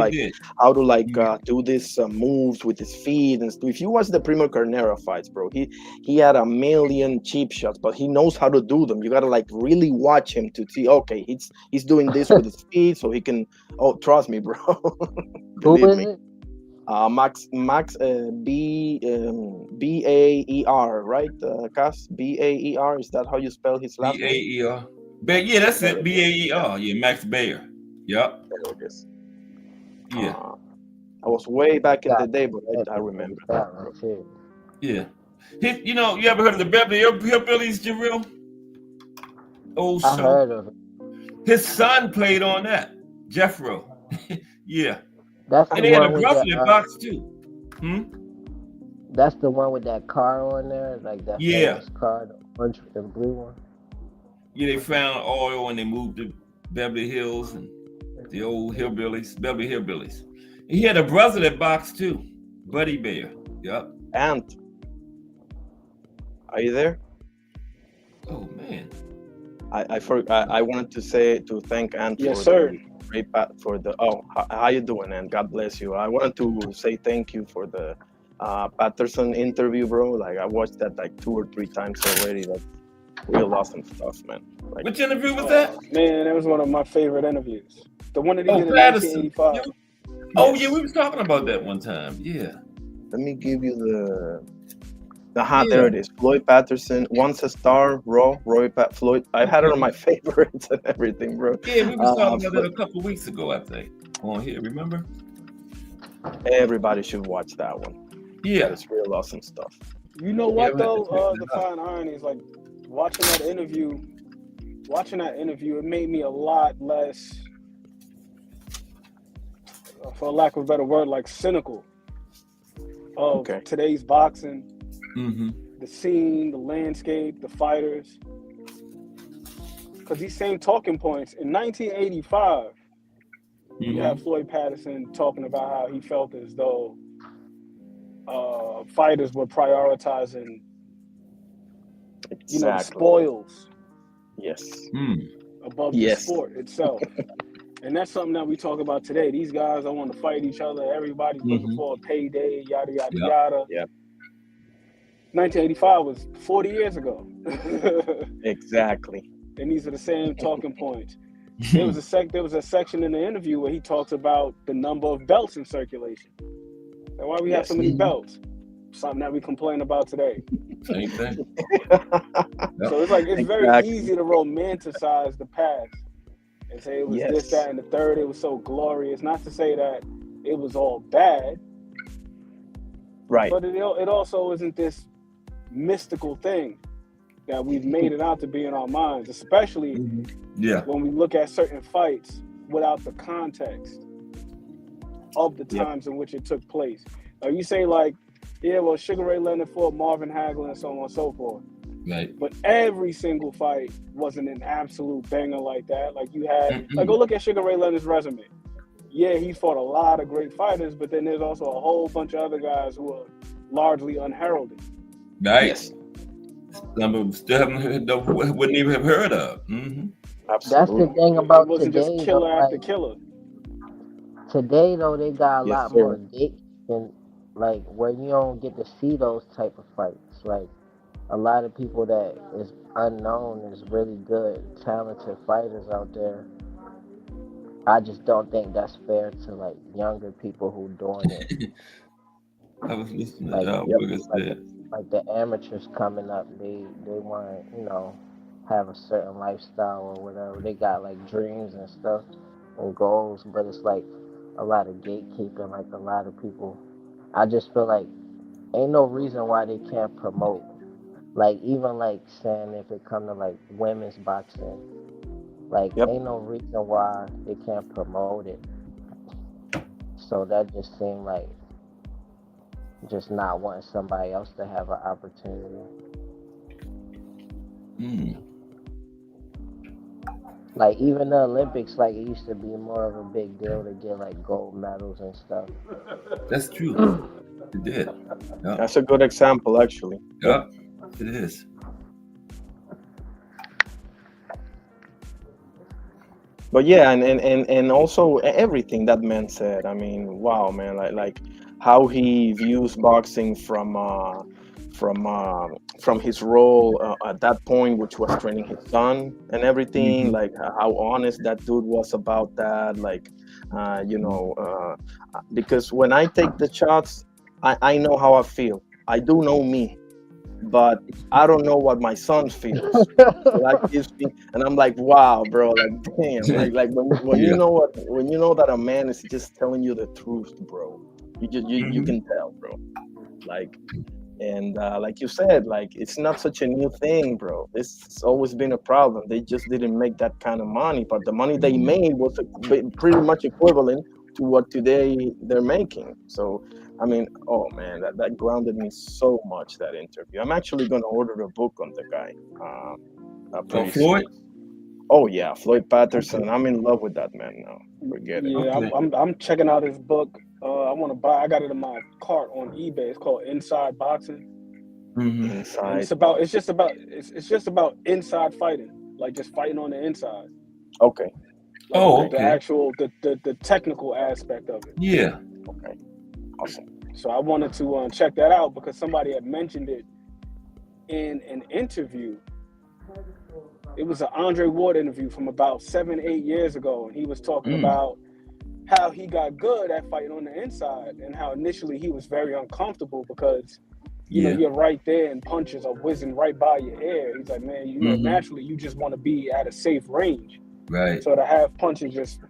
do these moves with his feet and stuff. If you watch the Primo Carnera fights, bro, he had a million cheap shots, but he knows how to do them. You gotta like really watch him to see. Okay, he's doing this with his feet, so he can. Oh, trust me, bro. Who is it? Max Baer, right? Cass, Baer. Is that how you spell his last name? Baer. Yeah, that's it. Baer. Yeah, Max Baer. Yep. There it is. Yeah. I was way back in the day, but I remember that. Yeah. You ever heard of the Beverly Hillbillies, Jarrell? Old show. I heard of it. His son played on that, Jeffro. Yeah. And they had a brother that boxed too. That's the one with that car on there, like that famous car, the orange and blue one. Yeah, they found oil and they moved to Beverly Hills and the old hillbillies, Beverly Hillbillies. He had a brother that boxed too, Buddy Bear. Yep. Ant, are you there? Oh man. I wanted to thank Ant Yes, for sir. the for the how you doing, Ant? God bless you. I wanted to say thank you for the Patterson interview, bro. Like I watched that like 2 or 3 times already. That's real awesome stuff, man. Like, Which interview was that? Man, that was one of my favorite interviews. The one that he Oh, did in Patterson. 1985. Oh yes. yeah, we was talking about that one time. Yeah. Let me give you the Yeah. there it is. Floyd Patterson, Once a Star, Raw, Floyd. I had it on my favorites and everything, bro. Yeah, we was talking about that a couple weeks ago, I think. On here, remember? Everybody should watch that one. Yeah. That is real awesome stuff. You know what though? The fine irony is like watching that interview, it made me a lot less, for lack of a better word, like cynical of today's boxing, the scene, the landscape, the fighters. Because these same talking points in 1985, you have Floyd Patterson talking about how he felt as though fighters were prioritizing, the spoils. Yes. Above the sport itself. And that's something that we talk about today. These guys don't want to fight each other. Everybody's looking for a payday, yada, yada, yada. Yeah. 1985 was 40 years ago. Exactly. And these are the same talking points. There was a section in the interview where he talks about the number of belts in circulation. And why we have so many belts. Something that we complain about today. Same thing. So it's like it's very easy to romanticize the past and say it was this, that, and the third. It was so glorious. Not to say that it was all bad, right? But it also isn't this mystical thing that we've made it out to be in our minds, especially when we look at certain fights without the context of the times in which it took place. Now you say like, well, Sugar Ray Leonard fought Marvin Hagler and so on and so forth. Right. But every single fight wasn't an absolute banger like that. Like you had, like go look at Sugar Ray Leonard's resume. Yeah, he fought a lot of great fighters, but then there's also a whole bunch of other guys who are largely unheralded. Nice. Some of them still haven't heard, wouldn't even have heard of. Absolutely. That's the thing about it wasn't today. Just killer after killer. Today though, they got a lot more gates and like where you don't get to see those type of fights. Like a lot of people that is unknown is really good, talented fighters out there. I just don't think that's fair to like younger people who doing it. I was listening to like the amateurs coming up, they want to, have a certain lifestyle or whatever. They got like dreams and stuff and goals, but it's like a lot of gatekeeping, like a lot of people. I just feel like ain't no reason why they can't promote. Like even like saying if it come to like women's boxing, like ain't no reason why they can't promote it. So that just seemed like just not wanting somebody else to have an opportunity. Like even the Olympics, like it used to be more of a big deal to get like gold medals and stuff. That's true. It did. Yeah. That's a good example, actually. Yeah, it is. But yeah, and also everything that man said. I mean, wow, man, like how he views boxing from his role at that point, which was training his son and everything. Like how honest that dude was about that. Like, because when I take the shots, I know how I feel. I do know me. But I don't know what my son feels. That gives me, and I'm like, wow, bro, like damn, like when you know that a man is just telling you the truth, bro. You can tell, bro. Like, and like you said, like it's not such a new thing, bro. This has always been a problem. They just didn't make that kind of money, but the money they made was pretty much equivalent to what today they're making. So. I mean, oh man, that grounded me so much, that interview. I'm actually going to order a book on the guy. Floyd? Oh yeah, Floyd Patterson. Okay. I'm in love with that man now. Forget it. Yeah, okay. I'm checking out his book. I want to buy. I got it in my cart on eBay. It's called Inside Boxing. Mm-hmm. Inside. And it's just about inside fighting, like just fighting on the inside. Okay. Like Okay. The actual the technical aspect of it. Yeah. Okay. Awesome. So I wanted to check that out because somebody had mentioned it in an interview. It was an Andre Ward interview from about 7-8 years ago, and he was talking about how he got good at fighting on the inside and how initially he was very uncomfortable because you know you're right there and punches are whizzing right by your ear. He's like, man, you know, naturally you just want to be at a safe range. Right. So to have punches just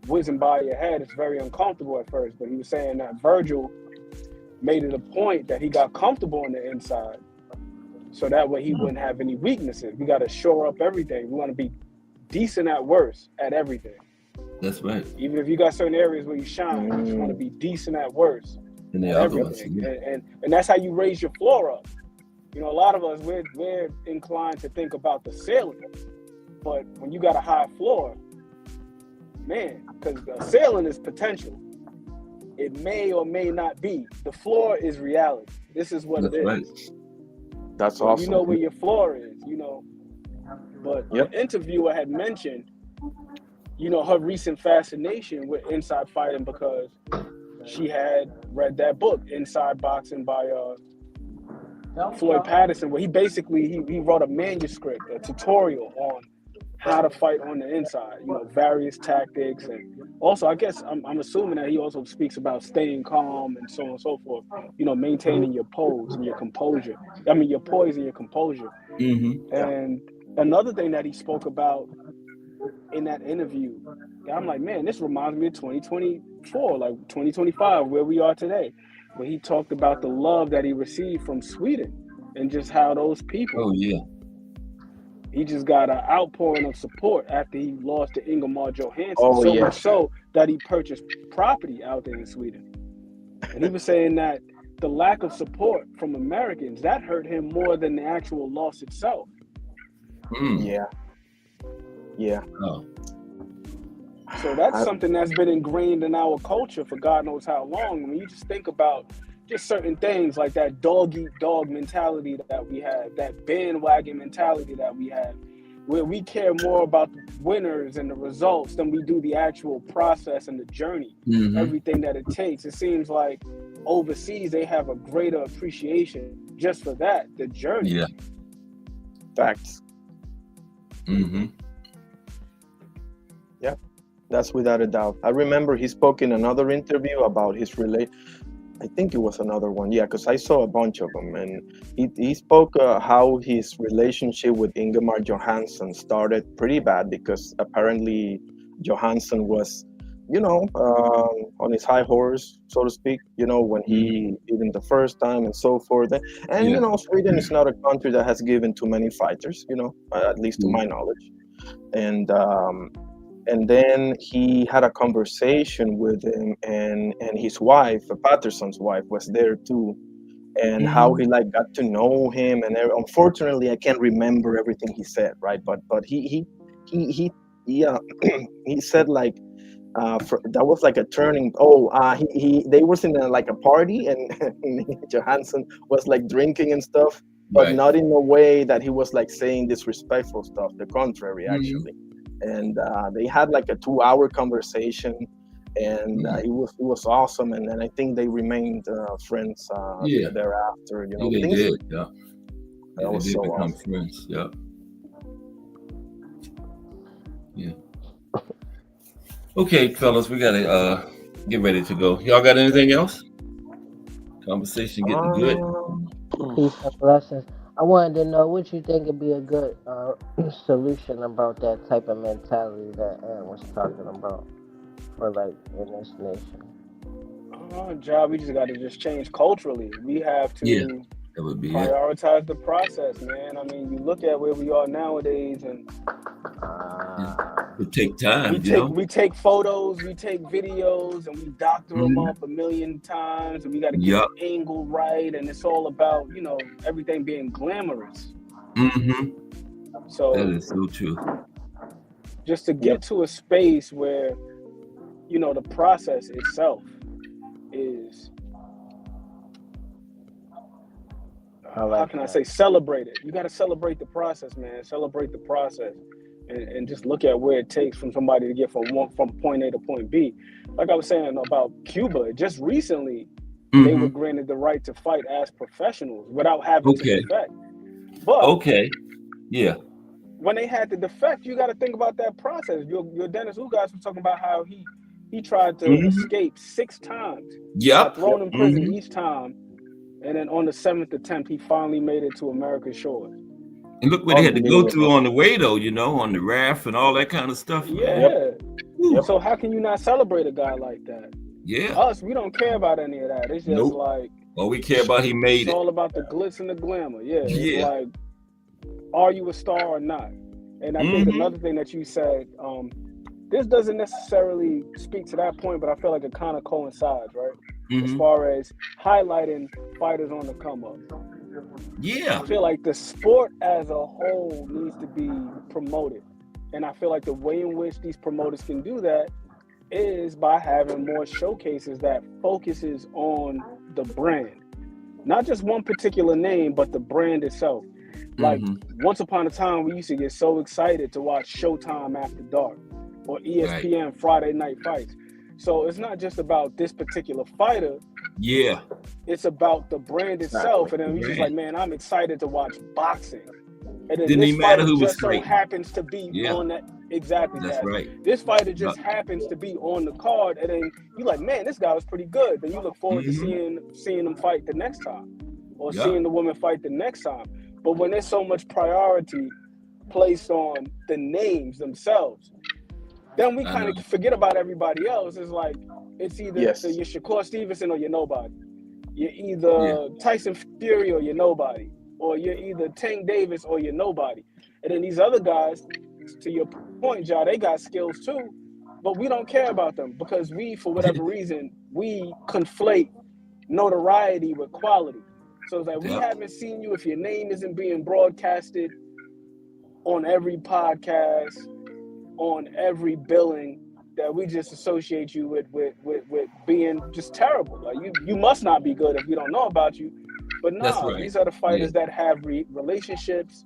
whizzing by your head, it's very uncomfortable at first. But he was saying that Virgil made it a point that he got comfortable on the inside. So that way he wouldn't have any weaknesses. We got to shore up everything. We want to be decent at worst at everything. That's right. Even if you got certain areas where you shine, you just want to be decent at worst. And the at other ones, everything. And that's how you raise your floor up. You know, a lot of us, we're inclined to think about the ceiling. But when you got a high floor, man, because the ceiling is potential. It may or may not be. The floor is reality. This is what it is. Right. That's so awesome. You know where your floor is, you know. But the interviewer had mentioned, you know, her recent fascination with inside fighting because she had read that book, Inside Boxing, by Floyd Patterson, where he basically he wrote a manuscript, a tutorial on how to fight on the inside, you know, various tactics. And also, I guess I'm assuming that he also speaks about staying calm and so on and so forth, you know, maintaining your pose and your composure. I mean, your poise and your composure. And another thing that he spoke about in that interview, I'm like, man, this reminds me of 2024, like 2025, where we are today, where he talked about the love that he received from Sweden and just how those people, he just got an outpouring of support after he lost to Ingemar Johansson. Much so that he purchased property out there in Sweden. And he was saying that the lack of support from Americans, that hurt him more than the actual loss itself. Yeah. Oh. So that's something that's been ingrained in our culture for God knows how long. I mean, you just think about just certain things like that dog-eat-dog mentality that we have, that bandwagon mentality that we have, where we care more about the winners and the results than we do the actual process and the journey, everything that it takes. It seems like overseas they have a greater appreciation just for that, the journey. Yeah. Facts. Yeah, that's without a doubt. I remember he spoke in another interview about his I think it was another one. Yeah, because I saw a bunch of them. And he spoke how his relationship with Ingemar Johansson started pretty bad because apparently Johansson was, you know, on his high horse, so to speak, you know, when he did it the first time and so forth. And, you know, Sweden is not a country that has given too many fighters, you know, at least to my knowledge. And then he had a conversation with him, and his wife, Patterson's wife, was there too, and how he like got to know him. And unfortunately, I can't remember everything he said, right? But he said like that was like a turning. They was in like a party, and Johansson was like drinking and stuff, but not in a way that he was like saying disrespectful stuff. The contrary, actually. And they had like a 2-hour conversation, and it was awesome. And then I think they remained friends thereafter. You know, they did. Yeah, that was they did so become awesome. friends. Yeah. Yeah. Okay, fellas, we gotta get ready to go. Y'all got anything else? Conversation getting good. Peace and blessings. I wanted to know what you think would be a good solution about that type of mentality that Aaron was talking about for like in this nation. Job, we just got to just change culturally. We have to that would be prioritize the process, man. I mean, you look at where we are nowadays, and it take time. We take photos, we take videos, and we doctor them up a million times, and we got to get the angle right, and it's all about, you know, everything being glamorous. So that is so true. Just to get to a space where, you know, the process itself is, like how can I say, celebrate it. You got to celebrate the process, man. Celebrate the process, and just look at where it takes from somebody to get from point A to point B. Like I was saying about Cuba, just recently they were granted the right to fight as professionals without having to defect. But when they had to defect, you got to think about that process. Your Dennis Ugas was talking about how he tried to escape 6 times. Got thrown in prison each time. And then on the 7th attempt, he finally made it to America's shores. And look what they had to go through on the way, though, you know, on the raft and all that kind of stuff. Yeah. Yep. So how can you not celebrate a guy like that? Yeah. Us, we don't care about any of that. It's just like... All we care about, he made it. It's all about the glitz and the glamour. Yeah. It's like, are you a star or not? And I think another thing that you said, this doesn't necessarily speak to that point, but I feel like it kind of coincides, right? As far as highlighting fighters on the come up. Yeah. I feel like the sport as a whole needs to be promoted. And I feel like the way in which these promoters can do that is by having more showcases that focuses on the brand. Not just one particular name, but the brand itself. Like once upon a time, we used to get so excited to watch Showtime After Dark or ESPN Friday Night Fights. So it's not just about this particular fighter. Yeah. It's about the brand itself. And then we just like, man, I'm excited to watch boxing. And then Didn't this even matter fighter who was just so fighting. happens to be on that. Exactly. That's right. This fighter just happens to be on the card. And then you're like, man, this guy was pretty good. Then you look forward to seeing him fight the next time or seeing the woman fight the next time. But when there's so much priority placed on the names themselves, then we kind of forget about everybody else. It's like, it's either you're Shakur Stevenson or you're nobody. You're either Tyson Fury or you're nobody. Or you're either Tank Davis or you're nobody. And then these other guys, to your point, Ja, they got skills too, but we don't care about them because we, for whatever reason, we conflate notoriety with quality. So it's like, we haven't seen you if your name isn't being broadcasted on every podcast, on every billing, that we just associate you with being just terrible. Like you must not be good if we don't know about you. But no, these are the fighters that have relationships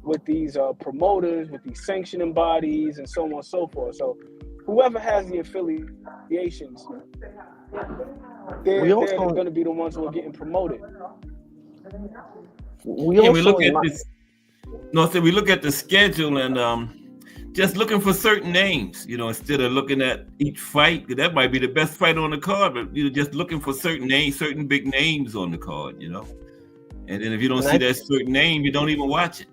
with these promoters, with these sanctioning bodies, and so on and so forth. So whoever has the affiliations, they're going to be the ones who are getting promoted. We look at this. No, so we look at the schedule and just looking for certain names, you know, instead of looking at each fight. That might be the best fight on the card, but you're just looking for certain names, certain big names on the card, you know. And then if you don't see that certain name, you don't even watch it.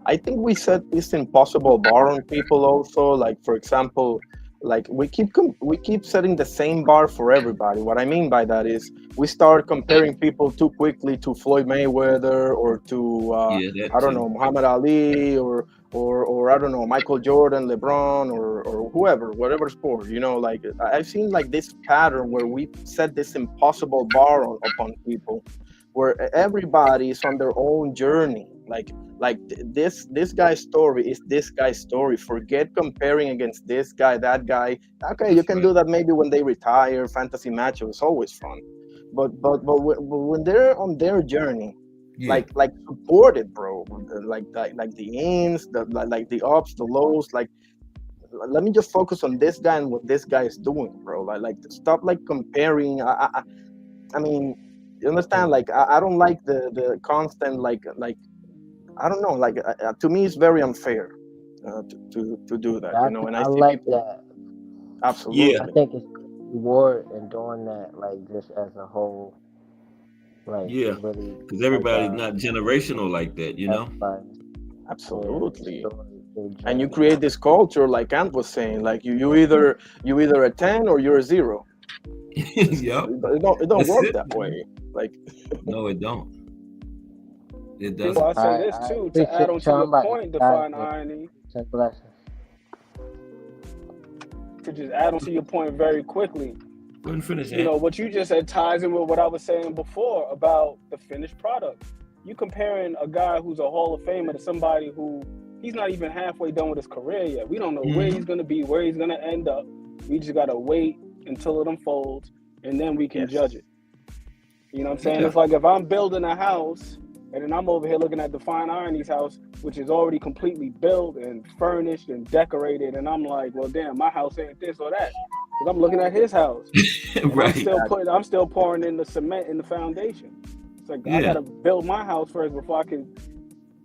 I think we set this impossible bar on people also. Like, for example, like we keep setting the same bar for everybody. What I mean by that is we start comparing people too quickly to Floyd Mayweather or to I don't know, Muhammad Ali or I don't know, Michael Jordan, LeBron or whoever, whatever sport, you know. Like I've seen like this pattern where we set this impossible bar upon people, where everybody is on their own journey. Like this guy's story is this guy's story. Forget comparing against this guy, that guy. Okay, you can do that maybe when they retire, fantasy matches, it's always fun. But when they're on their journey, like support it, bro. Like the ins, like the ups, the lows. Like let me just focus on this guy and what this guy is doing, bro. Like stop like comparing. I mean, you understand? Like I don't like the constant like. I don't know, like to me, it's very unfair to do that, you know. And I see like people, that. Absolutely. I think it's reward in doing that, like just as a whole. Like really, because everybody's not generational like that, you know. Absolutely. And you create this culture, like Ant was saying, like you either a 10 or you're a 0. Yep. It don't work that way. Like no, it don't. It does. Well, I say this too, to add on to your point, Define Irony. To just add on to your point very quickly. Go ahead and finish. You know, what you just said ties in with what I was saying before about the finished product. You comparing a guy who's a Hall of Famer to somebody who he's not even halfway done with his career yet. We don't know where he's going to be, where he's going to end up. We just got to wait until it unfolds. and then we can Yes. judge it. You know what I'm saying? Yeah. It's like if I'm building a house and then I'm over here looking at the Fine Irony's house, which is already completely built and furnished and decorated, and I'm like, well, damn, my house ain't this or that, because I'm looking at his house. And Right. I'm still pouring in the cement in the foundation. It's like I gotta build my house first before I can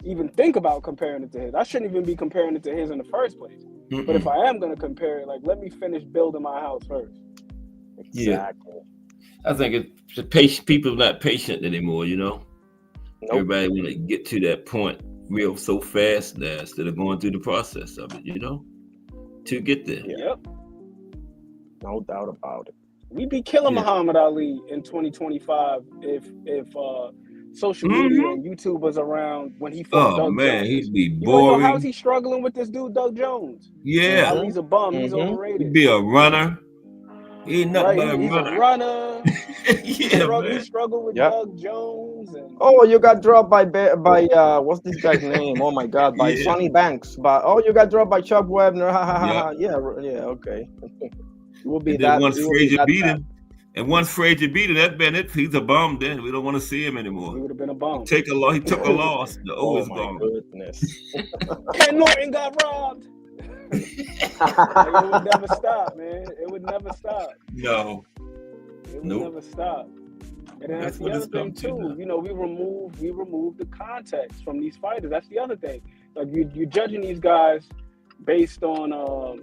even think about comparing it to his. I shouldn't even be comparing it to his in the first place. Mm-mm. But if I am gonna compare it, like, let me finish building my house first. Exactly. I think it's the patient. People are not patient anymore. You know, everybody want to get to that point real so fast now instead of going through the process of it. You know, to get there. Yep. No doubt about it. We'd be killing Muhammad Ali in 2025 if social media and YouTube was around when he fought Doug Jones. He'd be You boring. know, how's he struggling with this dude, Doug Jones? Yeah. Ali's a bum. He's overrated. He'd be a runner. He ain't nothing but a He's runner. a runner. Yeah, he struggled with Doug Jones. And you got dropped by what's this guy's name? Oh my God, by Sonny Banks. But you got dropped by Chuck Webner. Yeah, okay. It will be and that. then once Frazier beat him, that Bennett, he's a bum. Then we don't want to see him anymore. He would have been a bum. He took a loss. Oh my goodness. Ken Norton got robbed. It would never stop, man. It would never stop. No. It would never stop. And then that's the other thing too. You know, we remove the context from these fighters. That's the other thing. Like you're judging these guys based on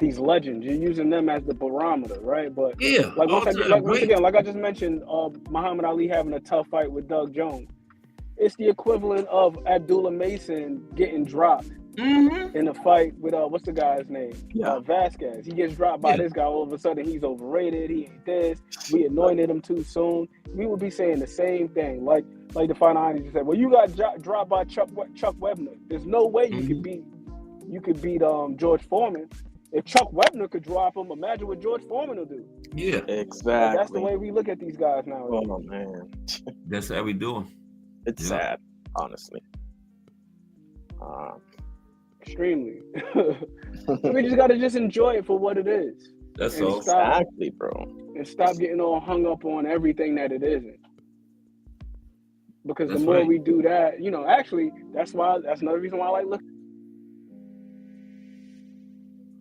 these legends. You're using them as the barometer, right? But once again, like I just mentioned, Muhammad Ali having a tough fight with Doug Jones. It's the equivalent of Abdullah Mason getting dropped in a fight with what's the guy's name? Vasquez. He gets dropped by this guy. All of a sudden, he's overrated. He ain't this. We anointed him too soon. We would be saying the same thing. Like the Fine Irony just said, well, you got dropped by Chuck Webner. There's no way you could beat George Foreman. If Chuck Webner could drop him, imagine what George Foreman will do. Yeah, exactly. Like, that's the way we look at these guys now. Oh man, that's how we doing. It's sad, honestly. Extremely. We just gotta just enjoy it for what it is. That's all. Exactly, bro. And stop getting all hung up on everything that it isn't. Because the more we do that, you know, actually, that's another reason why I like looking.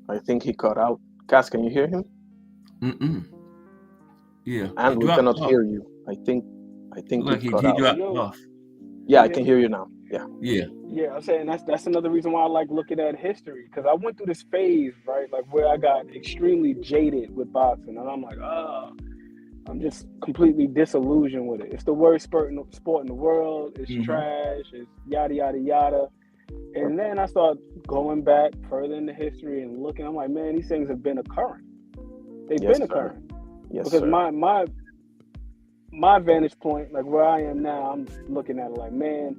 I think he cut out. Cass, can you hear him? Yeah. And we cannot hear you. I think like he dropped off. Yeah, I can hear you now. Yeah. Yeah, I'm saying that's another reason why I like looking at history, because I went through this phase, right, like where I got extremely jaded with boxing, and I'm like, I'm just completely disillusioned with it. It's the worst sport in the world. It's trash. It's yada yada yada. And then I start going back further into history and looking. I'm like, man, these things have been occurring. They've been occurring. Yes, because sir. my vantage point, like where I am now, I'm looking at it like, man,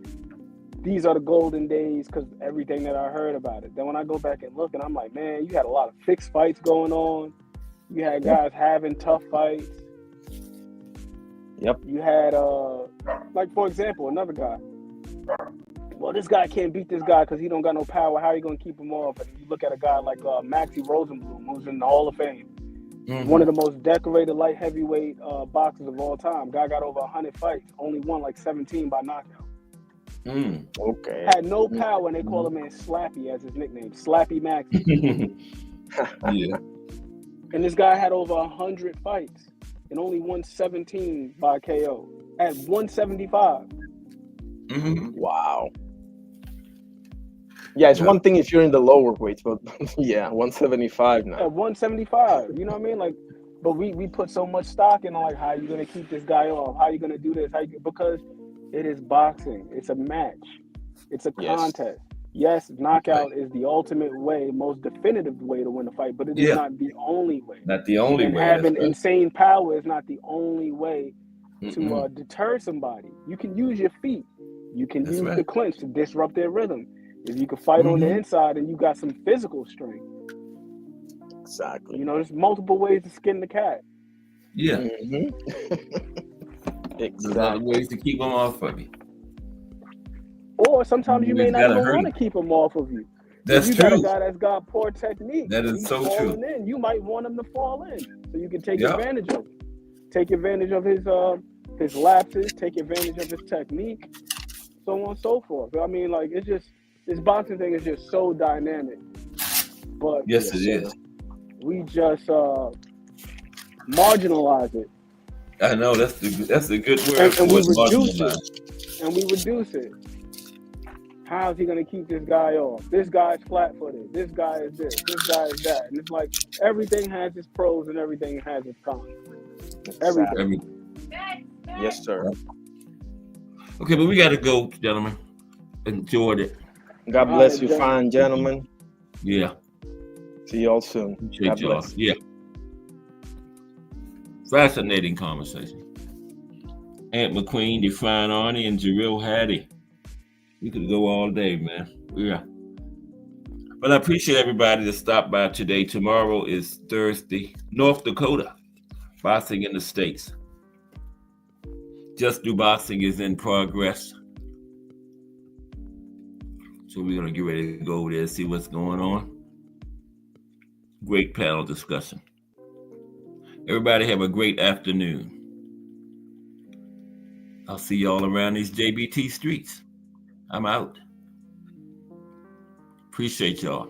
these are the golden days because everything that I heard about it. Then when I go back and look, and I'm like, man, you had a lot of fixed fights going on. You had guys having tough fights. Yep. You had, like, for example, another guy. Well, this guy can't beat this guy because he don't got no power. How are you going to keep him off? And you look at a guy like Maxie Rosenblum, who's in the Hall of Fame. One of the most decorated light heavyweight boxers of all time. Guy got over 100 fights, only won like 17 by knockout. Okay. Had no power, and they call him Slappy as his nickname, Slappy Maxie. Yeah. And this guy had over 100 fights and only won 17 by KO at 175. Wow. Yeah, it's one thing if you're in the lower weights, but yeah, 175 now. At 175, you know what I mean? Like, but we put so much stock in like, how are you gonna keep this guy off? How are you gonna do this? Because it is boxing. It's a match. It's a contest. Yes, knockout is the ultimate way, most definitive way to win a fight, but it is not the only way. Not the only way. Having insane power is not the only way to deter somebody. You can use your feet. You can use the clinch to disrupt their rhythm. If you can fight on the inside and you got some physical strength. Exactly. You know, there's multiple ways to skin the cat. Yeah. Exactly. There's a lot of ways to keep them off of you. Or sometimes you may not even want to keep them off of you. That's you got a true. guy that's got poor technique. That is He's so falling true. in. You might want him to fall in, so you can take Yeah. advantage of it. Take advantage of his lapses. Take advantage of his technique, so on and so forth. I mean, like, it's just, this boxing thing is just so dynamic. But Yes, it is. we just marginalize it. I know that's a good word for and we it. reduce Marginalized. it. And we reduce it. How's he gonna keep this guy off? This guy's flat-footed. This guy is this. This guy is that. And it's like, everything has its pros and everything has its cons. Everything. Yes, sir. Okay, but we got to go, gentlemen. Enjoyed it. God bless you, fine gentlemen. Yeah. See y'all soon. Appreciate y'all. Yeah. Fascinating conversation. Aunt McQueen, Define Arnie, and Jarrell Hattie. We could go all day, man. Yeah. But I appreciate everybody that stopped by today. Tomorrow is Thursday. North Dakota. Boxing in the States. Just Do Boxing is in progress. So we're going to get ready to go over there and see what's going on. Great panel discussion. Everybody have a great afternoon. I'll see y'all around these JBT streets. I'm out. Appreciate y'all.